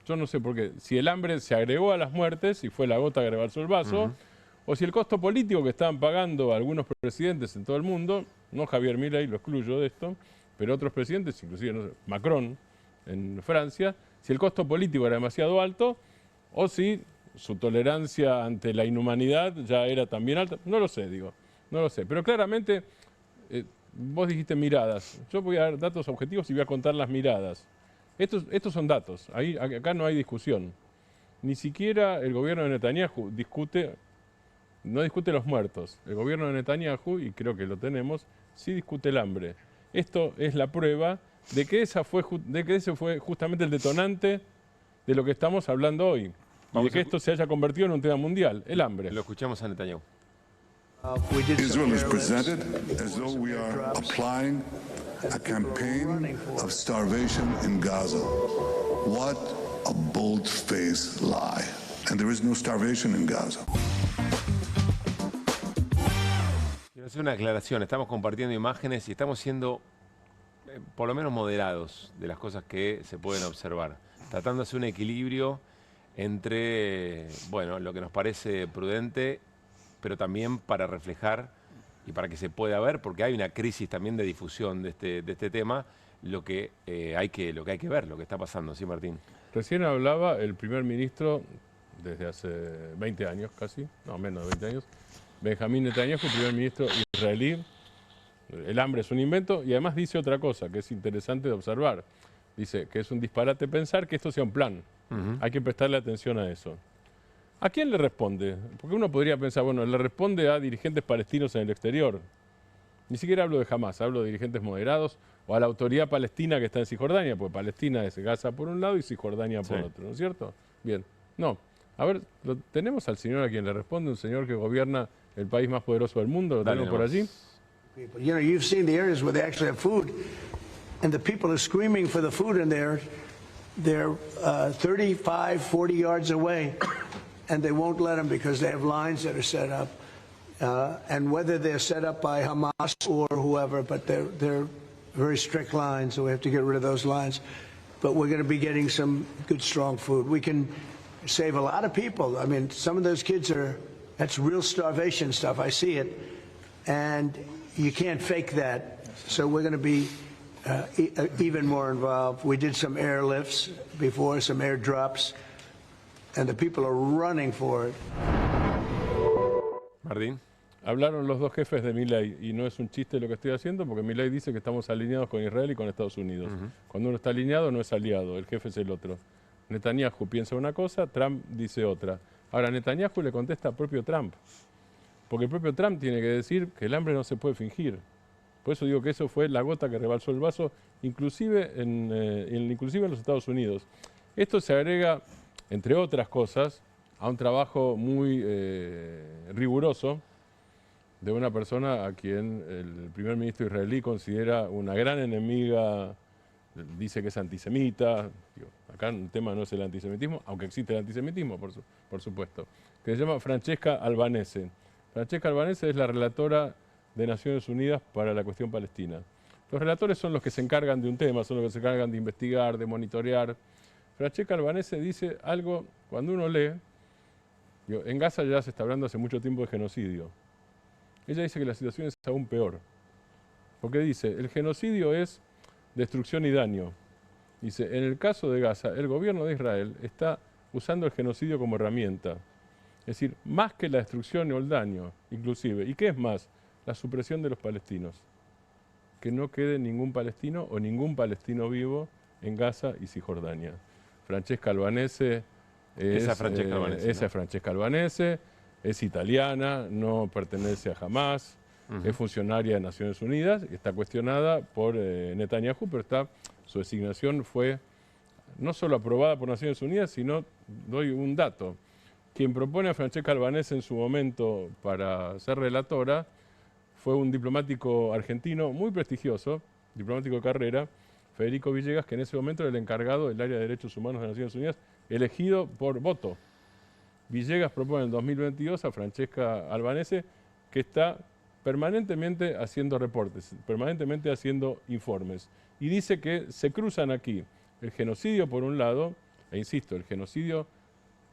Yo no sé por qué. Si el hambre se agregó a las muertes y fue la gota que rebalsó el vaso, o si el costo político que estaban pagando algunos presidentes en todo el mundo, no Javier Milei, lo excluyo de esto, pero otros presidentes, inclusive no sé, Macron en Francia, si el costo político era demasiado alto, o si su tolerancia ante la inhumanidad ya era también alta. No lo sé, no lo sé. Pero claramente... vos dijiste miradas. Yo voy a dar datos objetivos y voy a contar las miradas. Estos son datos. Acá no hay discusión. Ni siquiera el gobierno de Netanyahu no discute los muertos. El gobierno de Netanyahu, y creo que lo tenemos, sí discute el hambre. Esto es la prueba de que ese fue justamente el detonante de lo que estamos hablando hoy. Y de que esto se haya convertido en un tema mundial, el hambre. Lo escuchamos a Netanyahu. Israel is presented as though we are applying a campaign of starvation in Gaza. What a bold-faced lie. And there is no starvation in Gaza. Quiero hacer una aclaración. Estamos compartiendo imágenes y estamos siendo por lo menos moderados de las cosas que se pueden observar. Tratando de hacer un equilibrio entre, lo que nos parece prudente, pero también para reflejar y para que se pueda ver, porque hay una crisis también de difusión de este tema, lo que hay que ver, lo que está pasando. ¿Sí, Martín? Recién hablaba el primer ministro, desde hace 20 años casi, no, menos de 20 años, Benjamín Netanyahu, primer ministro israelí. El hambre es un invento y además dice otra cosa que es interesante de observar. Dice que es un disparate pensar que esto sea un plan. Hay que prestarle atención a eso. ¿A quién le responde? Porque uno podría pensar, le responde a dirigentes palestinos en el exterior. Ni siquiera hablo de Hamás, hablo de dirigentes moderados o a la autoridad palestina que está en Cisjordania, porque Palestina es Gaza por un lado y Cisjordania por otro, ¿no es cierto? Bien, no. A ver, ¿tenemos al señor a quien le responde? Un señor que gobierna el país más poderoso del mundo, ¿lo tenemos por allí? You know, you've seen the areas where they actually have food, and the people are screaming for the food, and they're 35, 40 yards away. And they won't let them because they have lines that are set up. And whether they're set up by Hamas or whoever, but they're very strict lines, so we have to get rid of those lines. But we're going to be getting some good, strong food. We can save a lot of people. I mean, some of those kids are That's real starvation stuff. I see it. And you can't fake that. So we're going to be even more involved. We did some airlifts before, some airdrops, and the people are running for it. Martín. Hablaron los dos jefes de Milei y no es un chiste lo que estoy haciendo porque Milei dice que estamos alineados con Israel y con Estados Unidos. Cuando uno está alineado no es aliado, el jefe es el otro. Netanyahu piensa una cosa, Trump dice otra. Ahora Netanyahu le contesta al propio Trump, porque el propio Trump tiene que decir que el hambre no se puede fingir. Por eso digo que eso fue la gota que rebalsó el vaso, inclusive en los Estados Unidos. Esto se agrega, entre otras cosas, a un trabajo muy riguroso de una persona a quien el primer ministro israelí considera una gran enemiga, dice que es antisemita. Acá el tema no es el antisemitismo, aunque existe el antisemitismo, por supuesto, que se llama Francesca Albanese. Francesca Albanese es la relatora de Naciones Unidas para la cuestión palestina. Los relatores son los que se encargan de un tema, son los que se encargan de investigar, de monitorear. Francesca Albanese dice algo, cuando uno lee, en Gaza ya se está hablando hace mucho tiempo de genocidio. Ella dice que la situación es aún peor, porque dice, el genocidio es destrucción y daño. Dice, en el caso de Gaza, el gobierno de Israel está usando el genocidio como herramienta. Es decir, más que la destrucción o el daño, inclusive. ¿Y qué es más? La supresión de los palestinos. Que no quede ningún palestino o ningún palestino vivo en Gaza y Cisjordania. Francesca Albanese Esa es Francesca Albanese, es italiana, no pertenece a Hamas, es funcionaria de Naciones Unidas y está cuestionada por Netanyahu, pero su designación fue no solo aprobada por Naciones Unidas, sino, doy un dato, quien propone a Francesca Albanese en su momento para ser relatora fue un diplomático argentino muy prestigioso, diplomático de carrera, Federico Villegas, que en ese momento era el encargado del área de derechos humanos de Naciones Unidas, elegido por voto. Villegas propone en 2022 a Francesca Albanese, que está permanentemente haciendo reportes, permanentemente haciendo informes. Y dice que se cruzan aquí el genocidio por un lado, e insisto, el genocidio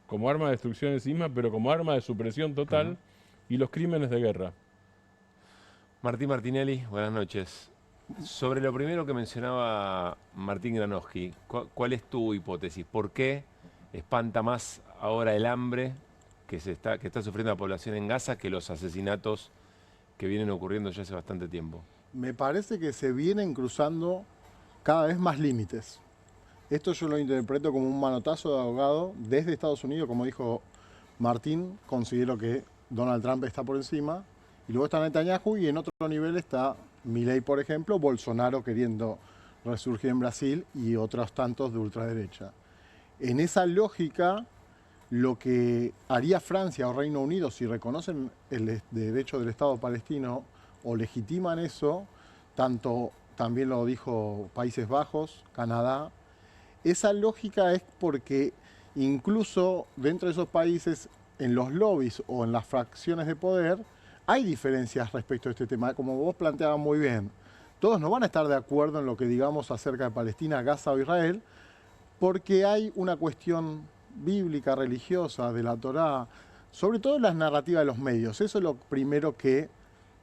como arma de destrucción en sí misma, pero como arma de supresión total, y los crímenes de guerra. Martín Martinelli, buenas noches. Sobre lo primero que mencionaba Martín Granowski, ¿cuál es tu hipótesis? ¿Por qué espanta más ahora el hambre que está sufriendo la población en Gaza que los asesinatos que vienen ocurriendo ya hace bastante tiempo? Me parece que se vienen cruzando cada vez más límites. Esto yo lo interpreto como un manotazo de ahogado desde Estados Unidos, como dijo Martín, considero que Donald Trump está por encima, y luego está Netanyahu y en otro nivel está Milei, por ejemplo, Bolsonaro queriendo resurgir en Brasil y otros tantos de ultraderecha. En esa lógica, lo que haría Francia o Reino Unido si reconocen el derecho del Estado palestino o legitiman eso, también lo dijo Países Bajos, Canadá, esa lógica es porque incluso dentro de esos países, en los lobbies o en las fracciones de poder, hay diferencias respecto a este tema. Como vos planteabas muy bien, todos no van a estar de acuerdo en lo que digamos acerca de Palestina, Gaza o Israel, porque hay una cuestión bíblica, religiosa, de la Torá, sobre todo en las narrativas de los medios. Eso es lo primero que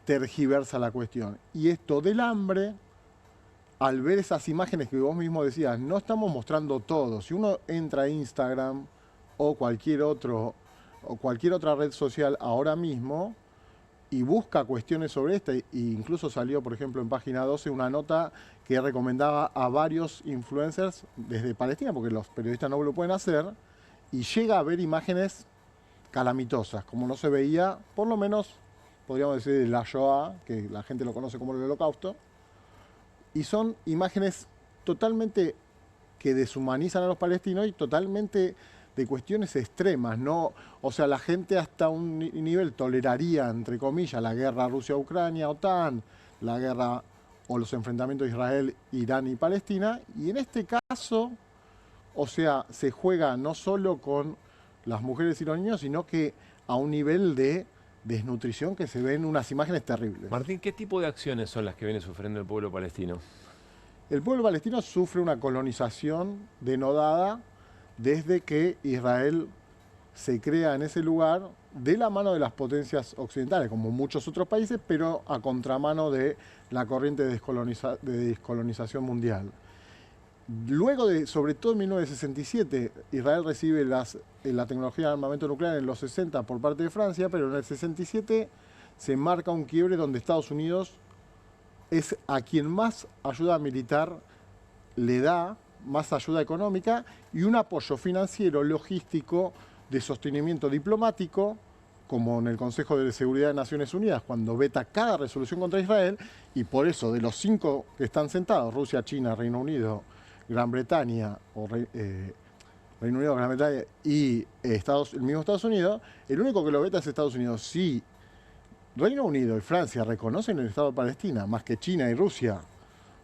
tergiversa la cuestión. Y esto del hambre, al ver esas imágenes que vos mismo decías, no estamos mostrando todo. Si uno entra a Instagram o cualquier otra red social ahora mismo y busca cuestiones sobre esta, e incluso salió, por ejemplo, en Página 12 una nota que recomendaba a varios influencers desde Palestina, porque los periodistas no lo pueden hacer, y llega a ver imágenes calamitosas, como no se veía, por lo menos, podríamos decir, de la Shoah, que la gente lo conoce como el Holocausto, y son imágenes totalmente que deshumanizan a los palestinos y totalmente de cuestiones extremas, ¿no? O sea, la gente hasta un nivel toleraría, entre comillas, la guerra Rusia-Ucrania, OTAN, la guerra o los enfrentamientos de Israel, Irán y Palestina, y en este caso, o sea, se juega no solo con las mujeres y los niños, sino que a un nivel de desnutrición que se ven unas imágenes terribles. Martín, ¿qué tipo de acciones son las que viene sufriendo el pueblo palestino? El pueblo palestino sufre una colonización denodada desde que Israel se crea en ese lugar de la mano de las potencias occidentales, como muchos otros países, pero a contramano de la corriente de descolonización mundial. Luego de, sobre todo en 1967, Israel recibe la tecnología de armamento nuclear en los 60 por parte de Francia, pero en el 67 se marca un quiebre donde Estados Unidos es a quien más ayuda militar le da, más ayuda económica y un apoyo financiero, logístico, de sostenimiento diplomático, como en el Consejo de Seguridad de Naciones Unidas, cuando veta cada resolución contra Israel, y por eso de los 5 que están sentados, Rusia, China, Reino Unido, Gran Bretaña, Reino Unido, Gran Bretaña y el mismo Estados Unidos, el único que lo veta es Estados Unidos. Si Reino Unido y Francia reconocen el Estado de Palestina, más que China y Rusia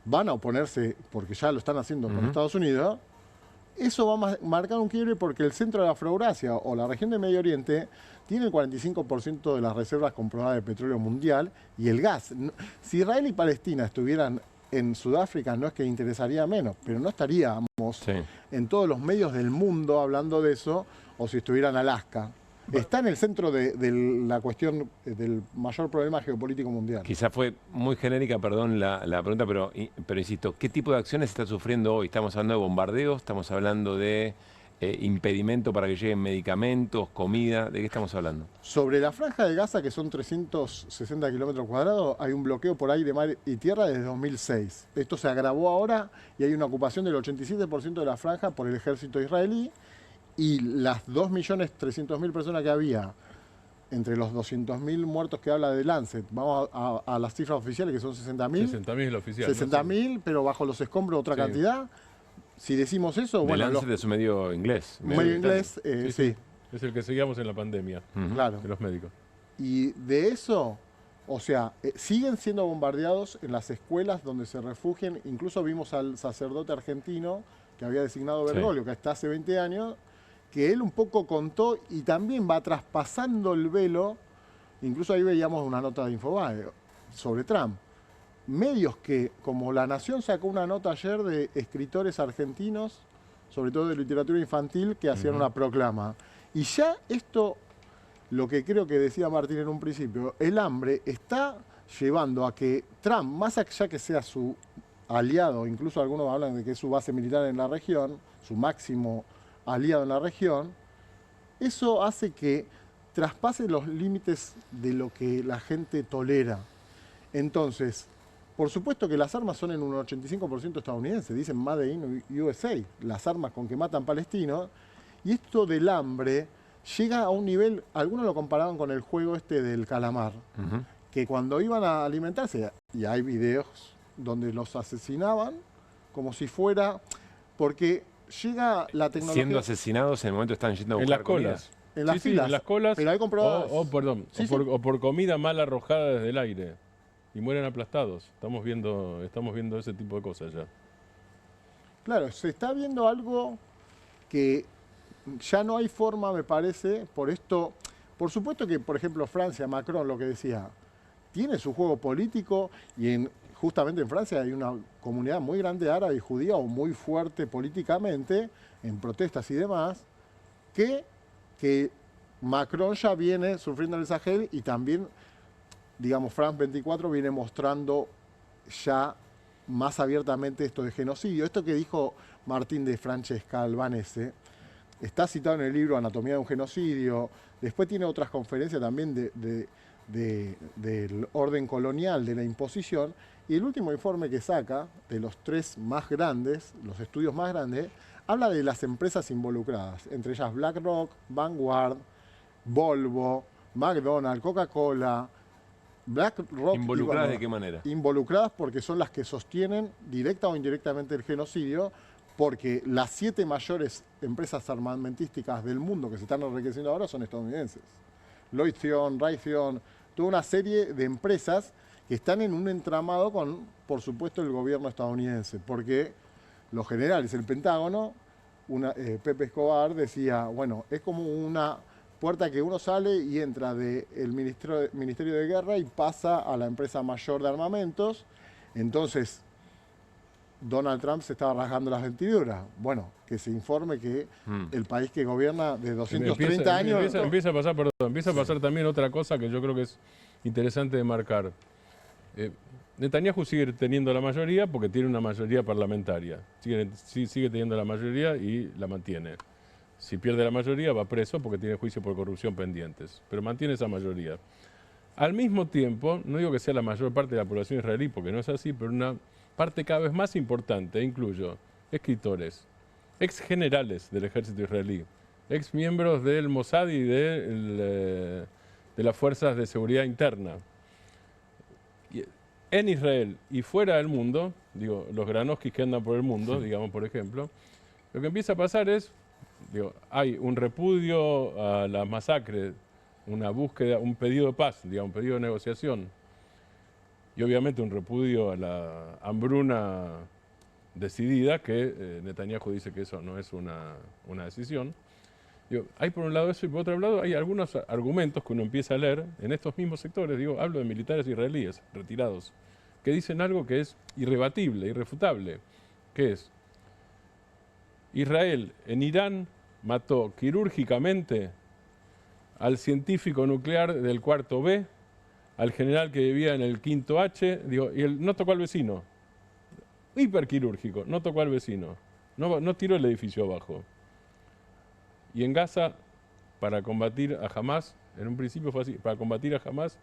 van a oponerse, porque ya lo están haciendo con Estados Unidos, eso va a marcar un quiebre porque el centro de la Afroeurasia o la región del Medio Oriente tiene el 45% de las reservas comprobadas de petróleo mundial y el gas. Si Israel y Palestina estuvieran en Sudáfrica, no es que interesaría menos, pero no estaríamos en todos los medios del mundo hablando de eso, o si estuviera en Alaska. Está en el centro de la cuestión del mayor problema geopolítico mundial. Quizá fue muy genérica, perdón, la pregunta, pero insisto, ¿qué tipo de acciones está sufriendo hoy? ¿Estamos hablando de bombardeos? ¿Estamos hablando de impedimento para que lleguen medicamentos, comida? ¿De qué estamos hablando? Sobre la franja de Gaza, que son 360 kilómetros cuadrados, hay un bloqueo por aire, mar y tierra desde 2006. Esto se agravó ahora y hay una ocupación del 87% de la franja por el ejército israelí. Y las 2.300.000 personas que había, entre los 200.000 muertos que habla de Lancet, vamos a las cifras oficiales que son 60.000. 60.000 oficial. 60.000, ¿no? Pero bajo los escombros otra cantidad. Si decimos eso, bueno... Lancet es un medio inglés. Medio inglés, sí. Es el que seguíamos en la pandemia, claro, de los médicos. Y de eso, o sea, siguen siendo bombardeados en las escuelas donde se refugian. Incluso vimos al sacerdote argentino que había designado Bergoglio, que hasta hace 20 años... que él un poco contó y también va traspasando el velo. Incluso ahí veíamos una nota de Infobae sobre Trump. Medios que, como La Nación sacó una nota ayer de escritores argentinos, sobre todo de literatura infantil, que hacían una proclama. Y ya esto, lo que creo que decía Martín en un principio, el hambre está llevando a que Trump, más allá que sea su aliado, incluso algunos hablan de que es su base militar en la región, su máximo aliado en la región, eso hace que traspase los límites de lo que la gente tolera. Entonces, por supuesto que las armas son en un 85% estadounidenses, dicen Made in USA, las armas con que matan palestinos, y esto del hambre llega a un nivel, algunos lo comparaban con el juego este del calamar, que cuando iban a alimentarse, y hay videos donde los asesinaban como si fuera, porque llega la tecnología... Siendo asesinados en el momento están yendo a buscar en las colas. En las filas. En las colas. Pero hay comprobadas. O por comida mal arrojada desde el aire. Y mueren aplastados. Estamos viendo ese tipo de cosas ya. Claro, se está viendo algo que ya no hay forma, me parece, por esto. Por supuesto que, por ejemplo, Francia, Macron, lo que decía, tiene su juego político y justamente en Francia hay una comunidad muy grande árabe y judía o muy fuerte políticamente, en protestas y demás, que Macron ya viene sufriendo el Sahel y también, digamos, France 24 viene mostrando ya más abiertamente esto de genocidio. Esto que dijo Martín de Francesca Albanese está citado en el libro Anatomía de un genocidio. Después tiene otras conferencias también del orden colonial, de la imposición. Y el último informe que saca, de los 3 más grandes, los estudios más grandes, habla de las empresas involucradas, entre ellas BlackRock, Vanguard, Volvo, McDonald's, Coca-Cola, BlackRock. ¿Involucradas de qué manera? Involucradas porque son las que sostienen directa o indirectamente el genocidio, porque las 7 mayores empresas armamentísticas del mundo que se están enriqueciendo ahora son estadounidenses. Raytheon, toda una serie de empresas que están en un entramado con, por supuesto, el gobierno estadounidense, porque los generales, el Pentágono, Pepe Escobar decía, bueno, es como una puerta que uno sale y entra del Ministerio de Guerra y pasa a la empresa mayor de armamentos. Entonces, Donald Trump se estaba rasgando las vestiduras. Bueno, que se informe que el país que gobierna de 230 años... Empieza a pasar también otra cosa que yo creo que es interesante de marcar. Netanyahu sigue teniendo la mayoría porque tiene una mayoría parlamentaria. Sigue teniendo la mayoría y la mantiene. Si pierde la mayoría va preso porque tiene juicio por corrupción pendientes. Pero mantiene esa mayoría. Al mismo tiempo, no digo que sea la mayor parte de la población israelí, porque no es así, pero una parte cada vez más importante, incluyo escritores, ex generales del ejército israelí, ex miembros del Mossad y de las fuerzas de seguridad interna. En Israel y fuera del mundo, digo, los Granoskis que andan por el mundo, digamos, por ejemplo, lo que empieza a pasar es, digo, hay un repudio a las masacres, una búsqueda, un pedido de paz, digamos, un pedido de negociación, y obviamente un repudio a la hambruna decidida, que Netanyahu dice que eso no es una decisión. Digo, hay por un lado eso y por otro lado hay algunos argumentos que uno empieza a leer en estos mismos sectores, digo, hablo de militares israelíes retirados, que dicen algo que es irrebatible, irrefutable, que es Israel en Irán mató quirúrgicamente al científico nuclear del cuarto B, al general que vivía en el quinto H, digo, y él no tocó al vecino, hiperquirúrgico, no tocó al vecino, no tiró el edificio abajo. Y en Gaza, para combatir a Hamás, en un principio fue así, para combatir a Hamás,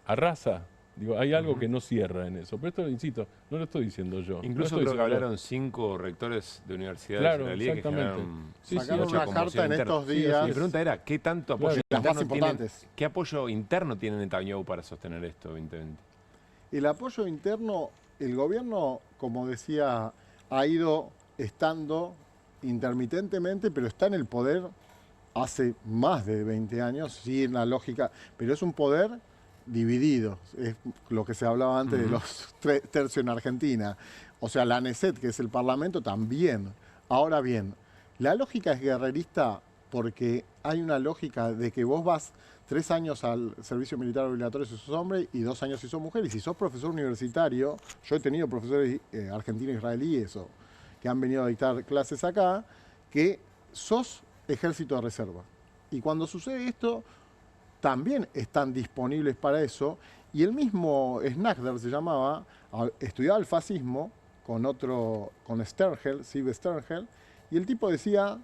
arrasa. Digo, hay algo que no cierra en eso. Pero esto, insisto, no lo estoy diciendo yo. Incluso creo que hablaron 5 rectores de universidades israelíes que generaron sacaron una carta en estos días. Mi pregunta era, ¿qué tanto apoyo ¿qué apoyo interno tiene Netanyahu para sostener esto 2020? El apoyo interno, el gobierno, como decía, ha ido estando intermitentemente, pero está en el poder hace más de 20 años, sí, en la lógica, pero es un poder dividido, es lo que se hablaba antes de los tercios en Argentina. O sea, la ANESET, que es el Parlamento, también. Ahora bien, la lógica es guerrerista porque hay una lógica de que vos vas 3 años al servicio militar obligatorio si sos hombre y 2 años si sos mujer. Y si sos profesor universitario, yo he tenido profesores argentinos israelíes que han venido a dictar clases acá, que sos ejército de reserva. Y cuando sucede esto, también están disponibles para eso. Y el mismo Snackder se llamaba, estudiaba el fascismo con Sternhell, Sive Sternhell, y el tipo decía,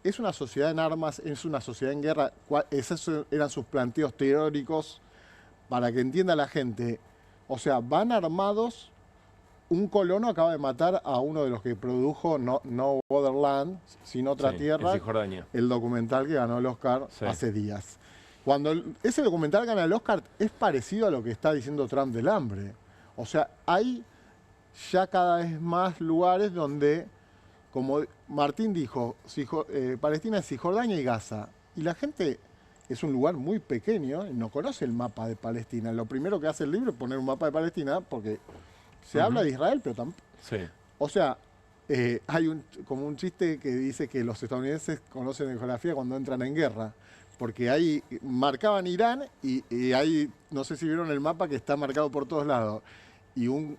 es una sociedad en armas, es una sociedad en guerra. Esos eran sus planteos teóricos para que entienda la gente. O sea, van armados. Un colono acaba de matar a uno de los que produjo No Other Land, Sin Otra Tierra, en Cisjordania, el documental que ganó el Oscar hace días. Cuando ese documental gana el Oscar, es parecido a lo que está diciendo Trump del hambre. O sea, hay ya cada vez más lugares donde, como Martín dijo, Palestina es Cisjordania y Gaza. Y la gente es un lugar muy pequeño y no conoce el mapa de Palestina. Lo primero que hace el libro es poner un mapa de Palestina porque se habla de Israel, pero tampoco. Sí. O sea, hay como un chiste que dice que los estadounidenses conocen de geografía cuando entran en guerra. Porque ahí marcaban Irán y ahí, no sé si vieron el mapa que está marcado por todos lados. Y un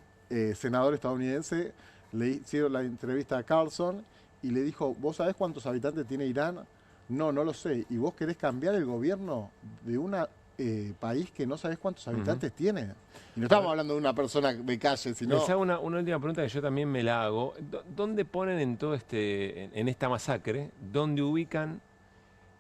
senador estadounidense le hicieron la entrevista a Carlson y le dijo, ¿vos sabés cuántos habitantes tiene Irán? No, no lo sé. ¿Y vos querés cambiar el gobierno de un país que no sabés cuántos habitantes tiene? Y no estamos hablando de una persona de calle, sino... Les hago una última pregunta que yo también me la hago. ¿Dónde ponen en todo en esta masacre, dónde ubican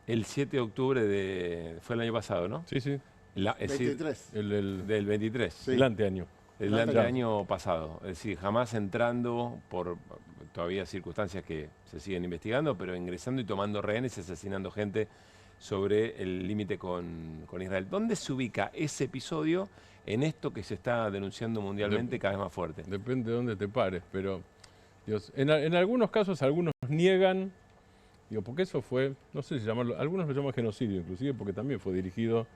el 7 de octubre fue el año pasado, ¿no? Sí, sí. 23. Del 23. Sí. El anteaño. El año pasado. Es decir, jamás entrando por todavía circunstancias que se siguen investigando, pero ingresando y tomando rehenes y asesinando gente sobre el límite con Israel. ¿Dónde se ubica ese episodio en esto que se está denunciando mundialmente cada vez más fuerte? Depende de dónde te pares, pero Dios, en algunos casos algunos niegan. Digo, porque eso fue, no sé si llamarlo, algunos lo llaman genocidio inclusive, porque también fue dirigido,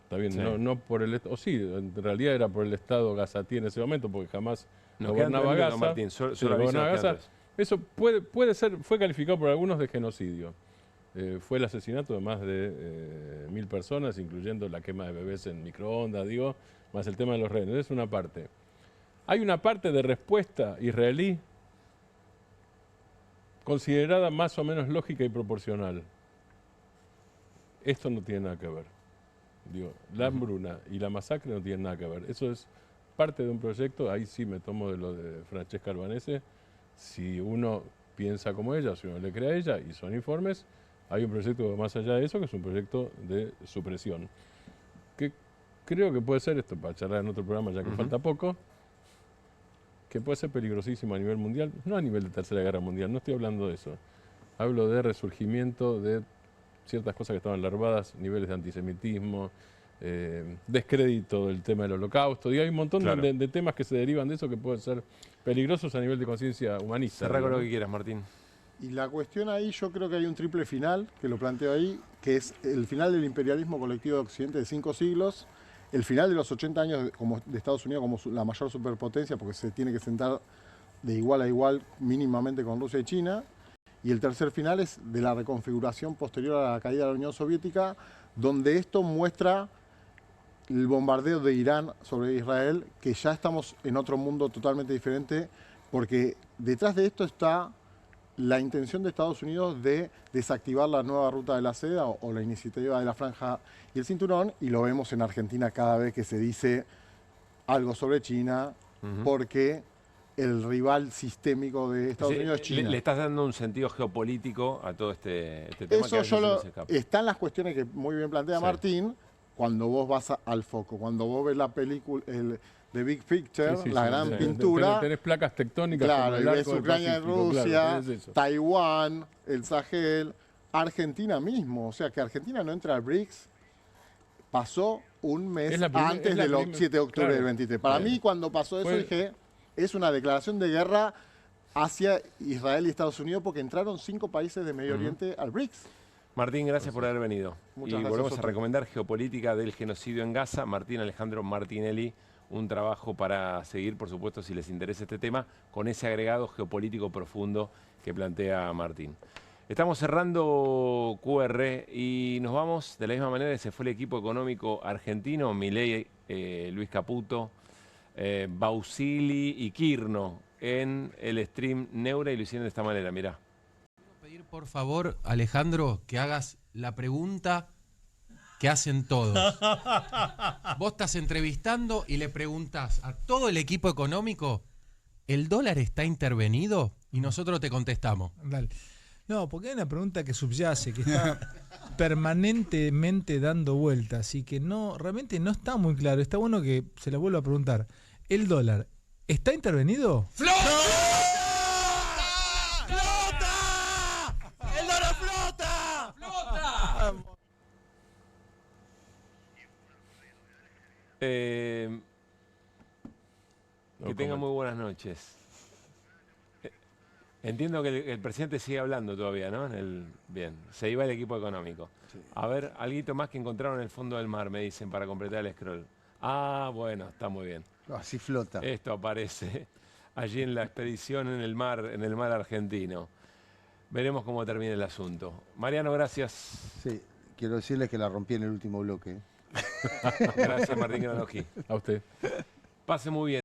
también sí. no por el Estado, o sí, en realidad era por el Estado gazatí en ese momento, porque jamás gobernaba Gaza. Martín, gobernaba Gaza. Eso puede ser, fue calificado por algunos de genocidio. Fue el asesinato de más de 1000 personas, incluyendo la quema de bebés en microondas, digo, más el tema de los rehenes, es una parte. Hay una parte de respuesta israelí considerada más o menos lógica y proporcional. Esto no tiene nada que ver. Digo, la hambruna y la masacre no tienen nada que ver. Eso es parte de un proyecto, ahí sí me tomo de lo de Francesca Albanese. Si uno piensa como ella, si uno le cree a ella y son informes, hay un proyecto más allá de eso que es un proyecto de supresión. Que creo que puede ser, esto para charlar en otro programa ya que falta poco, que puede ser peligrosísimo a nivel mundial, no a nivel de Tercera Guerra Mundial, no estoy hablando de eso. Hablo de resurgimiento de ciertas cosas que estaban larvadas, niveles de antisemitismo, descrédito del tema del holocausto, y hay un montón de temas que se derivan de eso que pueden ser peligrosos a nivel de conciencia humanista. Cerrá con lo que quieras, Martín. Y la cuestión ahí, yo creo que hay un triple final, que lo planteo ahí, que es el final del imperialismo colectivo de Occidente de 5 siglos, el final de los 80 años de Estados Unidos como la mayor superpotencia, porque se tiene que sentar de igual a igual mínimamente con Rusia y China, y el tercer final es de la reconfiguración posterior a la caída de la Unión Soviética, donde esto muestra el bombardeo de Irán sobre Israel, que ya estamos en otro mundo totalmente diferente, porque detrás de esto está la intención de Estados Unidos de desactivar la nueva ruta de la seda o la iniciativa de la franja y el cinturón, y lo vemos en Argentina cada vez que se dice algo sobre China, porque el rival sistémico de Estados Unidos es China. Le estás dando un sentido geopolítico a todo este tema. Eso están las cuestiones que muy bien plantea Martín, cuando vos vas al foco, cuando vos ves la película, The Big Picture, la gran pintura. Tenés placas tectónicas. Claro, y ves Ucrania y Rusia, Taiwán, el Sahel, Argentina mismo. O sea, que Argentina no entra al BRICS, pasó un mes antes del 7 de octubre del 23. Para mí, cuando pasó eso, dije, es una declaración de guerra hacia Israel y Estados Unidos, porque entraron 5 países de Medio Oriente al BRICS. Martín, gracias por haber venido. Muchas y gracias volvemos a recomendar Geopolítica del genocidio en Gaza. Martín Alejandro Martinelli, un trabajo para seguir, por supuesto, si les interesa este tema, con ese agregado geopolítico profundo que plantea Martín. Estamos cerrando QR y nos vamos de la misma manera que se fue el equipo económico argentino, Milei, Luis Caputo, Bausili y Kirno en el stream Neura, y lo hicieron de esta manera, mirá. Pedir por favor, Alejandro, que hagas la pregunta que hacen todos. Vos estás entrevistando y le preguntás a todo el equipo económico, ¿el dólar está intervenido? Y nosotros te contestamos. Dale. No, porque hay una pregunta que subyace, que está permanentemente dando vueltas y que no, realmente no está muy claro. Está bueno que se la vuelva a preguntar. ¿El dólar está intervenido? ¡Flota! ¡Flota! ¡El dólar flota! ¡Flota! Que tengan muy buenas noches. Entiendo que el presidente sigue hablando todavía, ¿no? Bien, se iba el equipo económico. Sí. A ver, alguito más que encontraron en el fondo del mar, me dicen, para completar el scroll. Ah, bueno, está muy bien. Así flota. Esto aparece allí en la expedición en el mar argentino. Veremos cómo termina el asunto. Mariano, gracias. Sí, quiero decirles que la rompí en el último bloque. Gracias, Martín Granowski. A usted. Pase muy bien.